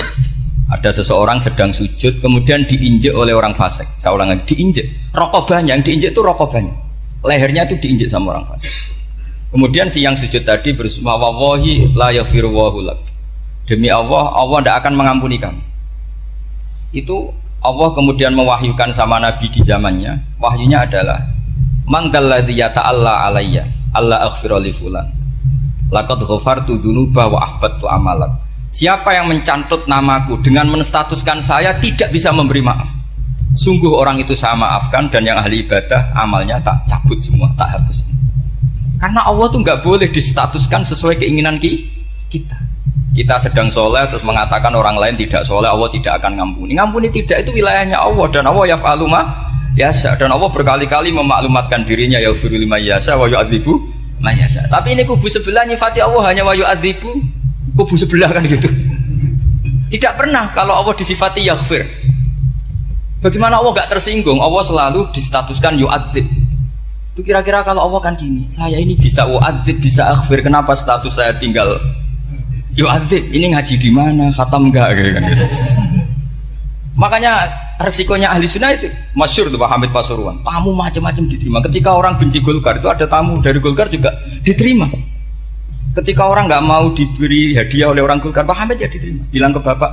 Ada seseorang sedang sujud kemudian diinjek oleh orang fasik. Saya ulang lagi, diinjek. Rokobahnya, yang diinjek itu rokobahnya. Lehernya itu diinjek sama orang fasik. Kemudian si yang sujud tadi bersumpah wallahi la yaghfiru wallahu lak. Demi Allah, Allah tidak akan mengampuni kamu. Itu Allah kemudian mewahyukan sama Nabi di zamannya. Wahyunya adalah man dalladzi yata'alla alayya alla aghfira li fulan. Laqad ghafartu dzunuba wa ahbattu amalak. Siapa yang mencantut namaku dengan menstatuskan saya tidak bisa memberi maaf, sungguh orang itu saya maafkan, dan yang ahli ibadah amalnya tak cabut semua, tak hapus. Karena Allah tuh nggak boleh distatuskan sesuai keinginan kita. Kita sedang soleh terus mengatakan orang lain tidak soleh, Allah tidak akan ngampuni. Ngampuni tidak, itu wilayahnya Allah, dan Allah yaf'alu ma yasha. Dan Allah berkali-kali memaklumatkan dirinya yaghfiru liman yasha wa yu'adzibu man yasha. Tapi ini kubu sebelah nyifati Allah hanya wa yu'adzibu, kubu sebelah kan gitu. Tidak pernah kalau Allah disifati yaghfir. Bagaimana Allah gak tersinggung? Allah selalu distatuskan yu'adzib. Itu kira-kira kalau Allah kan gini, saya ini bisa wa'adzib, bisa aghfir, kenapa status saya tinggal yu'adzib? Ini ngaji di mana? Khatam enggak gitu kan gitu. Makanya resikonya ahli sunnah itu masyhur tuh Pak Hamid Pasuruan. Tamu macam-macam diterima. Ketika orang benci Golkar itu ada tamu dari Golkar juga diterima. Ketika orang nggak mau diberi hadiah oleh orang Golkar, Pak Hamid ya diterima. Bilang ke bapak,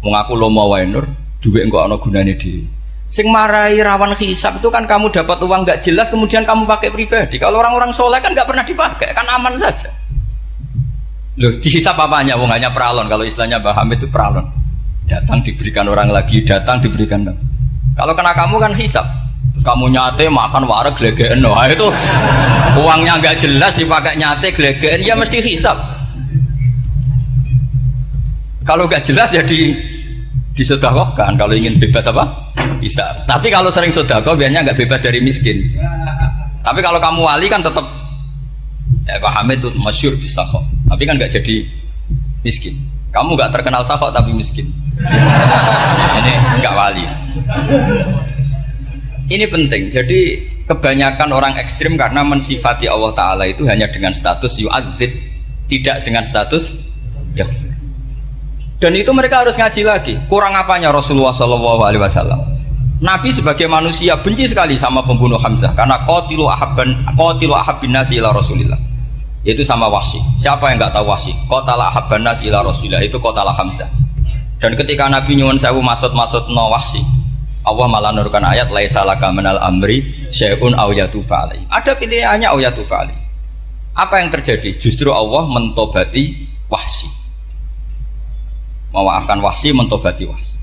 mengaku lomo wae nur, duit enggak ana gunane dhewe. Sing marai rawan hisab itu kan kamu dapat uang nggak jelas kemudian kamu pakai pribadi. Kalau orang-orang soleh kan nggak pernah dipakai, kan aman saja. Loh, dihisab apanya? Wong hanya peralon. Kalau istilahnya Mbah Hamid itu peralon. Datang diberikan orang lagi, datang diberikan. Kalau kena kamu kan hisab. Terus kamu nyate makan wareg glegeken. Wah itu uangnya nggak jelas dipakai nyate glegeken ya mesti hisab. Kalau nggak jelas ya disedekahkan. Kalau ingin bebas apa? Bisa. Tapi kalau sering sedekah biasanya nggak bebas dari miskin. Tapi kalau kamu wali kan tetap ya Pak Hamid itu masyhur bisa kok. Tapi kan nggak jadi miskin. Kamu nggak terkenal sakok tapi miskin. Ini nggak wali. Ini penting. Jadi kebanyakan orang ekstrim karena mensifati Allah Ta'ala itu hanya dengan status yu'adzib, tidak dengan status yaghfir. Dan itu mereka harus ngaji lagi. Kurang apanya Rasulullah SAW? Nabi sebagai manusia benci sekali sama pembunuh Hamzah karena qatilu ahabbin nasi ila Rasulillah. Itu sama Wahsy. Siapa yang nggak tahu Wahsy? Qatala ahabban nasi ila Rasulillah, itu qatala Hamzah. Dan ketika Nabi nyuwun sewu maksud no Wahsy, Allah malah nurkan ayat laisa laka minal amri syai'un aw yatuba alaihi. Ada pilihannya aw yatuba alaihi. Apa yang terjadi? Justru Allah mentobati Wahsy. Memaafkan Wahsy, mentobati Wahsy.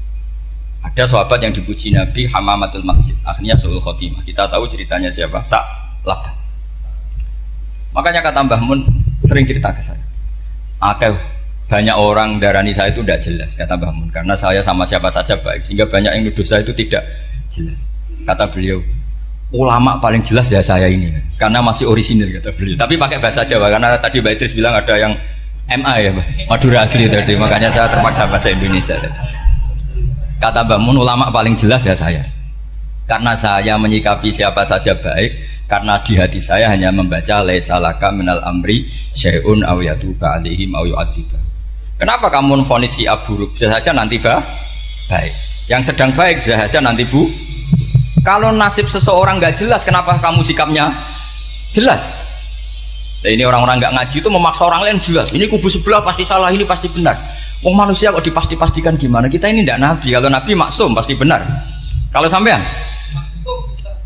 Ada sahabat yang dipuji Nabi Hamamatul Masjid, akhirnya suul khotimah. Kita tahu ceritanya siapa? Sa'labah. Makanya kata Mbah Mun sering cerita ke saya. Banyak orang darani saya itu tidak jelas, kata Mbah Mun, karena saya sama siapa saja baik, sehingga banyak yang nuduh saya itu tidak jelas. Kata beliau, ulama paling jelas ya saya ini, karena masih orisinil, kata beliau. Tapi pakai bahasa Jawa, karena tadi Mbak Idris bilang ada yang MA ya, Madura asli tadi, makanya saya terpaksa bahasa Indonesia tadi. Kata Mbah Mun, ulama paling jelas ya saya, karena saya menyikapi siapa saja baik. Karena di hati saya hanya membaca laisa laka minal amri syai'un aw yatuba alaihim aw yu'adziba. Kenapa kamu vonis si buruk? Bisa saja nanti baik. Yang sedang baik bisa saja nanti bu. Kalau nasib seseorang nggak jelas, kenapa kamu sikapnya jelas? Nah, ini orang-orang nggak ngaji itu memaksa orang lain jelas. Ini kubu sebelah pasti salah, ini pasti benar. Wong manusia kok dipasti-pastikan gimana? Kita ini tidak nabi. Kalau nabi maksum pasti benar. Kalau sampean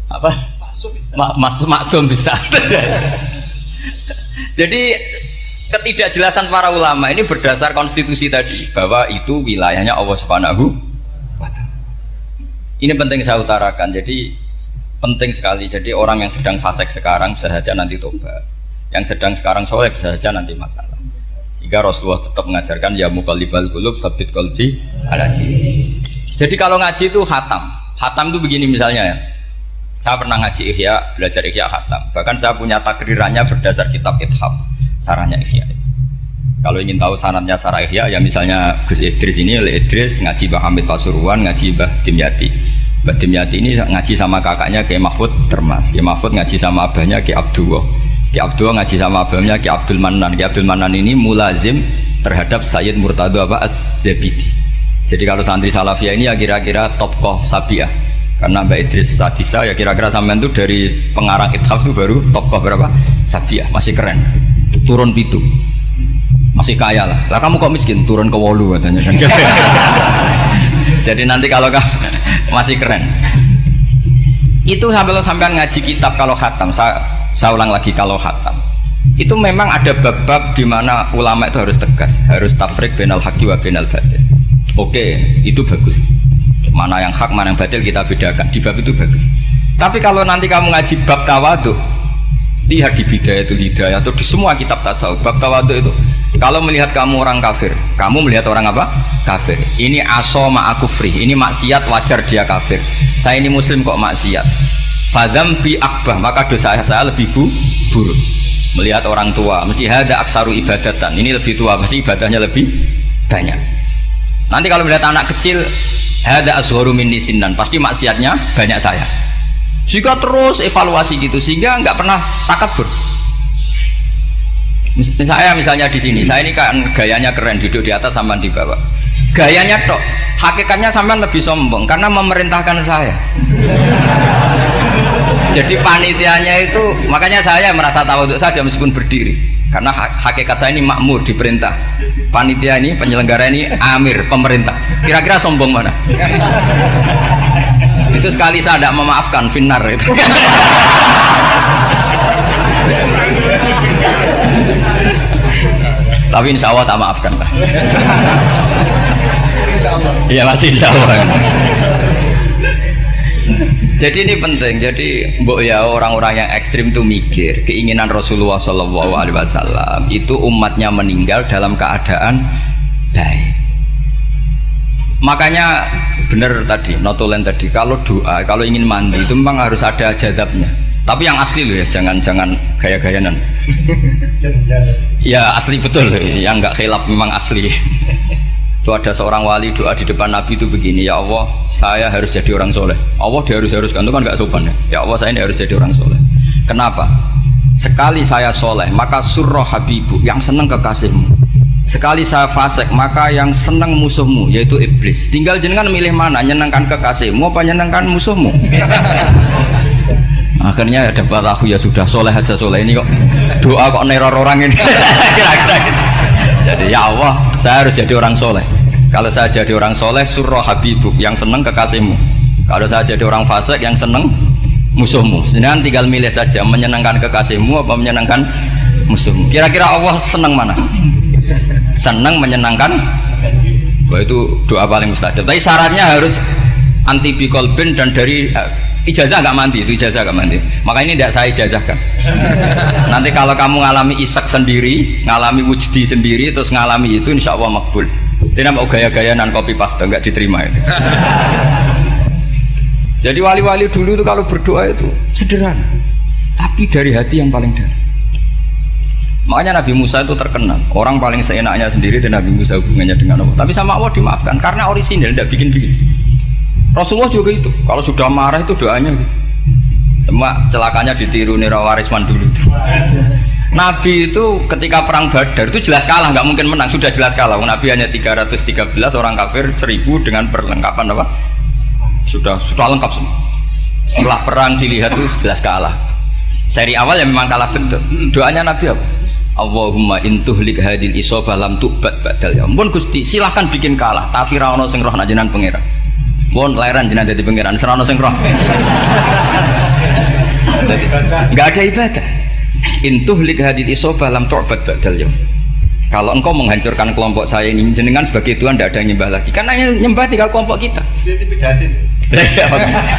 apa? Maksum bisa. Jadi ketidakjelasan para ulama ini berdasar konstitusi tadi bahwa itu wilayahnya Allah Subhanahu wa Ta'ala. Ini penting saya utarakan. Jadi penting sekali. Jadi orang yang sedang fasik sekarang bisa saja nanti tobat. Yang sedang sekarang soleh bisa saja nanti masalah. Sehingga Rasulullah tetap mengajarkan ya muqallibal qulub tsabbit qalbi ala dinik. Jadi kalau ngaji itu khatam. Khatam itu begini misalnya ya. Saya pernah ngaji Ihya, belajar Ihya khatam. Bahkan saya punya takrirannya berdasar kitab Ithaf, sarahnya Ihya. Kalau ingin tahu sanadnya sarah Ihya, ya misalnya Gus Idris ini, Idris ngaji Mbah Hamid Pasuruan, ngaji Mbah Dimyati. Mbah Dimyati ini ngaji sama kakaknya Kiai Mahfud Termas. Kiai Mahfud ngaji sama abahnya Kiai Abdullah. Kiai Abdullah ngaji sama abahnya Kiai Abdul Manan. Kiai Abdul Manan ini mulazim terhadap Sayyid Murtado Az-Zabidi. Jadi kalau santri Salafiyah ini ya kira-kira topkoh Sabiah. Karena Mbak Idris Sadisa ya kira-kira sampean itu dari pengarang Ithaf itu baru tokoh berapa? Sabiah, masih keren. Turun pitu. Masih kaya lah. Lah kamu kok miskin? Turun ke 8 katanya kan. Jadi nanti kalau masih keren. Itu sampean ngaji kitab kalau khatam, saya ulang lagi kalau khatam. Itu memang ada bab-bab di mana ulama itu harus tegas, harus tafriq bainal haqqi wa bainal batil. Oke, itu bagus. Mana yang hak, mana yang batil kita bedakan. Di bab itu bagus. Tapi kalau nanti kamu ngaji bab tawadhu, lihat di Bidayatul Hidayah atau di semua kitab tasawuf, bab tawadhu itu kalau melihat kamu orang kafir, kamu melihat orang apa? Kafir. Ini aso ma'akufri, ini maksiat wajar dia kafir. Saya ini muslim kok maksiat. Fadam bi akbah, maka dosa saya lebih buruk. Melihat orang tua, mesti ada aksaru ibadatan. Ini lebih tua, mesti ibadahnya lebih banyak. Nanti kalau melihat anak kecil, ada asgharu minni sinnan, pasti maksiatnya banyak saya. Jika terus evaluasi gitu sehingga nggak pernah takabur. Saya misalnya di sini, saya ini kan gayanya keren, duduk di atas sampean di bawah. Gayanya tok, hakikatnya sampean lebih sombong karena memerintahkan saya. Jadi panitianya itu, makanya saya merasa tawadhu saja meskipun berdiri. Karena hakikat saya ini makmur, diperintah. Panitia ini, penyelenggara ini amir, pemerintah. Kira-kira sombong mana? Itu sekali saya tidak memaafkan, finnar itu. Tapi insya Allah tak maafkan lah. Iya masih insya Allah. Jadi ini penting. Jadi mbok ya orang-orang yang ekstrim tuh mikir keinginan Rasulullah Shallallahu Alaihi Wasallam itu umatnya meninggal dalam keadaan baik. Makanya benar tadi, notulen tadi, kalau doa, kalau ingin mandi itu memang harus ada jadabnya. Tapi yang asli loh ya, jangan gaya-gayanan. Ya asli betul, yang nggak khilaf memang asli. Itu ada seorang wali doa di depan Nabi itu begini, ya Allah, saya harus jadi orang soleh. Allah diharuskan itu kan nggak sopan ya. Ya Allah, saya ini harus jadi orang soleh. Kenapa? Sekali saya soleh, maka surroh habibu, yang senang kekasihmu. Sekali saya fasik, maka yang senang musuhmu, yaitu iblis. Tinggal jenengan milih mana, nyenangkan kekasihmu apa nyenangkan musuhmu. Akhirnya ya dapat aku ya sudah soleh aja soleh ini kok doa kok neror orang ini. Kira-kira gitu. Jadi ya Allah, saya harus jadi orang soleh. Kalau saya jadi orang soleh, surroh habibuk, yang senang kekasihmu. Kalau saya jadi orang fasik, yang senang musuhmu. Sedangkan tinggal milih saja, menyenangkan kekasihmu apa menyenangkan musuhmu. Kira-kira Allah senang mana? Senang menyenangkan. Wah, itu doa paling mustajab. Tapi syaratnya harus anti bikolbin dan dari ijazah nggak mandi, itu ijazah nggak mandi. Maka ini tidak saya ijazahkan. Nanti kalau kamu ngalami isak sendiri, ngalami wujdi sendiri, terus ngalami itu, insya Allah makbul. Tidak mau gaya-gayanan copy paste, nggak diterima itu. Jadi wali-wali dulu itu kalau berdoa itu sederhana, tapi dari hati yang paling dalam. Makanya Nabi Musa itu terkenal, orang paling seenaknya sendiri dan Nabi Musa hubungannya dengan Allah. Tapi sama Allah dimaafkan karena orisinil, tidak bikin-bikin. Rasulullah juga itu, kalau sudah marah itu doanya gitu. Cuma celakanya ditiru Nira Warisman dulu itu. Nabi itu ketika perang Badar itu jelas kalah, nggak mungkin menang, sudah jelas kalah. Nabi hanya 313 orang kafir, 1000 dengan perlengkapan apa? Sudah lengkap semua. Setelah perang dilihat itu jelas kalah. Seri awal yang memang kalah betul. Doanya Nabi apa? Allahumma intuhlik hadil isobah lam tu'bad badal ya. Ampun Gusti, silahkan bikin kalah, tapi ra ono sing roh najenan pangeran. Pun lairan jenengan dadi pangeran, ora ono sing roh. Enggak ada ibadah. Intuhlik hadil isobah lam tu'bad badal ya. Kalau engkau menghancurkan kelompok saya ini, jenengan sebagai Tuhan tidak ada yang nyembah lagi. Karena yang nyembah tinggal kelompok kita.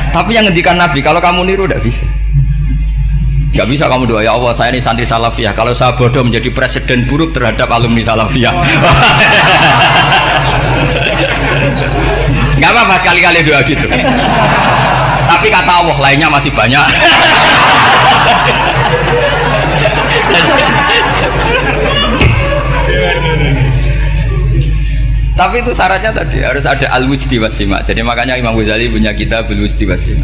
Tapi yang ngendikan Nabi, kalau kamu niru tidak bisa. Gak bisa kamu doa, ya Allah saya ini santri salafiyah, kalau saya bodoh menjadi presiden buruk terhadap alumni salafiyah. Gak apa-apa sekali-kali doa gitu. Tapi kata Allah lainnya masih banyak. Tapi itu syaratnya tadi harus ada al-wujdi wasima. Jadi makanya Imam Ghazali punya kitab al-wujdi wasima.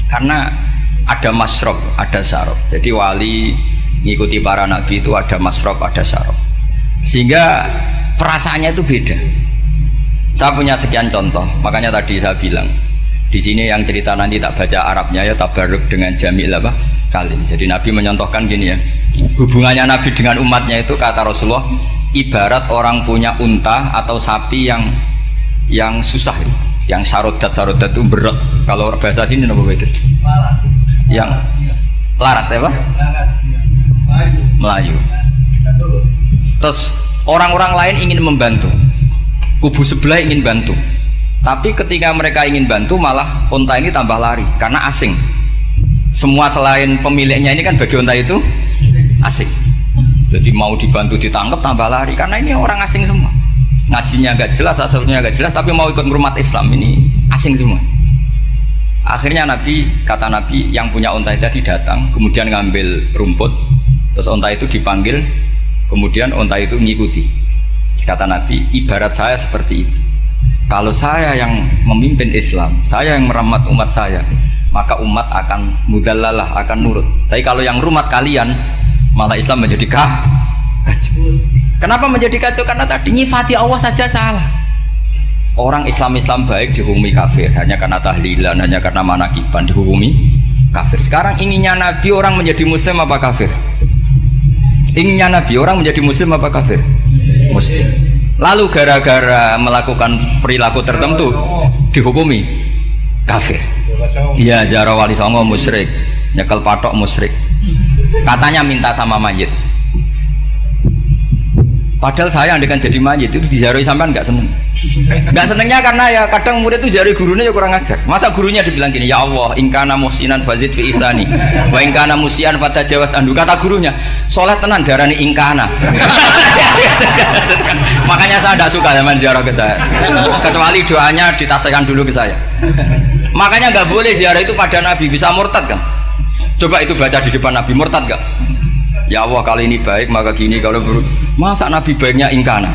Karena ada masrob, ada syarab. Jadi wali ngikuti para nabi itu ada masrob, ada syarab. Sehingga perasaannya itu beda. Saya punya sekian contoh. Makanya tadi saya bilang di sini yang cerita nanti tak baca Arabnya ya tabarruk dengan jamil apa kalim. Jadi Nabi menyontohkan gini ya. Hubungannya Nabi dengan umatnya itu kata Rasulullah ibarat orang punya unta atau sapi yang susah, yang sarodat itu berat. Kalau bahasa sini apa beda? Yang larat apa? Melayu. Terus orang-orang lain ingin membantu, kubu sebelah ingin bantu, tapi ketika mereka ingin bantu malah unta ini tambah lari karena asing. Semua selain pemiliknya ini kan bagi unta itu asing. Jadi mau dibantu ditangkap tambah lari karena ini orang asing semua. Ngajinya agak jelas, asalnya agak jelas, tapi mau ikut ngurumat Islam ini asing semua. Akhirnya kata Nabi yang punya unta itu tadi datang, kemudian ngambil rumput, terus unta itu dipanggil, kemudian unta itu mengikuti. Kata Nabi, ibarat saya seperti itu. Kalau saya yang memimpin Islam, saya yang merawat umat saya, maka umat akan mudallalah, akan nurut. Tapi kalau yang rumat kalian, malah Islam menjadi kacau. Kenapa menjadi kacau? Karena tadi nyifati Allah saja salah. Orang Islam baik dihukumi kafir hanya karena tahlilan, hanya karena manakiban dihukumi kafir. Sekarang inginnya Nabi orang menjadi muslim apa kafir? Inginnya Nabi orang menjadi muslim apa kafir? Muslim. Lalu gara-gara melakukan perilaku tertentu dihukumi kafir. Dia ziarah wali songo musyrik, nyekel patok musyrik. Katanya minta sama mayit. Padahal saya andekan jadi mayit itu dijaroi sampean nggak seneng. Nggak senengnya karena ya kadang murid itu jaroi gurunya ya kurang ajar. Masa gurunya dibilang gini, ya Allah, ingkana musinan fazid fi ihsani, wa ingkana musian fatajawas andu. Kata gurunya, soleh tenan darani ingkana. Makanya saya tidak suka zaman ziarah ke saya. Kecuali doanya ditasihkan dulu ke saya. Makanya nggak boleh ziarah itu pada Nabi, bisa murtad kan? Coba itu baca di depan Nabi, murtad gak? Ya Allah kali ini baik maka gini, kalau buruk masa Nabi baiknya ingkana.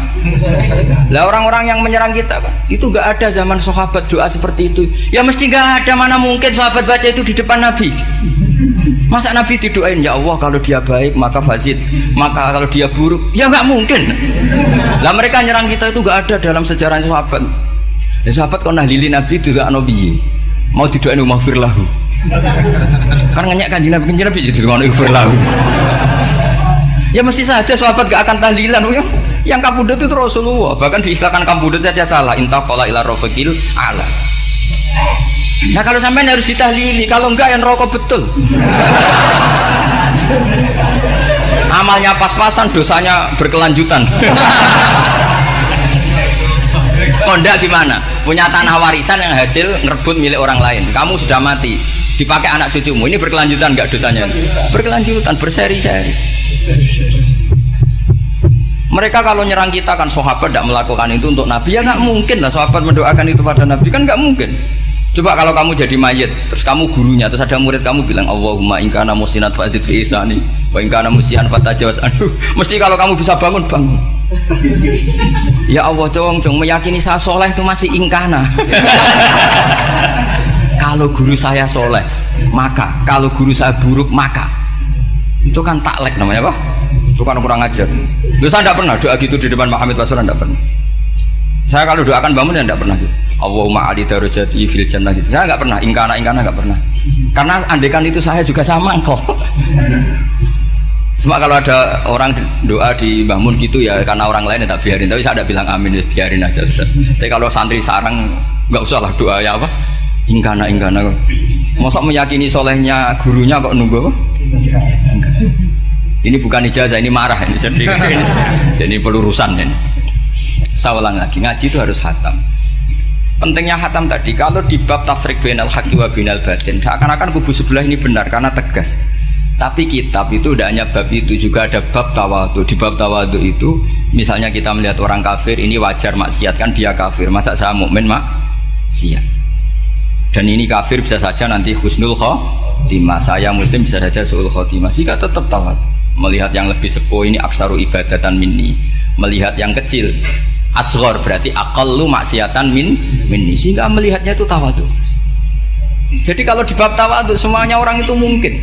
Lah orang-orang yang menyerang kita kan itu gak ada zaman sahabat doa seperti itu. Ya mesti gak ada, mana mungkin sahabat baca itu di depan Nabi. Masa Nabi didoain ya Allah kalau dia baik maka fazid, maka kalau dia buruk ya gak mungkin. Lah mereka nyerang kita itu gak ada dalam sejarah sahabat. Ya sahabat kok nahlilin Nabi itu gak nabi mau didoain maghfir lahu. Kan ngenyak kanjeng Nabi jadi ngono maghfir lahu. Ya mesti saja sahabat gak akan tahlilan. Yang kabudut itu Rasulullah, bahkan diistilahkan kabudut saja salah. Intaqala ila rafiqil ala. Nah kalau sampai harus ditahlili, kalau enggak yang rokok betul. Amalnya pas-pasan, dosanya berkelanjutan. Kondak gimana? Punya tanah warisan yang hasil ngerebut milik orang lain. Kamu sudah mati, dipakai anak cucumu. Ini berkelanjutan enggak dosanya? Berkelanjutan, berseri-seri. Mereka kalau nyerang kita kan sahabat tidak melakukan itu untuk Nabi, ya nggak mungkin lah sahabat mendoakan itu pada Nabi, kan nggak mungkin. Coba kalau kamu jadi mayit, terus kamu gurunya, terus ada murid kamu bilang Allahumma ingkana musinat fazid fi ihsani wa ingkana musian fatajawaz anhu. Mesti kalau kamu bisa bangun. Ya Allah dong meyakini saya soleh itu masih ingkana. Kalau guru saya soleh maka, kalau guru saya buruk maka. Itu kan taklek namanya apa? Itu kan kurang ajar. Loh, saya tidak pernah doa gitu di depan Muhammad Rasulullah, tidak pernah. Saya kalau doakan bangun ya tidak pernah gitu. Allahumma ali darajati fil jannah gitu. Saya nggak pernah, ingkana nggak pernah. Karena andekan itu saya juga sama kok. Cuma kalau ada orang doa di bangun gitu ya karena orang lain ya tak biarin. Tapi saya tidak bilang amin, ya biarin aja sudah. Tapi kalau santri sarang nggak usah lah doa ya apa? Ingkana. Masa meyakini solehnya gurunya kok nunggu apa? Ini bukan ijazah, ini marah ini jadi pelurusan ini. Saya ulang lagi, ngaji itu harus khatam. Pentingnya khatam tadi, kalau di bab tafriq bainal haqqi wa bainal batin, seakan-akan kubu sebelah ini benar karena tegas. Tapi kitab itu tidak hanya bab itu, juga ada bab tawadhu. Di bab tawadhu itu, misalnya kita melihat orang kafir, ini wajar maksiat kan dia kafir, masa saya mukmin maksiat. Dan ini kafir bisa saja nanti husnul khotimah, saya muslim bisa saja su'ul khotimah, jika tetap tawadhu. Melihat yang lebih sepuh ini aksaru ibadatan minni, melihat yang kecil asghar berarti aqallu maksiatan minni, sehingga melihatnya itu tawadhu. Jadi kalau di bab tawadhu semuanya orang itu mungkin.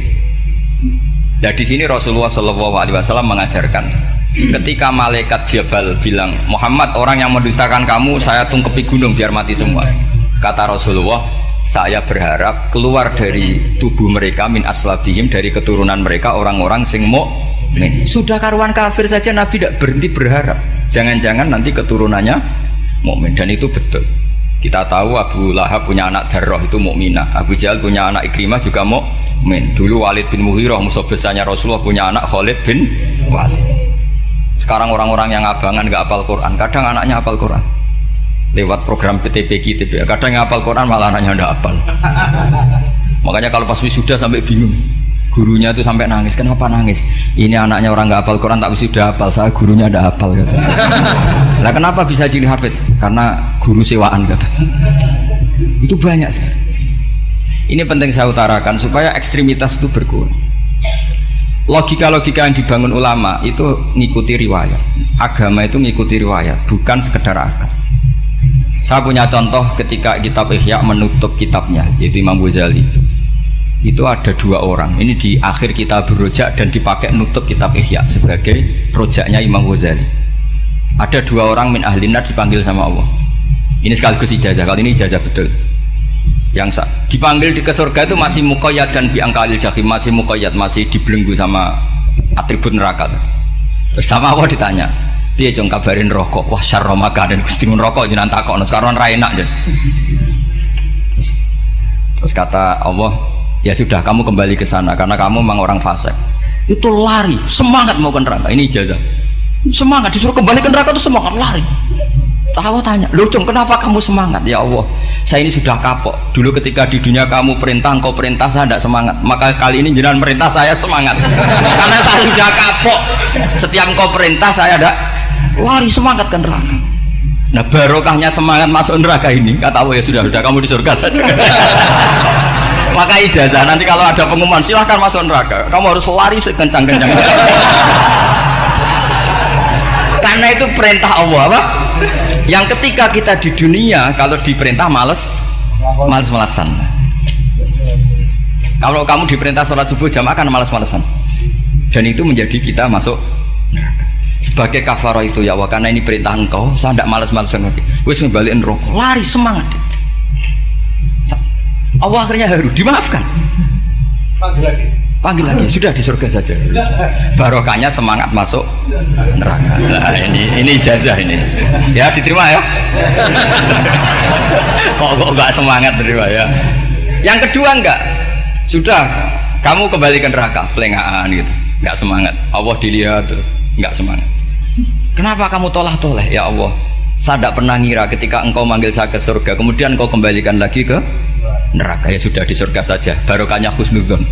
Nah di sini Rasulullah SAW mengajarkan, ketika malaikat Jabal bilang Muhammad, orang yang mendustakan kamu saya tungkepi gunung biar mati semua. Kata Rasulullah, saya berharap keluar dari tubuh mereka min aslabihim, dari keturunan mereka orang-orang sing mukmin. Sudah karuan kafir saja Nabi tidak berhenti berharap, jangan-jangan nanti keturunannya mukmin. Dan itu betul. Kita tahu Abu Lahab punya anak Darrah itu mukminah, Abu Jahal punya anak Ikrimah juga mukmin. Dulu Walid bin Mughirah musuh besarnya Rasulullah punya anak Khalid bin Walid. Sekarang orang-orang yang abangan gak hafal Quran, kadang anaknya hafal Quran lewat program PTPG, kadang ngapal Quran malah anaknya ndak hafal. Makanya kalau pas wisuda sampai bingung, gurunya itu sampai nangis. Kenapa nangis? Ini anaknya orang nggak hafal Quran tak wisuda hafal, saya gurunya ndak hafal kata. Lah kenapa bisa jadi hafid? Karena guru sewaan kata. Itu banyak sekali. Ini penting saya utarakan supaya ekstremitas itu berkurang. Logika-logika yang dibangun ulama itu ngikuti riwayat. Agama itu ngikuti riwayat, bukan sekedar akal. Saya punya contoh ketika kitab Ihya menutup kitabnya, yaitu Imam Ghazali. Itu ada dua orang, ini di akhir kitab Rojak dan dipakai nutup kitab Ihya sebagai rojaknya Imam Ghazali. Ada dua orang min ahlinar dipanggil sama Allah. Ini sekaligus ijazah, kali ini ijazah betul. Yang dipanggil ke surga itu masih muqayyad dan biangkalil jahim, masih muqayyad, masih dibelenggu sama atribut neraka. Terus sama Allah ditanya, dia jong kabarin rokok, wah syarro makan dan kustingun rokok jenang takok, sekarang ra enak jen. Terus kata Allah, ya sudah kamu kembali ke sana karena kamu memang orang fasik. Itu lari semangat mau ke neraka. Ini ijazah. Semangat disuruh kembali ke neraka itu semangat lari. Allah tanya, "Loh, Cung, kenapa kamu semangat?" "Ya Allah, saya ini sudah kapok. Dulu ketika di dunia kamu perintah, engkau perintah, saya tidak semangat. Maka kali ini jenengan perintah, saya semangat. Karena saya sudah kapok. Setiap engkau perintah, saya ada lari semangat ke neraka." Nah, barokahnya semangat masuk neraka ini, kata Allah, ya sudah kamu di surga saja. Maka ijazah nanti kalau ada pengumuman silahkan masuk neraka, kamu harus lari sekencang-kencangnya. Karena itu perintah Allah, apa? Yang ketika kita di dunia kalau diperintah males-malesan. Kalau kamu diperintah sholat subuh jamaah kan males-malesan. Dan itu menjadi kita masuk neraka. Sebagai kafarah itu ya Allah, karena ini perintah engkau, saya tidak males-malesan lagi. Wis balikin rokok, lari semangat. Allah akhirnya haru, dimaafkan. Panggil lagi, sudah di surga saja. Barokahnya semangat masuk neraka. Nah, ini ijazah ini. Ya diterima ya. Kok enggak semangat terima ya. Yang kedua enggak. Sudah kamu kembali ke neraka, pelengahan gitu. Enggak semangat. Allah dilihat terus enggak semangat. Kenapa kamu tolah-toleh? Ya Allah, saya tidak pernah ngira ketika engkau manggil saya ke surga, kemudian engkau kembalikan lagi ke neraka. Ya sudah di surga saja, barokahnya husnudzon.